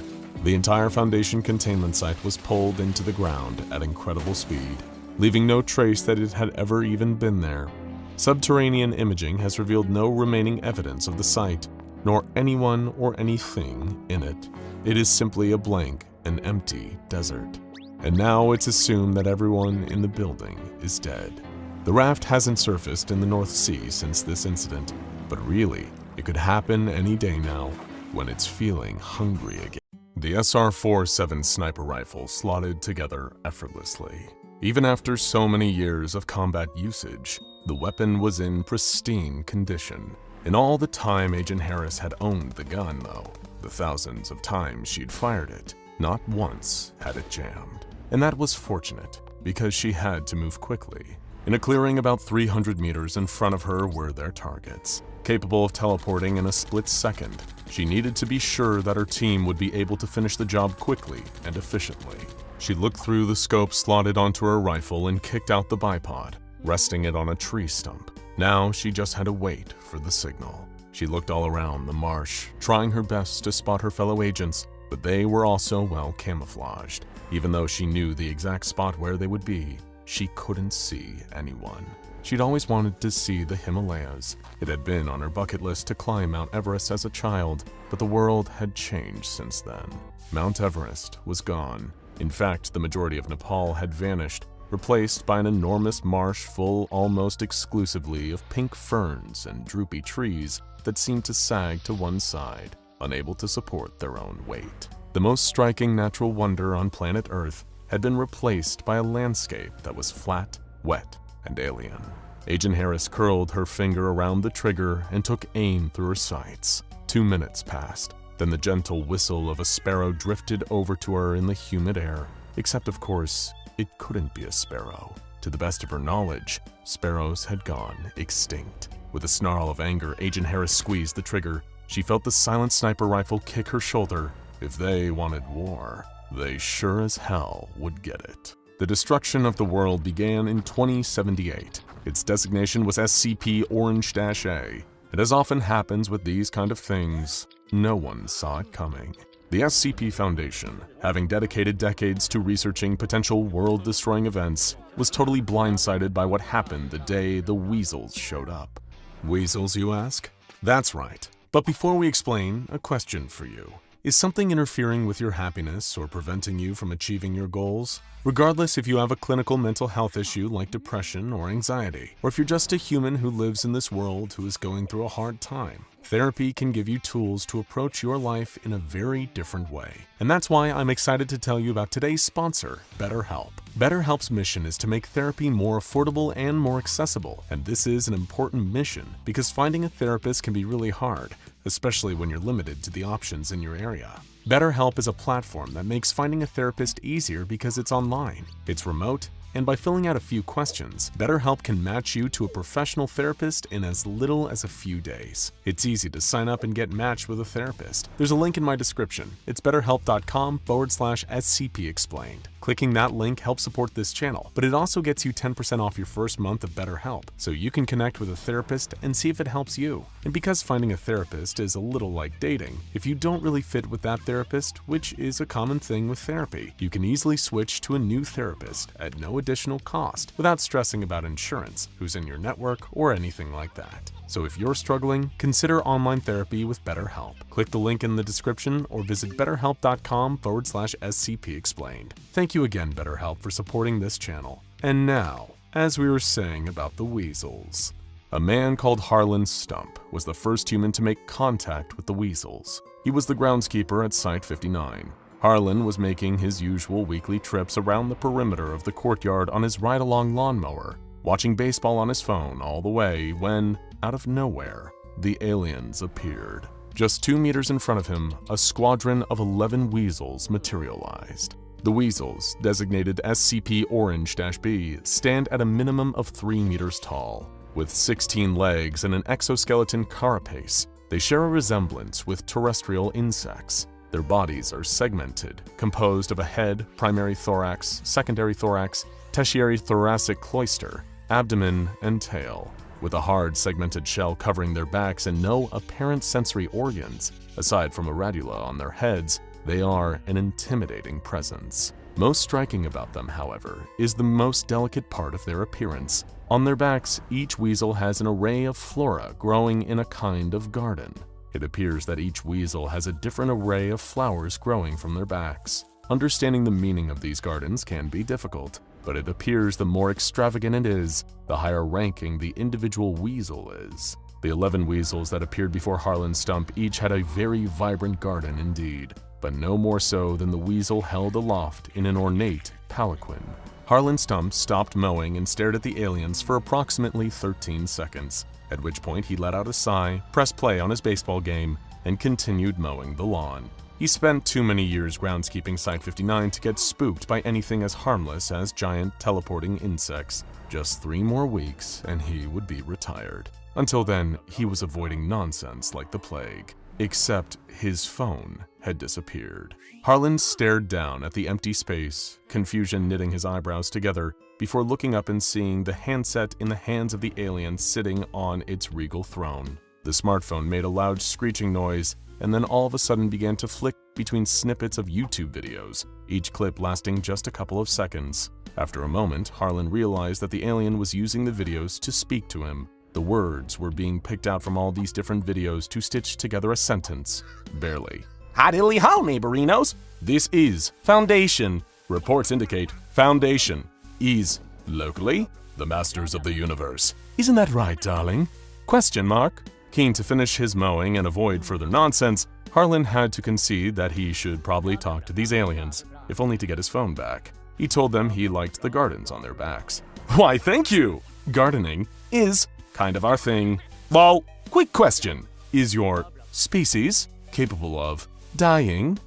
the entire Foundation containment site was pulled into the ground at incredible speed, leaving no trace that it had ever even been there. Subterranean imaging has revealed no remaining evidence of the site, nor anyone or anything in it. It is simply a blank and empty desert. And now it's assumed that everyone in the building is dead. The raft hasn't surfaced in the North Sea since this incident, but really, it could happen any day now when it's feeling hungry again. The SR-47 sniper rifle slotted together effortlessly. Even after so many years of combat usage, the weapon was in pristine condition. In all the time Agent Harris had owned the gun, though, the thousands of times she'd fired it, not once had it jammed. And that was fortunate, because she had to move quickly. In a clearing about 300 meters in front of her were their targets. Capable of teleporting in a split second, she needed to be sure that her team would be able to finish the job quickly and efficiently. She looked through the scope slotted onto her rifle and kicked out the bipod, resting it on a tree stump. Now she just had to wait for the signal. She looked all around the marsh, trying her best to spot her fellow agents, but they were also well camouflaged. Even though she knew the exact spot where they would be, she couldn't see anyone. She'd always wanted to see the Himalayas. It had been on her bucket list to climb Mount Everest as a child, but the world had changed since then. Mount Everest was gone. In fact, the majority of Nepal had vanished, replaced by an enormous marsh full almost exclusively of pink ferns and droopy trees that seemed to sag to one side, unable to support their own weight. The most striking natural wonder on planet Earth had been replaced by a landscape that was flat, wet, and alien. Agent Harris curled her finger around the trigger and took aim through her sights. 2 minutes passed. Then the gentle whistle of a sparrow drifted over to her in the humid air. Except, of course, it couldn't be a sparrow. To the best of her knowledge, sparrows had gone extinct. With a snarl of anger, Agent Harris squeezed the trigger. She felt the silent sniper rifle kick her shoulder. If they wanted war, they sure as hell would get it. The destruction of the world began in 2078. Its designation was SCP Orange-A. And as often happens with these kind of things, no one saw it coming. The SCP Foundation, having dedicated decades to researching potential world-destroying events, was totally blindsided by what happened the day the weasels showed up. Weasels, you ask? That's right. But before we explain, a question for you. Is something interfering with your happiness or preventing you from achieving your goals? Regardless if you have a clinical mental health issue like depression or anxiety, or if you're just a human who lives in this world who is going through a hard time, therapy can give you tools to approach your life in a very different way. And that's why I'm excited to tell you about today's sponsor, BetterHelp. BetterHelp's mission is to make therapy more affordable and more accessible, and this is an important mission because finding a therapist can be really hard, especially when you're limited to the options in your area. BetterHelp is a platform that makes finding a therapist easier because it's online, it's remote, and by filling out a few questions, BetterHelp can match you to a professional therapist in as little as a few days. It's easy to sign up and get matched with a therapist. There's a link in my description. It's betterhelp.com/SCP Explained. Clicking that link helps support this channel, but it also gets you 10% off your first month of BetterHelp, so you can connect with a therapist and see if it helps you. And because finding a therapist is a little like dating, if you don't really fit with that therapist, which is a common thing with therapy, you can easily switch to a new therapist at no additional cost without stressing about insurance, who's in your network, or anything like that. So if you're struggling, consider online therapy with BetterHelp. Click the link in the description or visit betterhelp.com/SCP Explained. Thank you again, BetterHelp, for supporting this channel. And now, as we were saying about the weasels, a man called Harlan Stump was the first human to make contact with the weasels. He was the groundskeeper at Site 59. Harlan was making his usual weekly trips around the perimeter of the courtyard on his ride-along lawnmower watching baseball on his phone all the way when, out of nowhere, the aliens appeared. Just 2 meters in front of him, a squadron of 11 weasels materialized. The weasels, designated SCP Orange-B, stand at a minimum of 3 meters tall. With 16 legs and an exoskeleton carapace, they share a resemblance with terrestrial insects. Their bodies are segmented, composed of a head, primary thorax, secondary thorax, tertiary thoracic cloister, abdomen, and tail. With a hard segmented shell covering their backs and no apparent sensory organs, aside from a radula on their heads, they are an intimidating presence. Most striking about them, however, is the most delicate part of their appearance. On their backs, each weasel has an array of flora growing in a kind of garden. It appears that each weasel has a different array of flowers growing from their backs. Understanding the meaning of these gardens can be difficult, but it appears the more extravagant it is, the higher ranking the individual weasel is. The 11 weasels that appeared before Harlan Stump each had a very vibrant garden indeed, but no more so than the weasel held aloft in an ornate palanquin. Harlan Stump stopped mowing and stared at the aliens for approximately 13 seconds, at which point he let out a sigh, pressed play on his baseball game, and continued mowing the lawn. He spent too many years groundskeeping Site-59 to get spooked by anything as harmless as giant teleporting insects. Just 3 more weeks and he would be retired. Until then, he was avoiding nonsense like the plague. Except his phone had disappeared. Harlan stared down at the empty space, confusion knitting his eyebrows together, before looking up and seeing the handset in the hands of the alien sitting on its regal throne. The smartphone made a loud screeching noise, and then all of a sudden began to flick between snippets of YouTube videos, each clip lasting just a couple of seconds. After a moment, Harlan realized that the alien was using the videos to speak to him. The words were being picked out from all these different videos to stitch together a sentence. Barely. Hi diddly ho, neighborinos! This is Foundation. Reports indicate Foundation is, locally, the masters of the universe. Isn't that right, darling? Question mark. Keen to finish his mowing and avoid further nonsense, Harlan had to concede that he should probably talk to these aliens, if only to get his phone back. He told them he liked the gardens on their backs. Why, thank you! Gardening is kind of our thing. Well, quick question. Is your species capable of dying?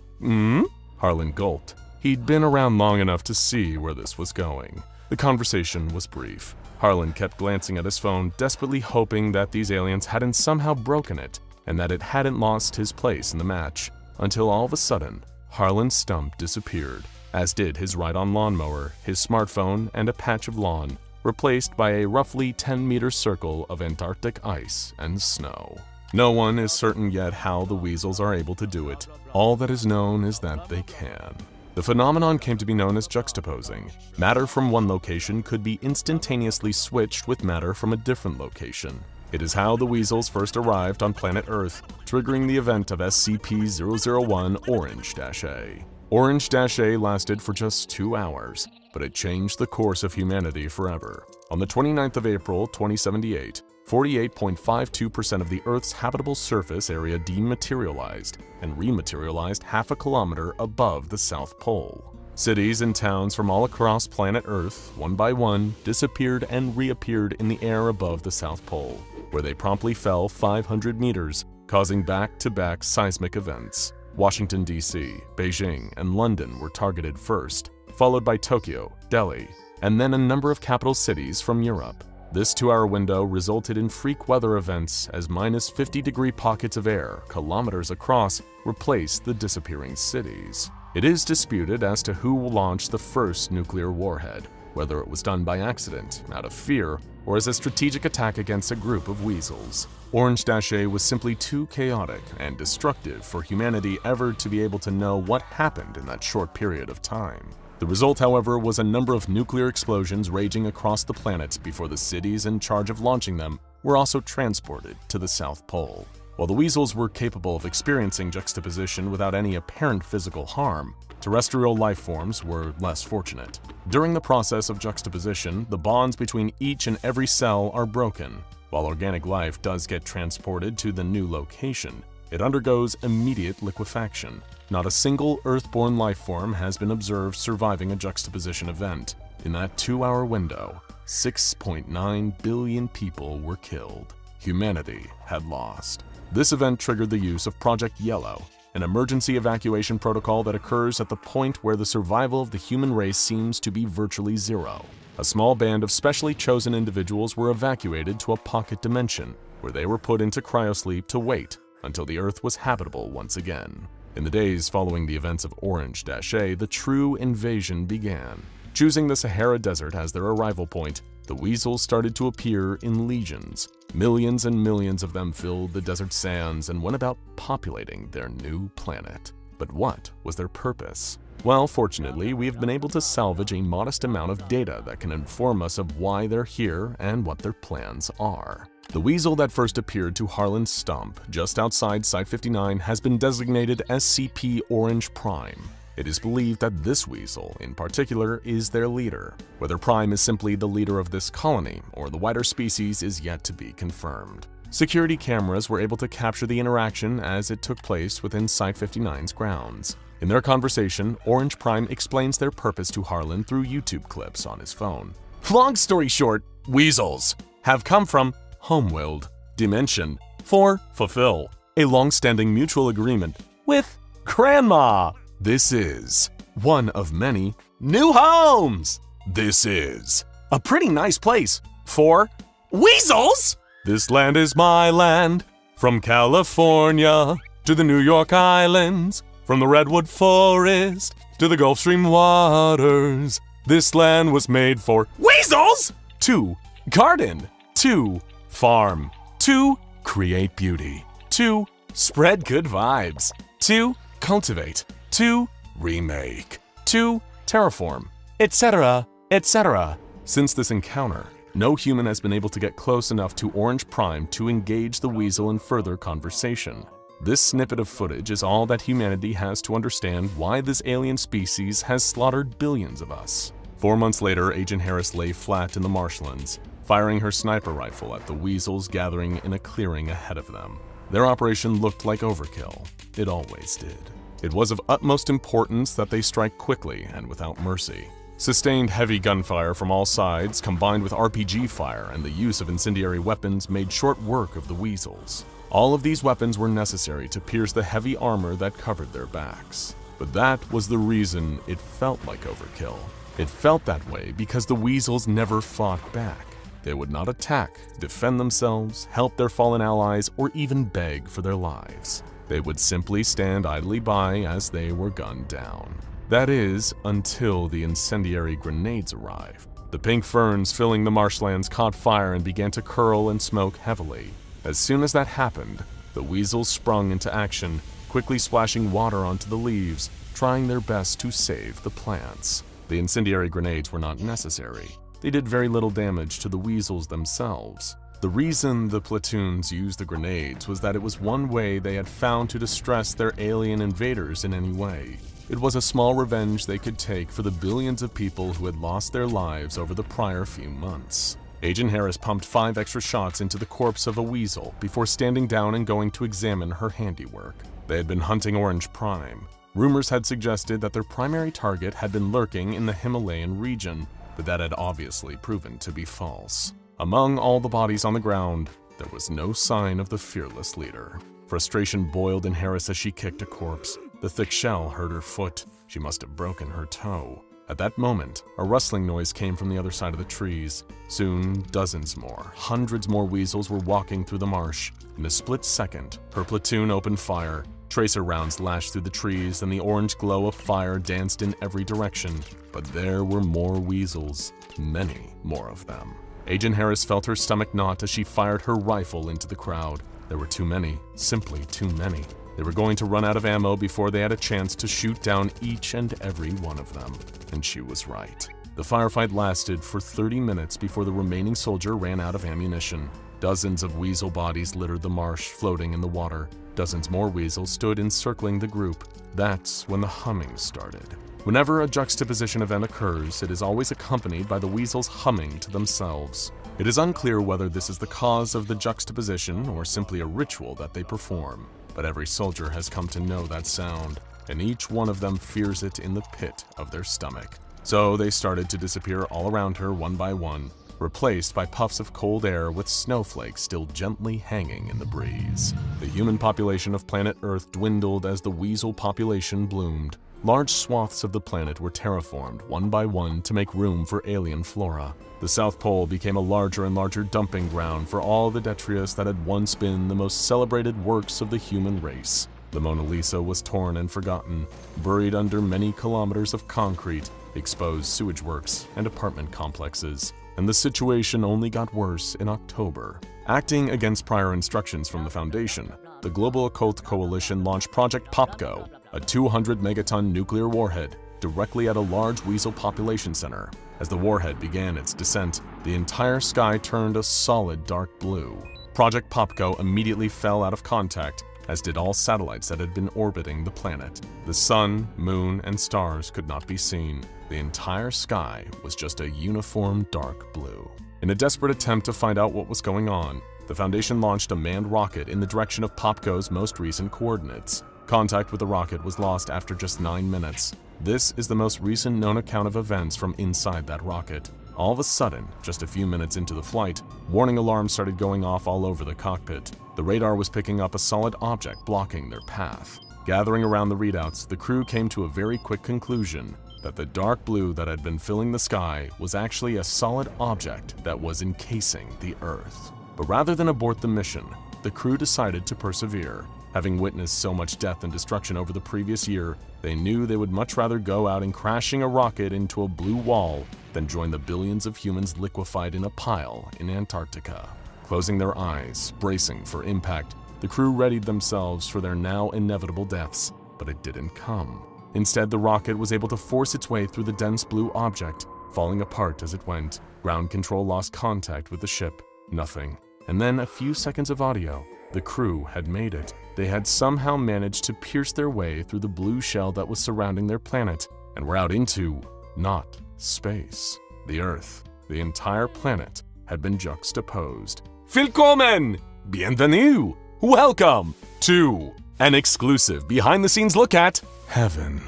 Harlan gulped. He'd been around long enough to see where this was going. The conversation was brief. Harlan kept glancing at his phone, desperately hoping that these aliens hadn't somehow broken it, and that it hadn't lost his place in the match, until all of a sudden, Harlan Stump disappeared, as did his ride-on lawnmower, his smartphone, and a patch of lawn, replaced by a roughly 10-meter circle of Antarctic ice and snow. No one is certain yet how the weasels are able to do it. All that is known is that they can. The phenomenon came to be known as juxtaposing. Matter from one location could be instantaneously switched with matter from a different location. It is how the weasels first arrived on planet Earth, triggering the event of SCP-001 Orange-A. Orange-A lasted for just 2 hours, but it changed the course of humanity forever. On the 29th of April, 2078, 48.52% of the Earth's habitable surface area dematerialized and rematerialized half a kilometer above the South Pole. Cities and towns from all across planet Earth, one by one, disappeared and reappeared in the air above the South Pole, where they promptly fell 500 meters, causing back-to-back seismic events. Washington, D.C., Beijing, and London were targeted first, followed by Tokyo, Delhi, and then a number of capital cities from Europe. This 2-hour window resulted in freak weather events as minus 50-degree pockets of air, kilometers across, replaced the disappearing cities. It is disputed as to who launched the first nuclear warhead, whether it was done by accident, out of fear, or as a strategic attack against a group of weasels. Orange-A was simply too chaotic and destructive for humanity ever to be able to know what happened in that short period of time. The result, however, was a number of nuclear explosions raging across the planet before the cities in charge of launching them were also transported to the South Pole. While the weasels were capable of experiencing juxtaposition without any apparent physical harm, terrestrial life forms were less fortunate. During the process of juxtaposition, the bonds between each and every cell are broken. While organic life does get transported to the new location, it undergoes immediate liquefaction. Not a single Earth-born life form has been observed surviving a juxtaposition event. In that 2-hour window, 6.9 billion people were killed. Humanity had lost. This event triggered the use of Project Yellow, an emergency evacuation protocol that occurs at the point where the survival of the human race seems to be virtually zero. A small band of specially chosen individuals were evacuated to a pocket dimension, where they were put into cryosleep to wait until the Earth was habitable once again. In the days following the events of Orange-A, the true invasion began. Choosing the Sahara Desert as their arrival point, the weasels started to appear in legions. Millions and millions of them filled the desert sands and went about populating their new planet. But what was their purpose? Well, fortunately, we have been able to salvage a modest amount of data that can inform us of why they're here and what their plans are. The weasel that first appeared to Harlan's stump just outside Site-59 has been designated SCP Orange Prime. It is believed that this weasel, in particular, is their leader. Whether Prime is simply the leader of this colony or the wider species is yet to be confirmed. Security cameras were able to capture the interaction as it took place within Site-59's grounds. In their conversation, Orange Prime explains their purpose to Harlan through YouTube clips on his phone. Long story short, weasels have come from Homeworld Dimension for fulfill a long-standing mutual agreement with Grandma. This is one of many new homes. This is a pretty nice place for weasels. This land is my land, from California to the New York Islands, from the Redwood Forest to the Gulf Stream waters. This land was made for weasels to garden, to farm, to create beauty, to spread good vibes, to cultivate, to remake, to terraform, etc., etc. Since this encounter, no human has been able to get close enough to Orange Prime to engage the weasel in further conversation. This snippet of footage is all that humanity has to understand why this alien species has slaughtered billions of us. 4 months later, Agent Harris lay flat in the marshlands, firing her sniper rifle at the weasels gathering in a clearing ahead of them. Their operation looked like overkill. It always did. It was of utmost importance that they strike quickly and without mercy. Sustained heavy gunfire from all sides, combined with RPG fire and the use of incendiary weapons, made short work of the weasels. All of these weapons were necessary to pierce the heavy armor that covered their backs. But that was the reason it felt like overkill. It felt that way because the weasels never fought back. They would not attack, defend themselves, help their fallen allies, or even beg for their lives. They would simply stand idly by as they were gunned down. That is, until the incendiary grenades arrived. The pink ferns filling the marshlands caught fire and began to curl and smoke heavily. As soon as that happened, the weasels sprung into action, quickly splashing water onto the leaves, trying their best to save the plants. The incendiary grenades were not necessary. They did very little damage to the weasels themselves. The reason the platoons used the grenades was that it was one way they had found to distress their alien invaders in any way. It was a small revenge they could take for the billions of people who had lost their lives over the prior few months. Agent Harris pumped 5 extra shots into the corpse of a weasel before standing down and going to examine her handiwork. They had been hunting Orange Prime. Rumors had suggested that their primary target had been lurking in the Himalayan region, but that had obviously proven to be false. Among all the bodies on the ground, there was no sign of the fearless leader. Frustration boiled in Harris as she kicked a corpse. The thick shell hurt her foot. She must have broken her toe. At that moment, a rustling noise came from the other side of the trees. Soon, dozens more, hundreds more weasels were walking through the marsh. In a split second, her platoon opened fire. Tracer rounds lashed through the trees, and the orange glow of fire danced in every direction. But there were more weasels, many more of them. Agent Harris felt her stomach knot as she fired her rifle into the crowd. There were too many, simply too many. They were going to run out of ammo before they had a chance to shoot down each and every one of them. And she was right. The firefight lasted for 30 minutes before the remaining soldier ran out of ammunition. Dozens of weasel bodies littered the marsh, floating in the water. Dozens more weasels stood encircling the group. That's when the humming started. Whenever a juxtaposition event occurs, it is always accompanied by the weasels humming to themselves. It is unclear whether this is the cause of the juxtaposition or simply a ritual that they perform. But every soldier has come to know that sound, and each one of them fears it in the pit of their stomach. So they started to disappear all around her one by one, replaced by puffs of cold air with snowflakes still gently hanging in the breeze. The human population of planet Earth dwindled as the weasel population bloomed. Large swaths of the planet were terraformed one by one to make room for alien flora. The South Pole became a larger and larger dumping ground for all the detritus that had once been the most celebrated works of the human race. The Mona Lisa was torn and forgotten, buried under many kilometers of concrete, exposed sewage works, and apartment complexes. And the situation only got worse in October. Acting against prior instructions from the Foundation, the Global Occult Coalition launched Project POPGO, a 200-megaton nuclear warhead, directly at a large weasel population center. As the warhead began its descent, the entire sky turned a solid dark blue. Project POPGO immediately fell out of contact, as did all satellites that had been orbiting the planet. The sun, moon, and stars could not be seen. The entire sky was just a uniform dark blue. In a desperate attempt to find out what was going on, the Foundation launched a manned rocket in the direction of POPGO's most recent coordinates. Contact with the rocket was lost after just 9 minutes. This is the most recent known account of events from inside that rocket. All of a sudden, just a few minutes into the flight, warning alarms started going off all over the cockpit. The radar was picking up a solid object blocking their path. Gathering around the readouts, the crew came to a very quick conclusion that the dark blue that had been filling the sky was actually a solid object that was encasing the Earth. But rather than abort the mission, the crew decided to persevere. Having witnessed so much death and destruction over the previous year, they knew they would much rather go out and crashing a rocket into a blue wall than join the billions of humans liquefied in a pile in Antarctica. Closing their eyes, bracing for impact, the crew readied themselves for their now inevitable deaths, but it didn't come. Instead, the rocket was able to force its way through the dense blue object, falling apart as it went. Ground control lost contact with the ship. Nothing. And then a few seconds of audio. The crew had made it. They had somehow managed to pierce their way through the blue shell that was surrounding their planet, and were out into, not space, the Earth. The entire planet had been juxtaposed. Willkommen! Bienvenue! Welcome to an exclusive behind-the-scenes look at Heaven.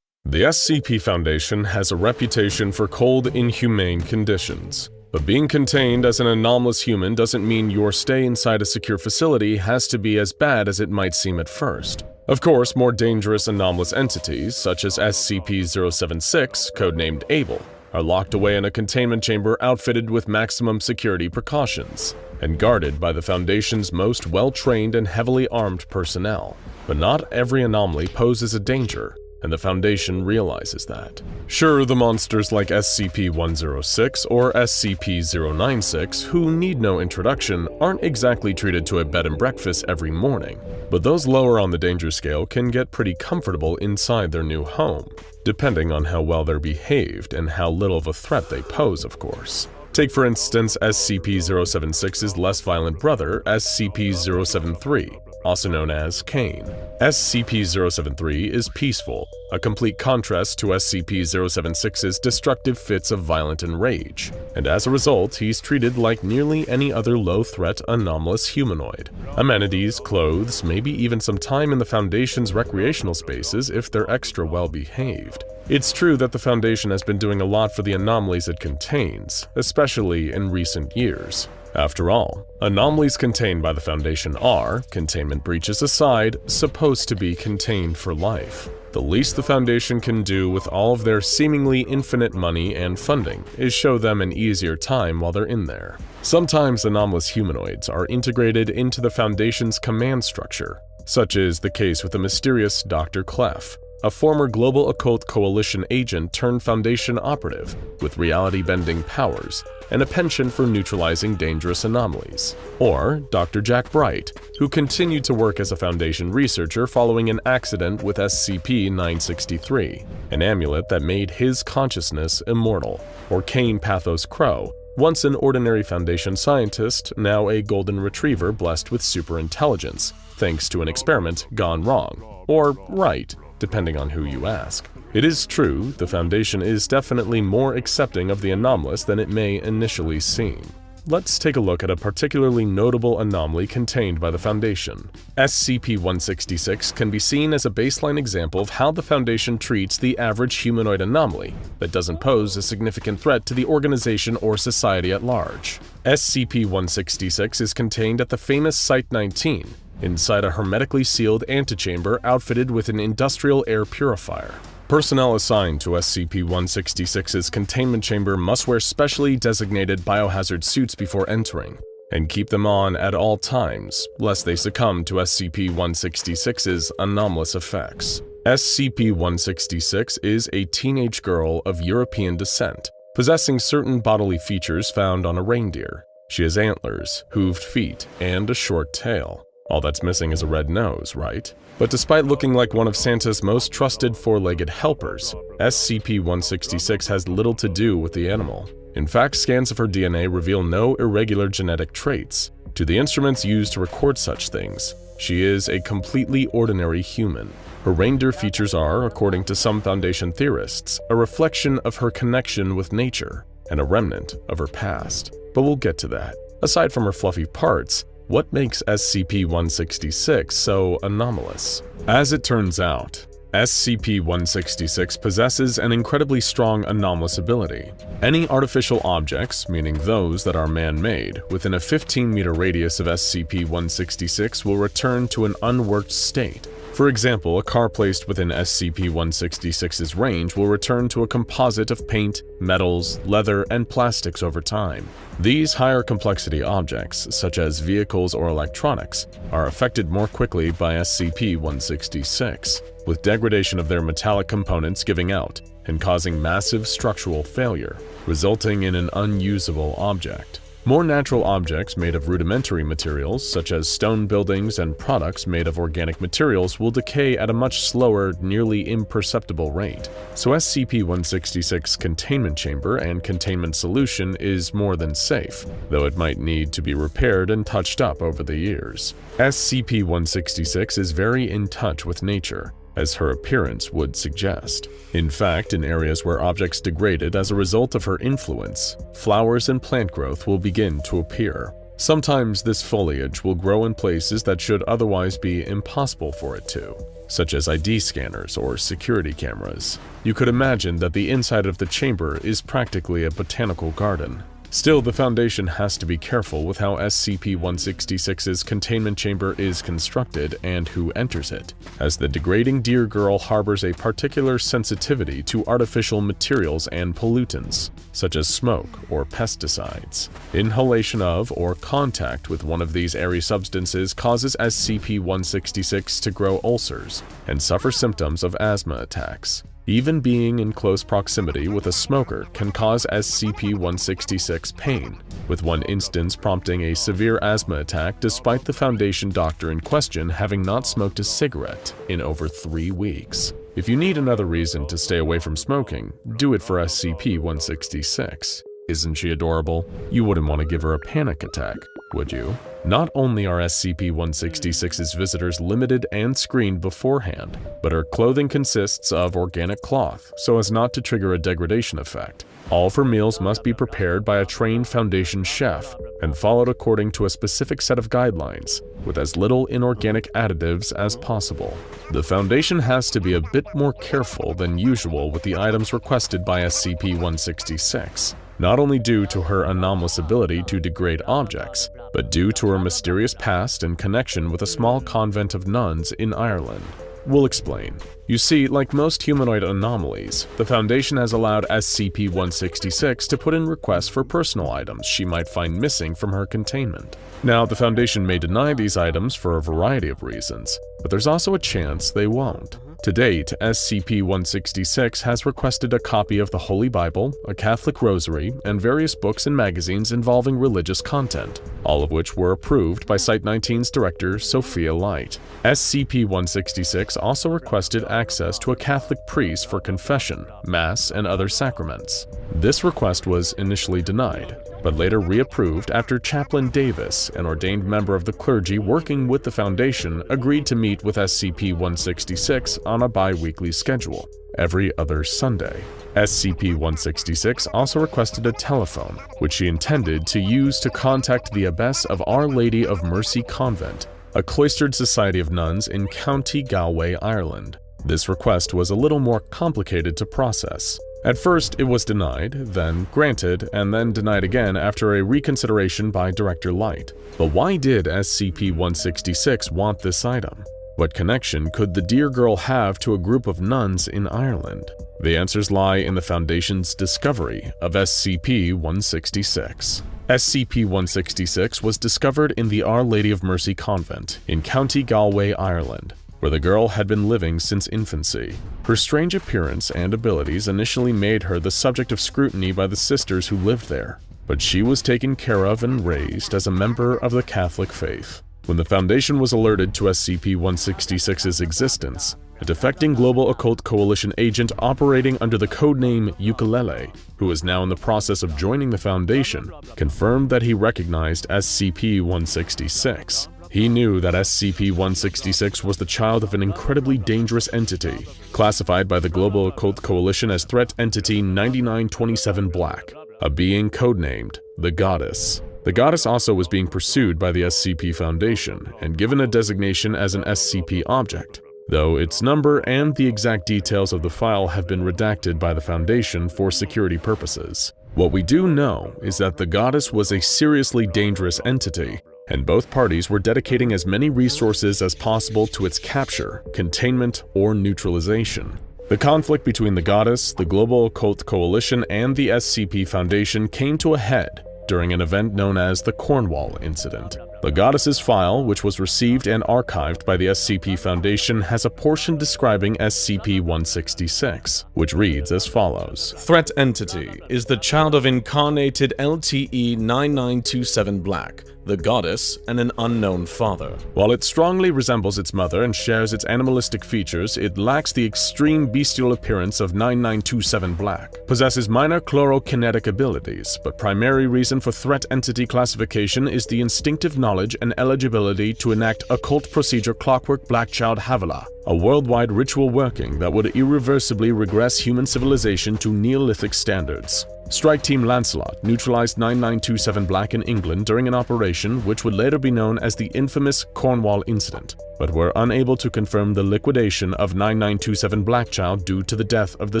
The SCP Foundation has a reputation for cold, inhumane conditions. But being contained as an anomalous human doesn't mean your stay inside a secure facility has to be as bad as it might seem at first. Of course, more dangerous anomalous entities, such as SCP-076, codenamed Abel, are locked away in a containment chamber outfitted with maximum security precautions, and guarded by the Foundation's most well-trained and heavily armed personnel. But not every anomaly poses a danger, and the Foundation realizes that. Sure, the monsters like SCP-106 or SCP-096, who need no introduction, aren't exactly treated to a bed and breakfast every morning, but those lower on the danger scale can get pretty comfortable inside their new home, depending on how well they're behaved and how little of a threat they pose, of course. Take for instance SCP-076's less violent brother, SCP-073, also known as Cain. SCP-073 is peaceful, a complete contrast to SCP-076's destructive fits of violent enrage, and as a result, he's treated like nearly any other low-threat anomalous humanoid. Amenities, clothes, maybe even some time in the Foundation's recreational spaces if they're extra well-behaved. It's true that the Foundation has been doing a lot for the anomalies it contains, especially in recent years. After all, anomalies contained by the Foundation are, containment breaches aside, supposed to be contained for life. The least the Foundation can do with all of their seemingly infinite money and funding is show them an easier time while they're in there. Sometimes anomalous humanoids are integrated into the Foundation's command structure, such is the case with the mysterious Dr. Clef, a former Global Occult Coalition agent turned Foundation operative with reality-bending powers and a penchant for neutralizing dangerous anomalies. Or Dr. Jack Bright, who continued to work as a Foundation researcher following an accident with SCP-963, an amulet that made his consciousness immortal. Or Cain Pathos Crow, once an ordinary Foundation scientist, now a golden retriever blessed with superintelligence, thanks to an experiment gone wrong, or right, depending on who you ask. It is true, the Foundation is definitely more accepting of the anomalous than it may initially seem. let's take a look at a particularly notable anomaly contained by the Foundation. SCP-166 can be seen as a baseline example of how the Foundation treats the average humanoid anomaly that doesn't pose a significant threat to the organization or society at large. SCP-166 is contained at the famous Site-19, inside a hermetically sealed antechamber outfitted with an industrial air purifier. Personnel assigned to SCP-166's containment chamber must wear specially designated biohazard suits before entering, and keep them on at all times, lest they succumb to SCP-166's anomalous effects. SCP-166 is a teenage girl of European descent, possessing certain bodily features found on a reindeer. She has antlers, hooved feet, and a short tail. All that's missing is a red nose, right? But despite looking like one of Santa's most trusted four-legged helpers, SCP-166 has little to do with the animal. In fact, scans of her DNA reveal no irregular genetic traits. To the instruments used to record such things, she is a completely ordinary human. Her reindeer features are, according to some Foundation theorists, a reflection of her connection with nature and a remnant of her past. But we'll get to that. Aside from her fluffy parts, what makes SCP-166 so anomalous? As it turns out, SCP-166 possesses an incredibly strong anomalous ability. Any artificial objects, meaning those that are man-made, within a 15-meter radius of SCP-166 will return to an unworked state. For example, a car placed within SCP-166's range will return to a composite of paint, metals, leather, and plastics over time. These higher complexity objects, such as vehicles or electronics, are affected more quickly by SCP-166, with degradation of their metallic components giving out and causing massive structural failure, resulting in an unusable object. More natural objects made of rudimentary materials, such as stone buildings and products made of organic materials, will decay at a much slower, nearly imperceptible rate. So SCP-166's containment chamber and containment solution is more than safe, though it might need to be repaired and touched up over the years. SCP-166 is very in touch with nature, as her appearance would suggest. In fact, in areas where objects degraded as a result of her influence, flowers and plant growth will begin to appear. Sometimes this foliage will grow in places that should otherwise be impossible for it to, such as ID scanners or security cameras. You could imagine that the inside of the chamber is practically a botanical garden. Still, the Foundation has to be careful with how SCP-166's containment chamber is constructed and who enters it, as the degrading deer girl harbors a particular sensitivity to artificial materials and pollutants, such as smoke or pesticides. Inhalation of or contact with one of these airy substances causes SCP-166 to grow ulcers and suffer symptoms of asthma attacks. Even being in close proximity with a smoker can cause SCP-166 pain, with one instance prompting a severe asthma attack despite the Foundation doctor in question having not smoked a cigarette in over 3 weeks. If you need another reason to stay away from smoking, do it for SCP-166. Isn't she adorable? You wouldn't want to give her a panic attack, would you? Not only are SCP-166's visitors limited and screened beforehand, but her clothing consists of organic cloth so as not to trigger a degradation effect. All of her meals must be prepared by a trained Foundation chef and followed according to a specific set of guidelines, with as little inorganic additives as possible. The Foundation has to be a bit more careful than usual with the items requested by SCP-166. Not only due to her anomalous ability to degrade objects, but due to her mysterious past and connection with a small convent of nuns in Ireland. We'll explain. You see, like most humanoid anomalies, the Foundation has allowed SCP-166 to put in requests for personal items she might find missing from her containment. Now, the Foundation may deny these items for a variety of reasons, but there's also a chance they won't. To date, SCP-166 has requested a copy of the Holy Bible, a Catholic rosary, and various books and magazines involving religious content, all of which were approved by Site-19's director, Sophia Light. SCP-166 also requested access to a Catholic priest for confession, mass, and other sacraments. This request was initially denied, but later reapproved after Chaplain Davis, an ordained member of the clergy working with the Foundation, agreed to meet with SCP-166 on a bi-weekly schedule. every other Sunday. SCP-166 also requested a telephone, which she intended to use to contact the abbess of Our Lady of Mercy Convent, a cloistered society of nuns in County Galway, Ireland. This request was a little more complicated to process. At first, it was denied, then granted, and then denied again after a reconsideration by Director Light. But why did SCP-166 want this item? What connection could the dear girl have to a group of nuns in Ireland? The answers lie in the Foundation's discovery of SCP-166. SCP-166 was discovered in the Our Lady of Mercy Convent in County Galway, Ireland, where the girl had been living since infancy. Her strange appearance and abilities initially made her the subject of scrutiny by the sisters who lived there, but she was taken care of and raised as a member of the Catholic faith. When the Foundation was alerted to SCP-166's existence, a defecting Global Occult Coalition agent operating under the codename Ukulele, who is now in the process of joining the Foundation, confirmed that he recognized SCP-166. He knew that SCP-166 was the child of an incredibly dangerous entity, classified by the Global Occult Coalition as Threat Entity 9927 Black, a being codenamed the Goddess. The Goddess also was being pursued by the SCP Foundation and given a designation as an SCP object, though its number and the exact details of the file have been redacted by the Foundation for security purposes. What we do know is that the Goddess was a seriously dangerous entity, and both parties were dedicating as many resources as possible to its capture, containment, or neutralization. The conflict between the Goddess, the Global Occult Coalition, and the SCP Foundation came to a head during an event known as the Cornwall Incident. The Goddess's file, which was received and archived by the SCP Foundation, has a portion describing SCP-166, which reads as follows. Threat Entity is the child of incarnated LTE-9927 Black, the Goddess, and an unknown father. While it strongly resembles its mother and shares its animalistic features, it lacks the extreme bestial appearance of 9927 Black, possesses minor chlorokinetic abilities, but primary reason for Threat Entity classification is the instinctive knowledge and eligibility to enact occult procedure Clockwork Blackchild Havilah, a worldwide ritual working that would irreversibly regress human civilization to Neolithic standards. Strike Team Lancelot neutralized 9927 Black in England during an operation which would later be known as the infamous Cornwall Incident, but were unable to confirm the liquidation of 9927 Blackchild due to the death of the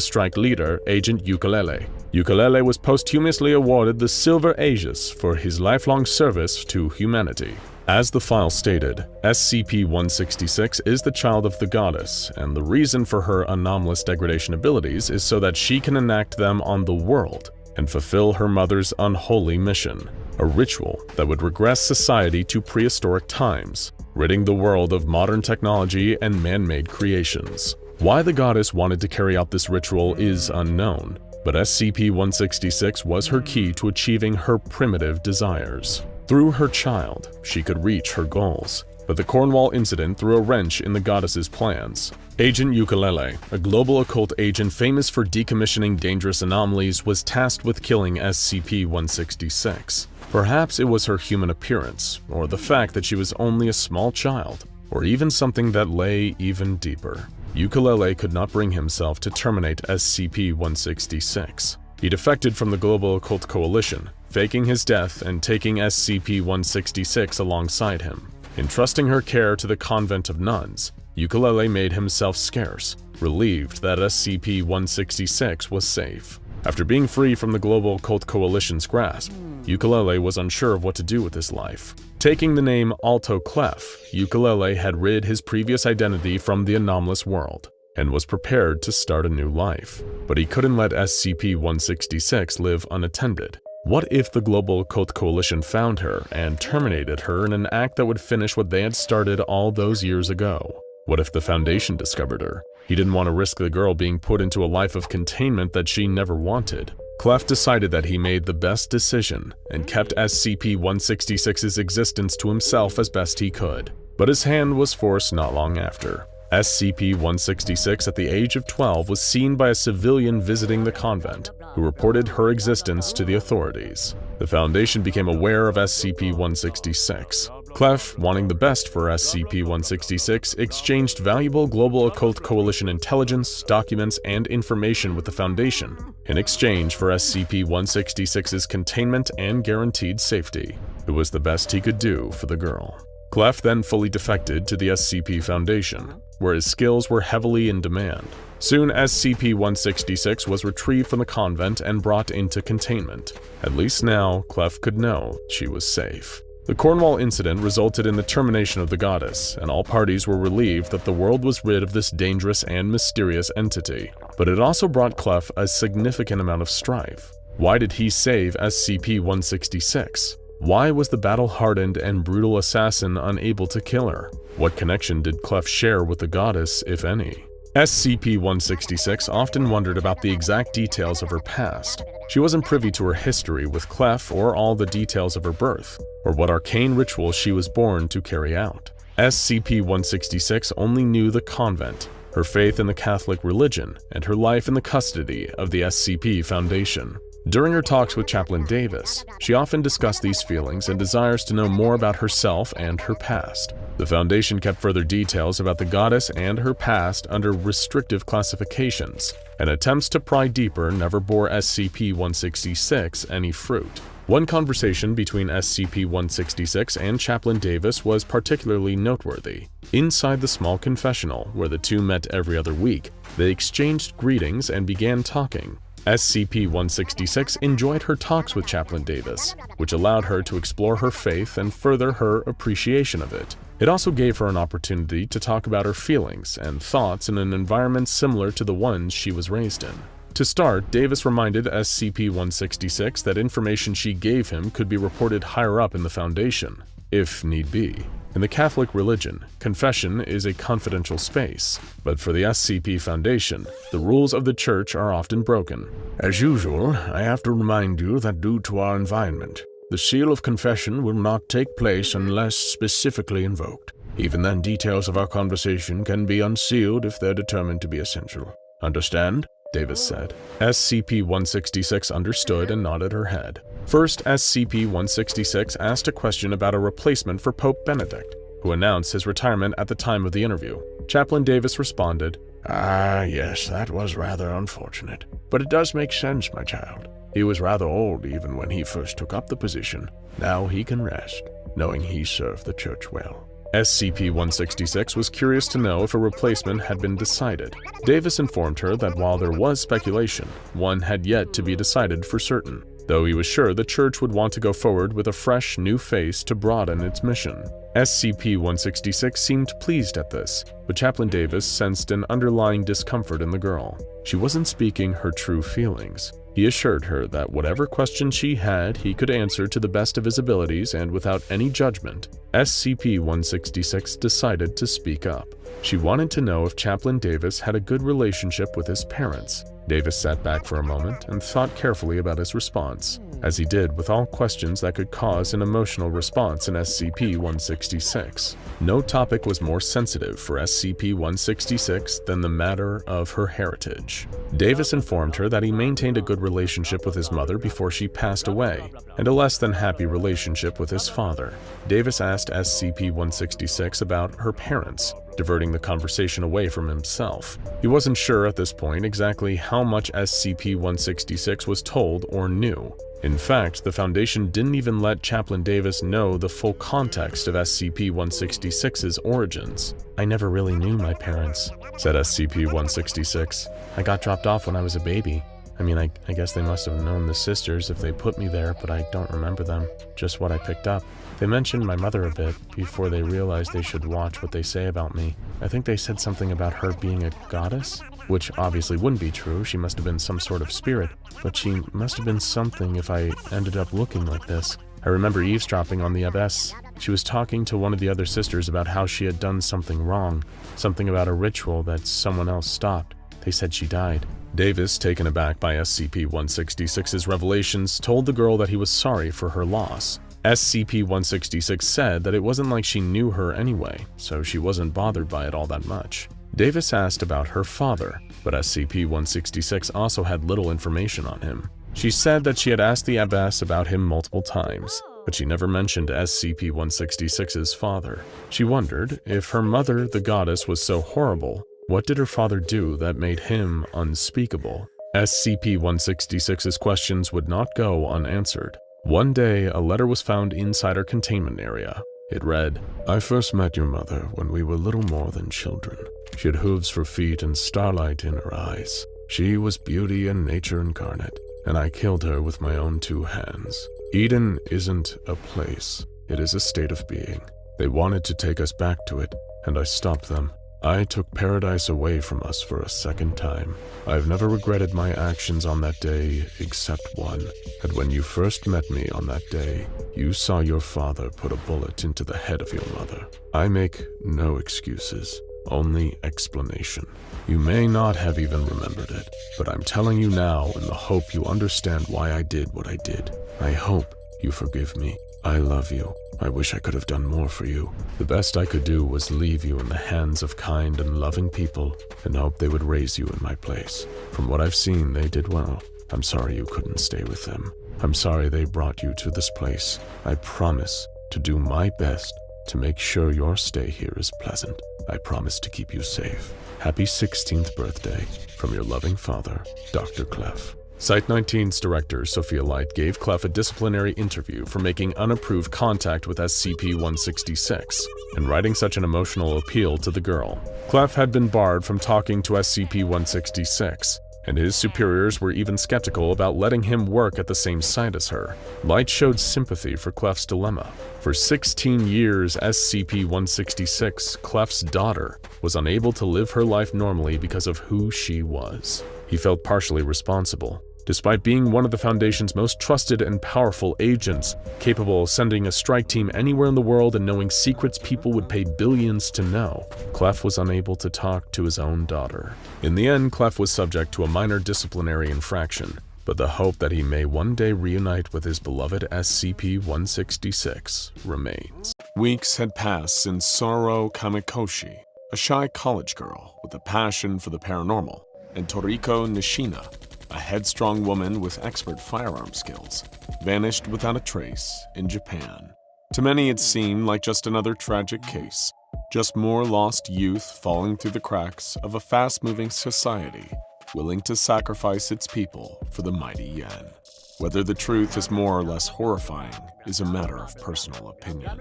strike leader, Agent Ukulele. Ukulele was posthumously awarded the Silver Aegis for his lifelong service to humanity. As the file stated, SCP-166 is the child of the Goddess, and the reason for her anomalous degradation abilities is so that she can enact them on the world and fulfill her mother's unholy mission, a ritual that would regress society to prehistoric times, ridding the world of modern technology and man-made creations. Why the Goddess wanted to carry out this ritual is unknown, but SCP-166 was her key to achieving her primitive desires. Through her child, she could reach her goals, but the Cornwall Incident threw a wrench in the Goddess's plans. Agent Ukulele, a global occult agent famous for decommissioning dangerous anomalies, was tasked with killing SCP-166. Perhaps it was her human appearance, or the fact that she was only a small child, or even something that lay even deeper. Ukulele could not bring himself to terminate SCP-166. He defected from the Global Occult Coalition, faking his death and taking SCP-166 alongside him. Entrusting her care to the Convent of Nuns, Ukulele made himself scarce, relieved that SCP-166 was safe. After being free from the Global Occult Coalition's grasp, Ukulele was unsure of what to do with his life. Taking the name Alto Clef, Ukulele had rid his previous identity from the anomalous world, and was prepared to start a new life. But he couldn't let SCP-166 live unattended. What if the Global Occult Coalition found her and terminated her in an act that would finish what they had started all those years ago? What if the Foundation discovered her? He didn't want to risk the girl being put into a life of containment that she never wanted. Clef decided that he made the best decision and kept SCP-166's existence to himself as best he could. But his hand was forced not long after. SCP-166 at the age of 12 was seen by a civilian visiting the convent, who reported her existence to the authorities. The Foundation became aware of SCP-166. Clef, wanting the best for SCP-166, exchanged valuable global occult coalition intelligence, documents, and information with the Foundation in exchange for SCP-166's containment and guaranteed safety. It was the best he could do for the girl. Clef then fully defected to the SCP Foundation, where his skills were heavily in demand. Soon, SCP-166 was retrieved from the convent and brought into containment. At least now, Clef could know she was safe. The Cornwall incident resulted in the termination of the goddess, and all parties were relieved that the world was rid of this dangerous and mysterious entity. But it also brought Clef a significant amount of strife. Why did he save SCP-166? Why was the battle-hardened and brutal assassin unable to kill her? What connection did Clef share with the goddess, if any? SCP-166 often wondered about the exact details of her past. She wasn't privy to her history with Clef or all the details of her birth, or what arcane ritual she was born to carry out. SCP-166 only knew the convent, her faith in the Catholic religion, and her life in the custody of the SCP Foundation. During her talks with Chaplain Davis, she often discussed these feelings and desires to know more about herself and her past. The Foundation kept further details about the goddess and her past under restrictive classifications, and attempts to pry deeper never bore SCP-166 any fruit. One conversation between SCP-166 and Chaplain Davis was particularly noteworthy. Inside the small confessional, where the two met every other week, they exchanged greetings and began talking. SCP-166 enjoyed her talks with Chaplain Davis, which allowed her to explore her faith and further her appreciation of it. It also gave her an opportunity to talk about her feelings and thoughts in an environment similar to the ones she was raised in. To start, Davis reminded SCP-166 that information she gave him could be reported higher up in the Foundation, if need be. In the Catholic religion, confession is a confidential space, but for the SCP Foundation, the rules of the Church are often broken. As usual, I have to remind you that due to our environment, the seal of confession will not take place unless specifically invoked. Even then, details of our conversation can be unsealed if they're determined to be essential. Understand? Davis said. SCP-166 understood and nodded her head. First, SCP-166 asked a question about a replacement for Pope Benedict, who announced his retirement at the time of the interview. Chaplain Davis responded, Yes, that was rather unfortunate. But it does make sense, my child. He was rather old even when he first took up the position. Now he can rest, knowing he served the Church well. SCP-166 was curious to know if a replacement had been decided. Davis informed her that while there was speculation, one had yet to be decided for certain, though he was sure the Church would want to go forward with a fresh, new face to broaden its mission. SCP-166 seemed pleased at this, but Chaplain Davis sensed an underlying discomfort in the girl. She wasn't speaking her true feelings. He assured her that whatever question she had, he could answer to the best of his abilities and without any judgment. SCP-166 decided to speak up. She wanted to know if Chaplain Davis had a good relationship with his parents. Davis sat back for a moment and thought carefully about his response, as he did with all questions that could cause an emotional response in SCP-166. No topic was more sensitive for SCP-166 than the matter of her heritage. Davis informed her that he maintained a good relationship with his mother before she passed away, and a less than happy relationship with his father. Davis asked SCP-166 about her parents, diverting the conversation away from himself. He wasn't sure at this point exactly how much SCP-166 was told or knew. In fact, the Foundation didn't even let Chaplain Davis know the full context of SCP-166's origins. "I never really knew my parents," said SCP-166. "I got dropped off when I was a baby. I guess they must have known the sisters if they put me there, but I don't remember them, just what I picked up. They mentioned my mother a bit before they realized they should watch what they say about me. I think they said something about her being a goddess, which obviously wouldn't be true. She must have been some sort of spirit, but she must have been something if I ended up looking like this. I remember eavesdropping on the abbess. She was talking to one of the other sisters about how she had done something wrong, something about a ritual that someone else stopped. They said she died." Davis, taken aback by SCP-166's revelations, told the girl that he was sorry for her loss. SCP-166 said that it wasn't like she knew her anyway, so she wasn't bothered by it all that much. Davis asked about her father, but SCP-166 also had little information on him. She said that she had asked the abbess about him multiple times, but she never mentioned SCP-166's father. She wondered, if her mother, the goddess, was so horrible, what did her father do that made him unspeakable? SCP-166's questions would not go unanswered. One day, a letter was found inside her containment area. It read, "I first met your mother when we were little more than children. She had hooves for feet and starlight in her eyes. She was beauty and nature incarnate, and I killed her with my own 2 hands. Eden isn't a place, it is a state of being. They wanted to take us back to it, and I stopped them. I took paradise away from us for a second time. I've never regretted my actions on that day except one, that when you first met me on that day, you saw your father put a bullet into the head of your mother. I make no excuses, only explanation. You may not have even remembered it, but I'm telling you now in the hope you understand why I did what I did. I hope you forgive me. I love you. I wish I could have done more for you. The best I could do was leave you in the hands of kind and loving people and hope they would raise you in my place. From what I've seen, they did well. I'm sorry you couldn't stay with them. I'm sorry they brought you to this place. I promise to do my best to make sure your stay here is pleasant. I promise to keep you safe. Happy 16th birthday from your loving father, Dr. Clef." Site-19's director, Sophia Light, gave Clef a disciplinary interview for making unapproved contact with SCP-166 and writing such an emotional appeal to the girl. Clef had been barred from talking to SCP-166, and his superiors were even skeptical about letting him work at the same site as her. Light showed sympathy for Clef's dilemma. For 16 years, SCP-166, Clef's daughter, was unable to live her life normally because of who she was. He felt partially responsible. Despite being one of the Foundation's most trusted and powerful agents, capable of sending a strike team anywhere in the world and knowing secrets people would pay billions to know, Clef was unable to talk to his own daughter. In the end, Clef was subject to a minor disciplinary infraction, but the hope that he may one day reunite with his beloved SCP-166 remains. Weeks had passed since Soro Kamikoshi, a shy college girl with a passion for the paranormal, and Toriko Nishina, a headstrong woman with expert firearm skills, vanished without a trace in Japan. To many it seemed like just another tragic case, just more lost youth falling through the cracks of a fast-moving society willing to sacrifice its people for the mighty yen. Whether the truth is more or less horrifying is a matter of personal opinion.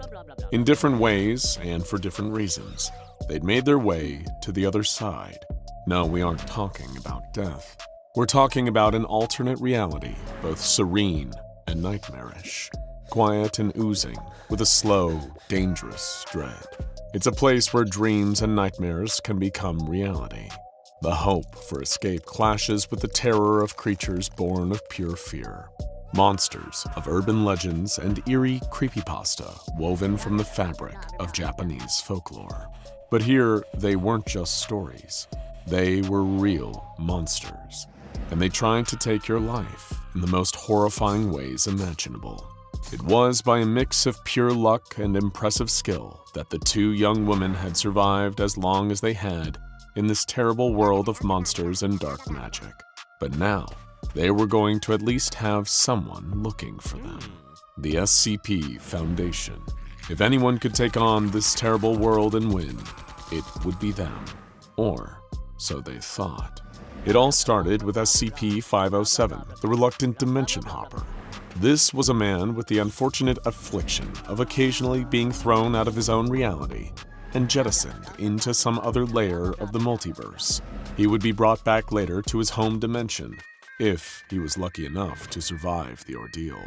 In different ways and for different reasons, they'd made their way to the other side. No, we aren't talking about death. We're talking about an alternate reality, both serene and nightmarish, quiet and oozing with a slow, dangerous dread. It's a place where dreams and nightmares can become reality. The hope for escape clashes with the terror of creatures born of pure fear. Monsters of urban legends and eerie creepypasta woven from the fabric of Japanese folklore. But here, they weren't just stories. They were real monsters, and they tried to take your life in the most horrifying ways imaginable. It was by a mix of pure luck and impressive skill that the 2 young women had survived as long as they had in this terrible world of monsters and dark magic. But now, they were going to at least have someone looking for them. The SCP Foundation. If anyone could take on this terrible world and win, it would be them. Or so they thought. It all started with SCP-507, the reluctant dimension hopper. This was a man with the unfortunate affliction of occasionally being thrown out of his own reality and jettisoned into some other layer of the multiverse. He would be brought back later to his home dimension, if he was lucky enough to survive the ordeal.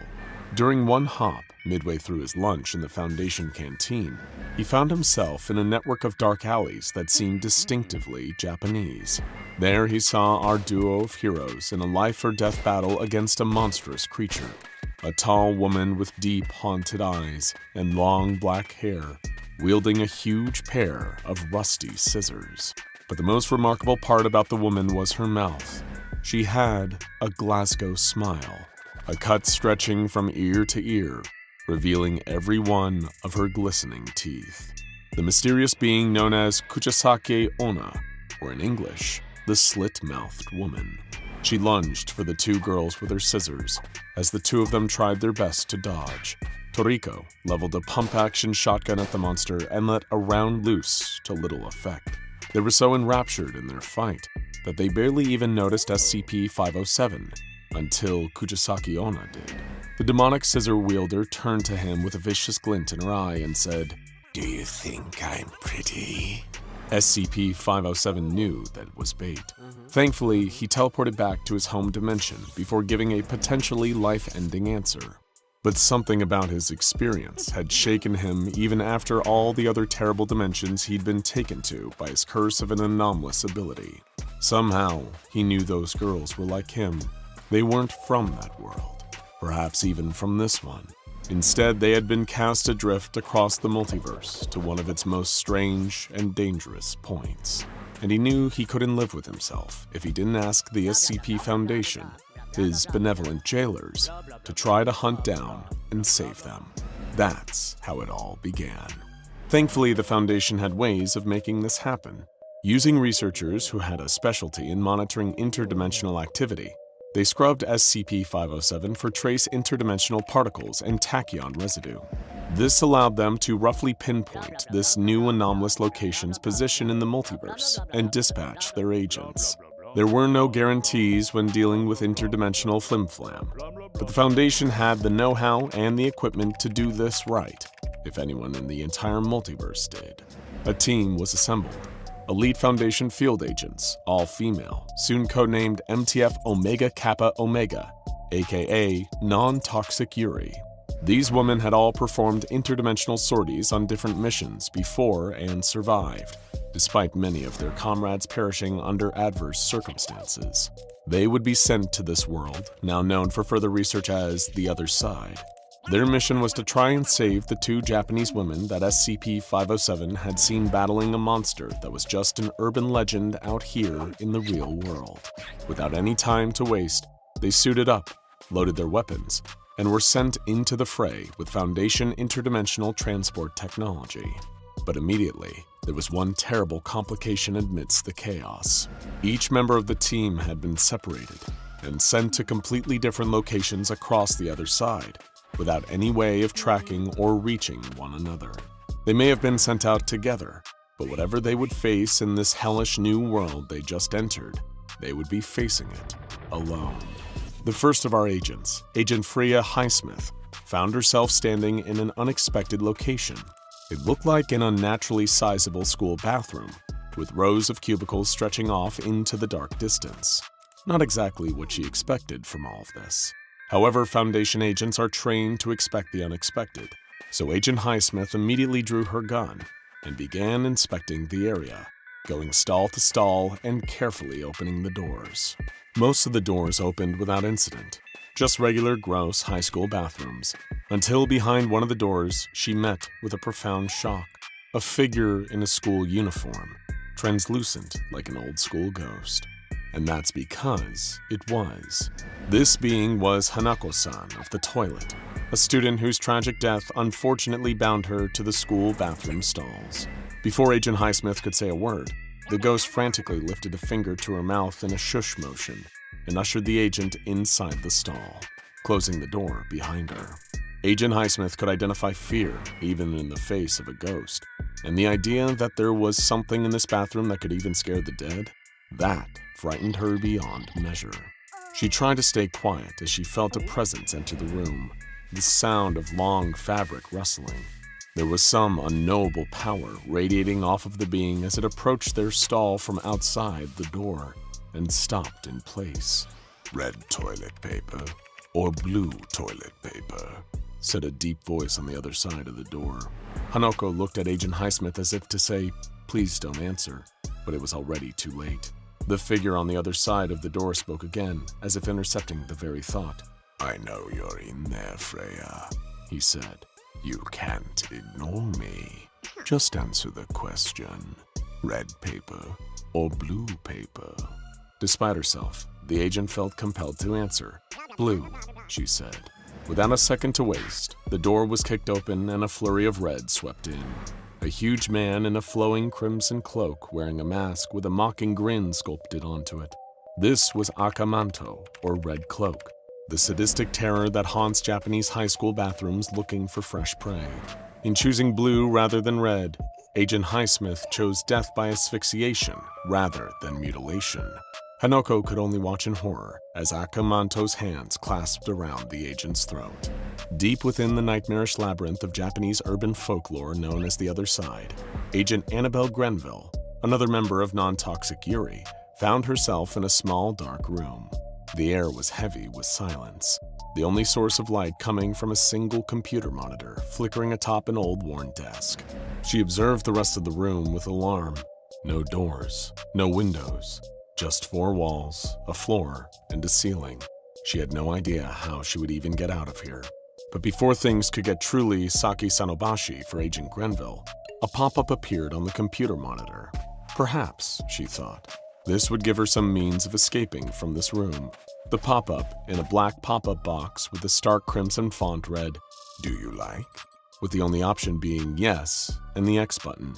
During one hop, midway through his lunch in the Foundation canteen, he found himself in a network of dark alleys that seemed distinctively Japanese. There he saw our duo of heroes in a life-or-death battle against a monstrous creature. A tall woman with deep, haunted eyes and long black hair, wielding a huge pair of rusty scissors. But the most remarkable part about the woman was her mouth. She had a Glasgow smile, a cut stretching from ear to ear, revealing every one of her glistening teeth. The mysterious being known as Kuchisake Onna, or in English, the slit-mouthed woman. She lunged for the 2 girls with her scissors, as the 2 of them tried their best to dodge. Toriko leveled a pump-action shotgun at the monster and let a round loose to little effect. They were so enraptured in their fight that they barely even noticed SCP-507 until Kuchisaki Onna did. The demonic scissor wielder turned to him with a vicious glint in her eye and said, "Do you think I'm pretty?" SCP-507 knew that it was bait. Thankfully, he teleported back to his home dimension before giving a potentially life-ending answer. But something about his experience had shaken him even after all the other terrible dimensions he'd been taken to by his curse of an anomalous ability. Somehow, he knew those girls were like him. They weren't from that world, perhaps even from this one. Instead, they had been cast adrift across the multiverse to one of its most strange and dangerous points. And he knew he couldn't live with himself if he didn't ask the SCP Foundation, his benevolent jailers, to try to hunt down and save them. That's how it all began. Thankfully, the Foundation had ways of making this happen. Using researchers who had a specialty in monitoring interdimensional activity, they scrubbed SCP-507 for trace interdimensional particles and tachyon residue. This allowed them to roughly pinpoint this new anomalous location's position in the multiverse and dispatch their agents. There were no guarantees when dealing with interdimensional flimflam, but the Foundation had the know-how and the equipment to do this right, if anyone in the entire multiverse did. A team was assembled. Elite Foundation field agents, all female, soon codenamed MTF Omega Kappa Omega, aka Non-Toxic Yuri. These women had all performed interdimensional sorties on different missions before and survived, despite many of their comrades perishing under adverse circumstances. They would be sent to this world, now known for further research as the Other Side. Their mission was to try and save the two Japanese women that SCP-507 had seen battling a monster that was just an urban legend out here in the real world. Without any time to waste, they suited up, loaded their weapons, and were sent into the fray with Foundation interdimensional transport technology. But immediately, there was one terrible complication amidst the chaos. Each member of the team had been separated and sent to completely different locations across the other side, without any way of tracking or reaching one another. They may have been sent out together, but whatever they would face in this hellish new world they just entered, they would be facing it alone. The first of our agents, Agent Freya Highsmith, found herself standing in an unexpected location. It looked like an unnaturally sizable school bathroom, with rows of cubicles stretching off into the dark distance. Not exactly what she expected from all of this. However, Foundation agents are trained to expect the unexpected, so Agent Highsmith immediately drew her gun and began inspecting the area, going stall to stall and carefully opening the doors. Most of the doors opened without incident, just regular gross high school bathrooms, until behind one of the doors she met with a profound shock. A figure in a school uniform, translucent like an old school ghost. And that's because it was. This being was Hanako-san of the toilet, a student whose tragic death unfortunately bound her to the school bathroom stalls. Before Agent Highsmith could say a word, the ghost frantically lifted a finger to her mouth in a shush motion and ushered the agent inside the stall, closing the door behind her. Agent Highsmith could identify fear even in the face of a ghost, and the idea that there was something in this bathroom that could even scare the dead, that frightened her beyond measure. She tried to stay quiet as she felt a presence enter the room, the sound of long fabric rustling. There was some unknowable power radiating off of the being as it approached their stall from outside the door and stopped in place. "Red toilet paper or blue toilet paper?" said a deep voice on the other side of the door. Hanako looked at Agent Highsmith as if to say, "Please don't answer," but it was already too late. The figure on the other side of the door spoke again, as if intercepting the very thought. "I know you're in there, Freya," he said. "You can't ignore me. Just answer the question. Red paper or blue paper?" Despite herself, the agent felt compelled to answer. "Blue," she said. Without a second to waste, the door was kicked open and a flurry of red swept in. A huge man in a flowing crimson cloak wearing a mask with a mocking grin sculpted onto it. This was Akamanto, or Red Cloak, the sadistic terror that haunts Japanese high school bathrooms looking for fresh prey. In choosing blue rather than red, Agent Highsmith chose death by asphyxiation rather than mutilation. Hanoko could only watch in horror as Akamanto's hands clasped around the agent's throat. Deep within the nightmarish labyrinth of Japanese urban folklore known as the Other Side, Agent Annabelle Grenville, another member of non-toxic Yuri, found herself in a small dark room. The air was heavy with silence, the only source of light coming from a single computer monitor flickering atop an old worn desk. She observed the rest of the room with alarm. No doors, no windows, just 4 walls, a floor, and a ceiling. She had no idea how she would even get out of here. But before things could get truly Saki Sanobashi for Agent Grenville, a pop-up appeared on the computer monitor. Perhaps, she thought, this would give her some means of escaping from this room. The pop-up, in a black pop-up box with a stark crimson font, read, "Do you like?" with the only option being yes and the X button.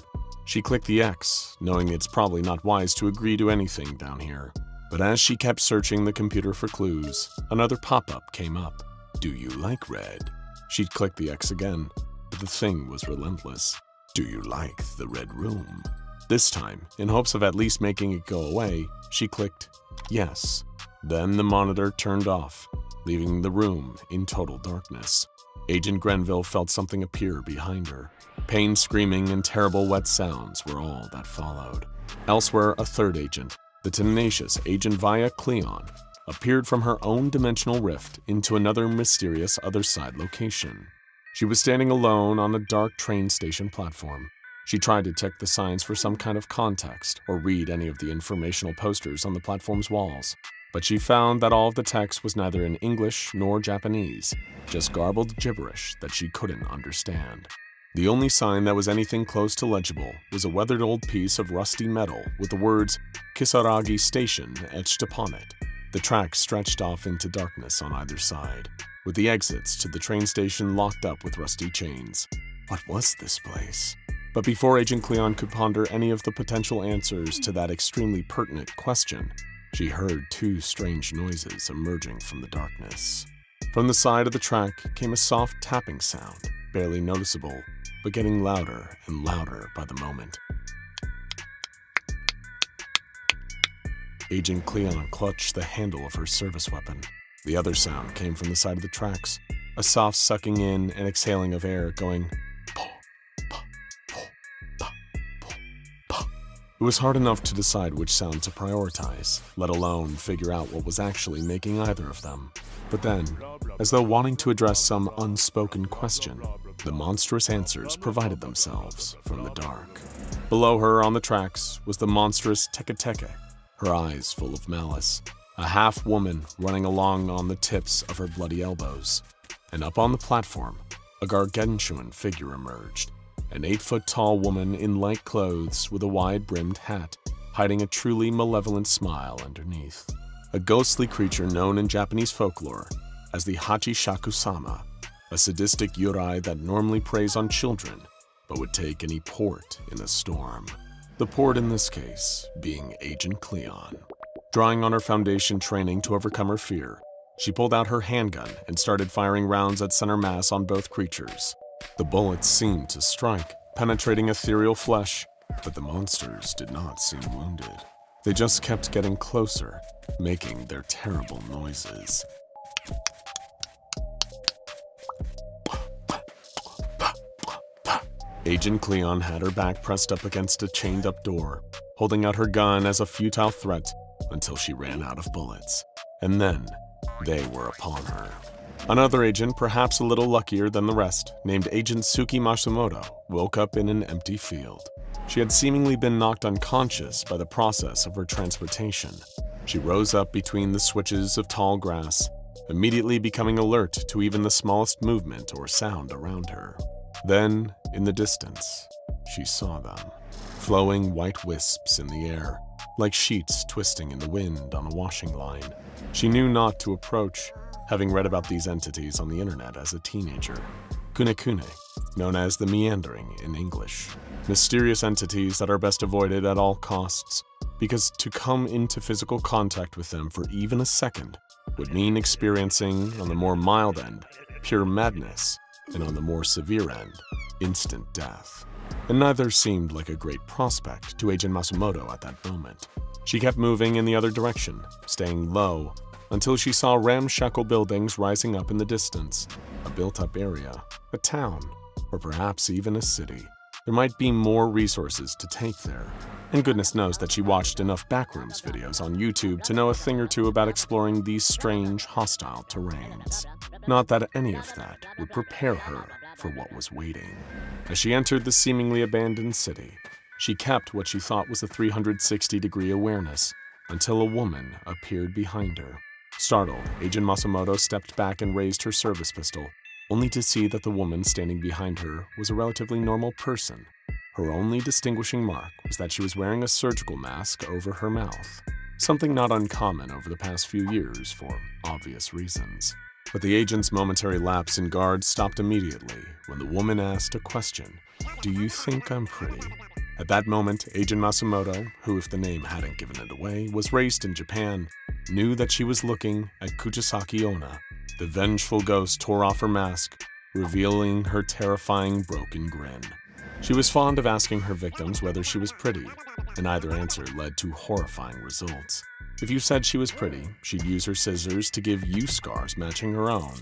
She clicked the X, knowing it's probably not wise to agree to anything down here. But as she kept searching the computer for clues, another pop-up came up. "Do you like red?" She'd clicked the X again, but the thing was relentless. "Do you like the red room?" This time, in hopes of at least making it go away, she clicked yes. Then the monitor turned off, leaving the room in total darkness. Agent Grenville felt something appear behind her. Pain screaming and terrible wet sounds were all that followed. Elsewhere, a third agent, the tenacious Agent Via Cleon, appeared from her own dimensional rift into another mysterious Other Side location. She was standing alone on a dark train station platform. She tried to check the signs for some kind of context or read any of the informational posters on the platform's walls, but she found that all of the text was neither in English nor Japanese, just garbled gibberish that she couldn't understand. The only sign that was anything close to legible was a weathered old piece of rusty metal with the words Kisaragi Station etched upon it. The tracks stretched off into darkness on either side, with the exits to the train station locked up with rusty chains. What was this place? But before Agent Cleon could ponder any of the potential answers to that extremely pertinent question, she heard 2 strange noises emerging from the darkness. From the side of the track came a soft tapping sound, barely noticeable, but getting louder and louder by the moment. Agent Cleon clutched the handle of her service weapon. The other sound came from the side of the tracks, a soft sucking in and exhaling of air going puh, puh, puh, puh, puh, puh. It was hard enough to decide which sound to prioritize, let alone figure out what was actually making either of them. But then, as though wanting to address some unspoken question, the monstrous answers provided themselves from the dark. Below her on the tracks was the monstrous Teke Teke, her eyes full of malice, a half-woman running along on the tips of her bloody elbows. And up on the platform, a gargantuan figure emerged, an 8-foot-tall woman in light clothes with a wide-brimmed hat, hiding a truly malevolent smile underneath. A ghostly creature known in Japanese folklore as the Hachishaku-sama, a sadistic yurai that normally preys on children, but would take any port in a storm. The port in this case being Agent Cleon. Drawing on her Foundation training to overcome her fear, she pulled out her handgun and started firing rounds at center mass on both creatures. The bullets seemed to strike, penetrating ethereal flesh, but the monsters did not seem wounded. They just kept getting closer, making their terrible noises. Agent Cleon had her back pressed up against a chained-up door, holding out her gun as a futile threat until she ran out of bullets. And then, they were upon her. Another agent, perhaps a little luckier than the rest, named Agent Suki Mashimoto, woke up in an empty field. She had seemingly been knocked unconscious by the process of her transportation. She rose up between the switches of tall grass, immediately becoming alert to even the smallest movement or sound around her. Then, in the distance, she saw them, flowing white wisps in the air, like sheets twisting in the wind on a washing line. She knew not to approach, having read about these entities on the internet as a teenager. Kune-kune, known as the meandering in English. Mysterious entities that are best avoided at all costs, because to come into physical contact with them for even a second would mean experiencing, on the more mild end, pure madness, and on the more severe end, instant death. And neither seemed like a great prospect to Agent Masumoto at that moment. She kept moving in the other direction, staying low, until she saw ramshackle buildings rising up in the distance. A built-up area, a town, or perhaps even a city. There might be more resources to take there. And goodness knows that she watched enough backrooms videos on YouTube to know a thing or two about exploring these strange, hostile terrains. Not that any of that would prepare her for what was waiting. As she entered the seemingly abandoned city, she kept what she thought was a 360-degree awareness until a woman appeared behind her. Startled, Agent Masumoto stepped back and raised her service pistol, only to see that the woman standing behind her was a relatively normal person. Her only distinguishing mark was that she was wearing a surgical mask over her mouth, something not uncommon over the past few years for obvious reasons. But the agent's momentary lapse in guard stopped immediately when the woman asked a question. "Do you think I'm pretty?" At that moment, Agent Masumoto, who if the name hadn't given it away, was raised in Japan, knew that she was looking at Kuchisaki Onna. The vengeful ghost tore off her mask, revealing her terrifying broken grin. She was fond of asking her victims whether she was pretty, and either answer led to horrifying results. If you said she was pretty, she'd use her scissors to give you scars matching her own.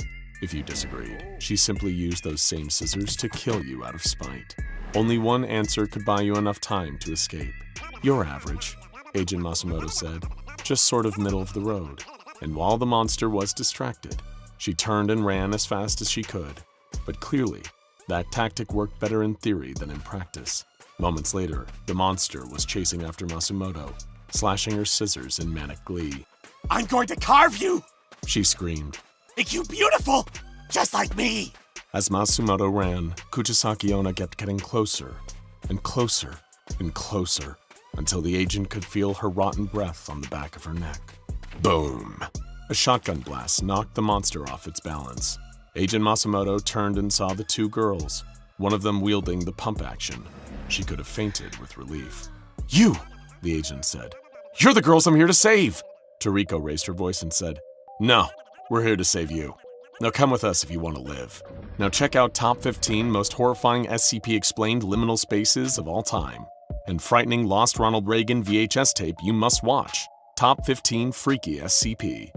If you disagreed, she simply used those same scissors to kill you out of spite. Only one answer could buy you enough time to escape. "You're average," Agent Masumoto said, "just sort of middle of the road." And while the monster was distracted, she turned and ran as fast as she could. But clearly, that tactic worked better in theory than in practice. Moments later, the monster was chasing after Masumoto, slashing her scissors in manic glee. I'm going to carve you! She screamed. Make you beautiful! Just like me! As Masumoto ran, Kuchisaki Onna kept getting closer, and closer, and closer, until the agent could feel her rotten breath on the back of her neck. Boom! A shotgun blast knocked the monster off its balance. Agent Masumoto turned and saw the two girls, one of them wielding the pump action. She could have fainted with relief. "You!" the agent said. "You're the girls I'm here to save!" Toriko raised her voice and said, "No, we're here to save you. Now come with us if you want to live. Now check out top 15 most horrifying SCP-explained liminal spaces of all time, and frightening Lost Ronald Reagan VHS tape you must watch. Top 15 Freaky SCP.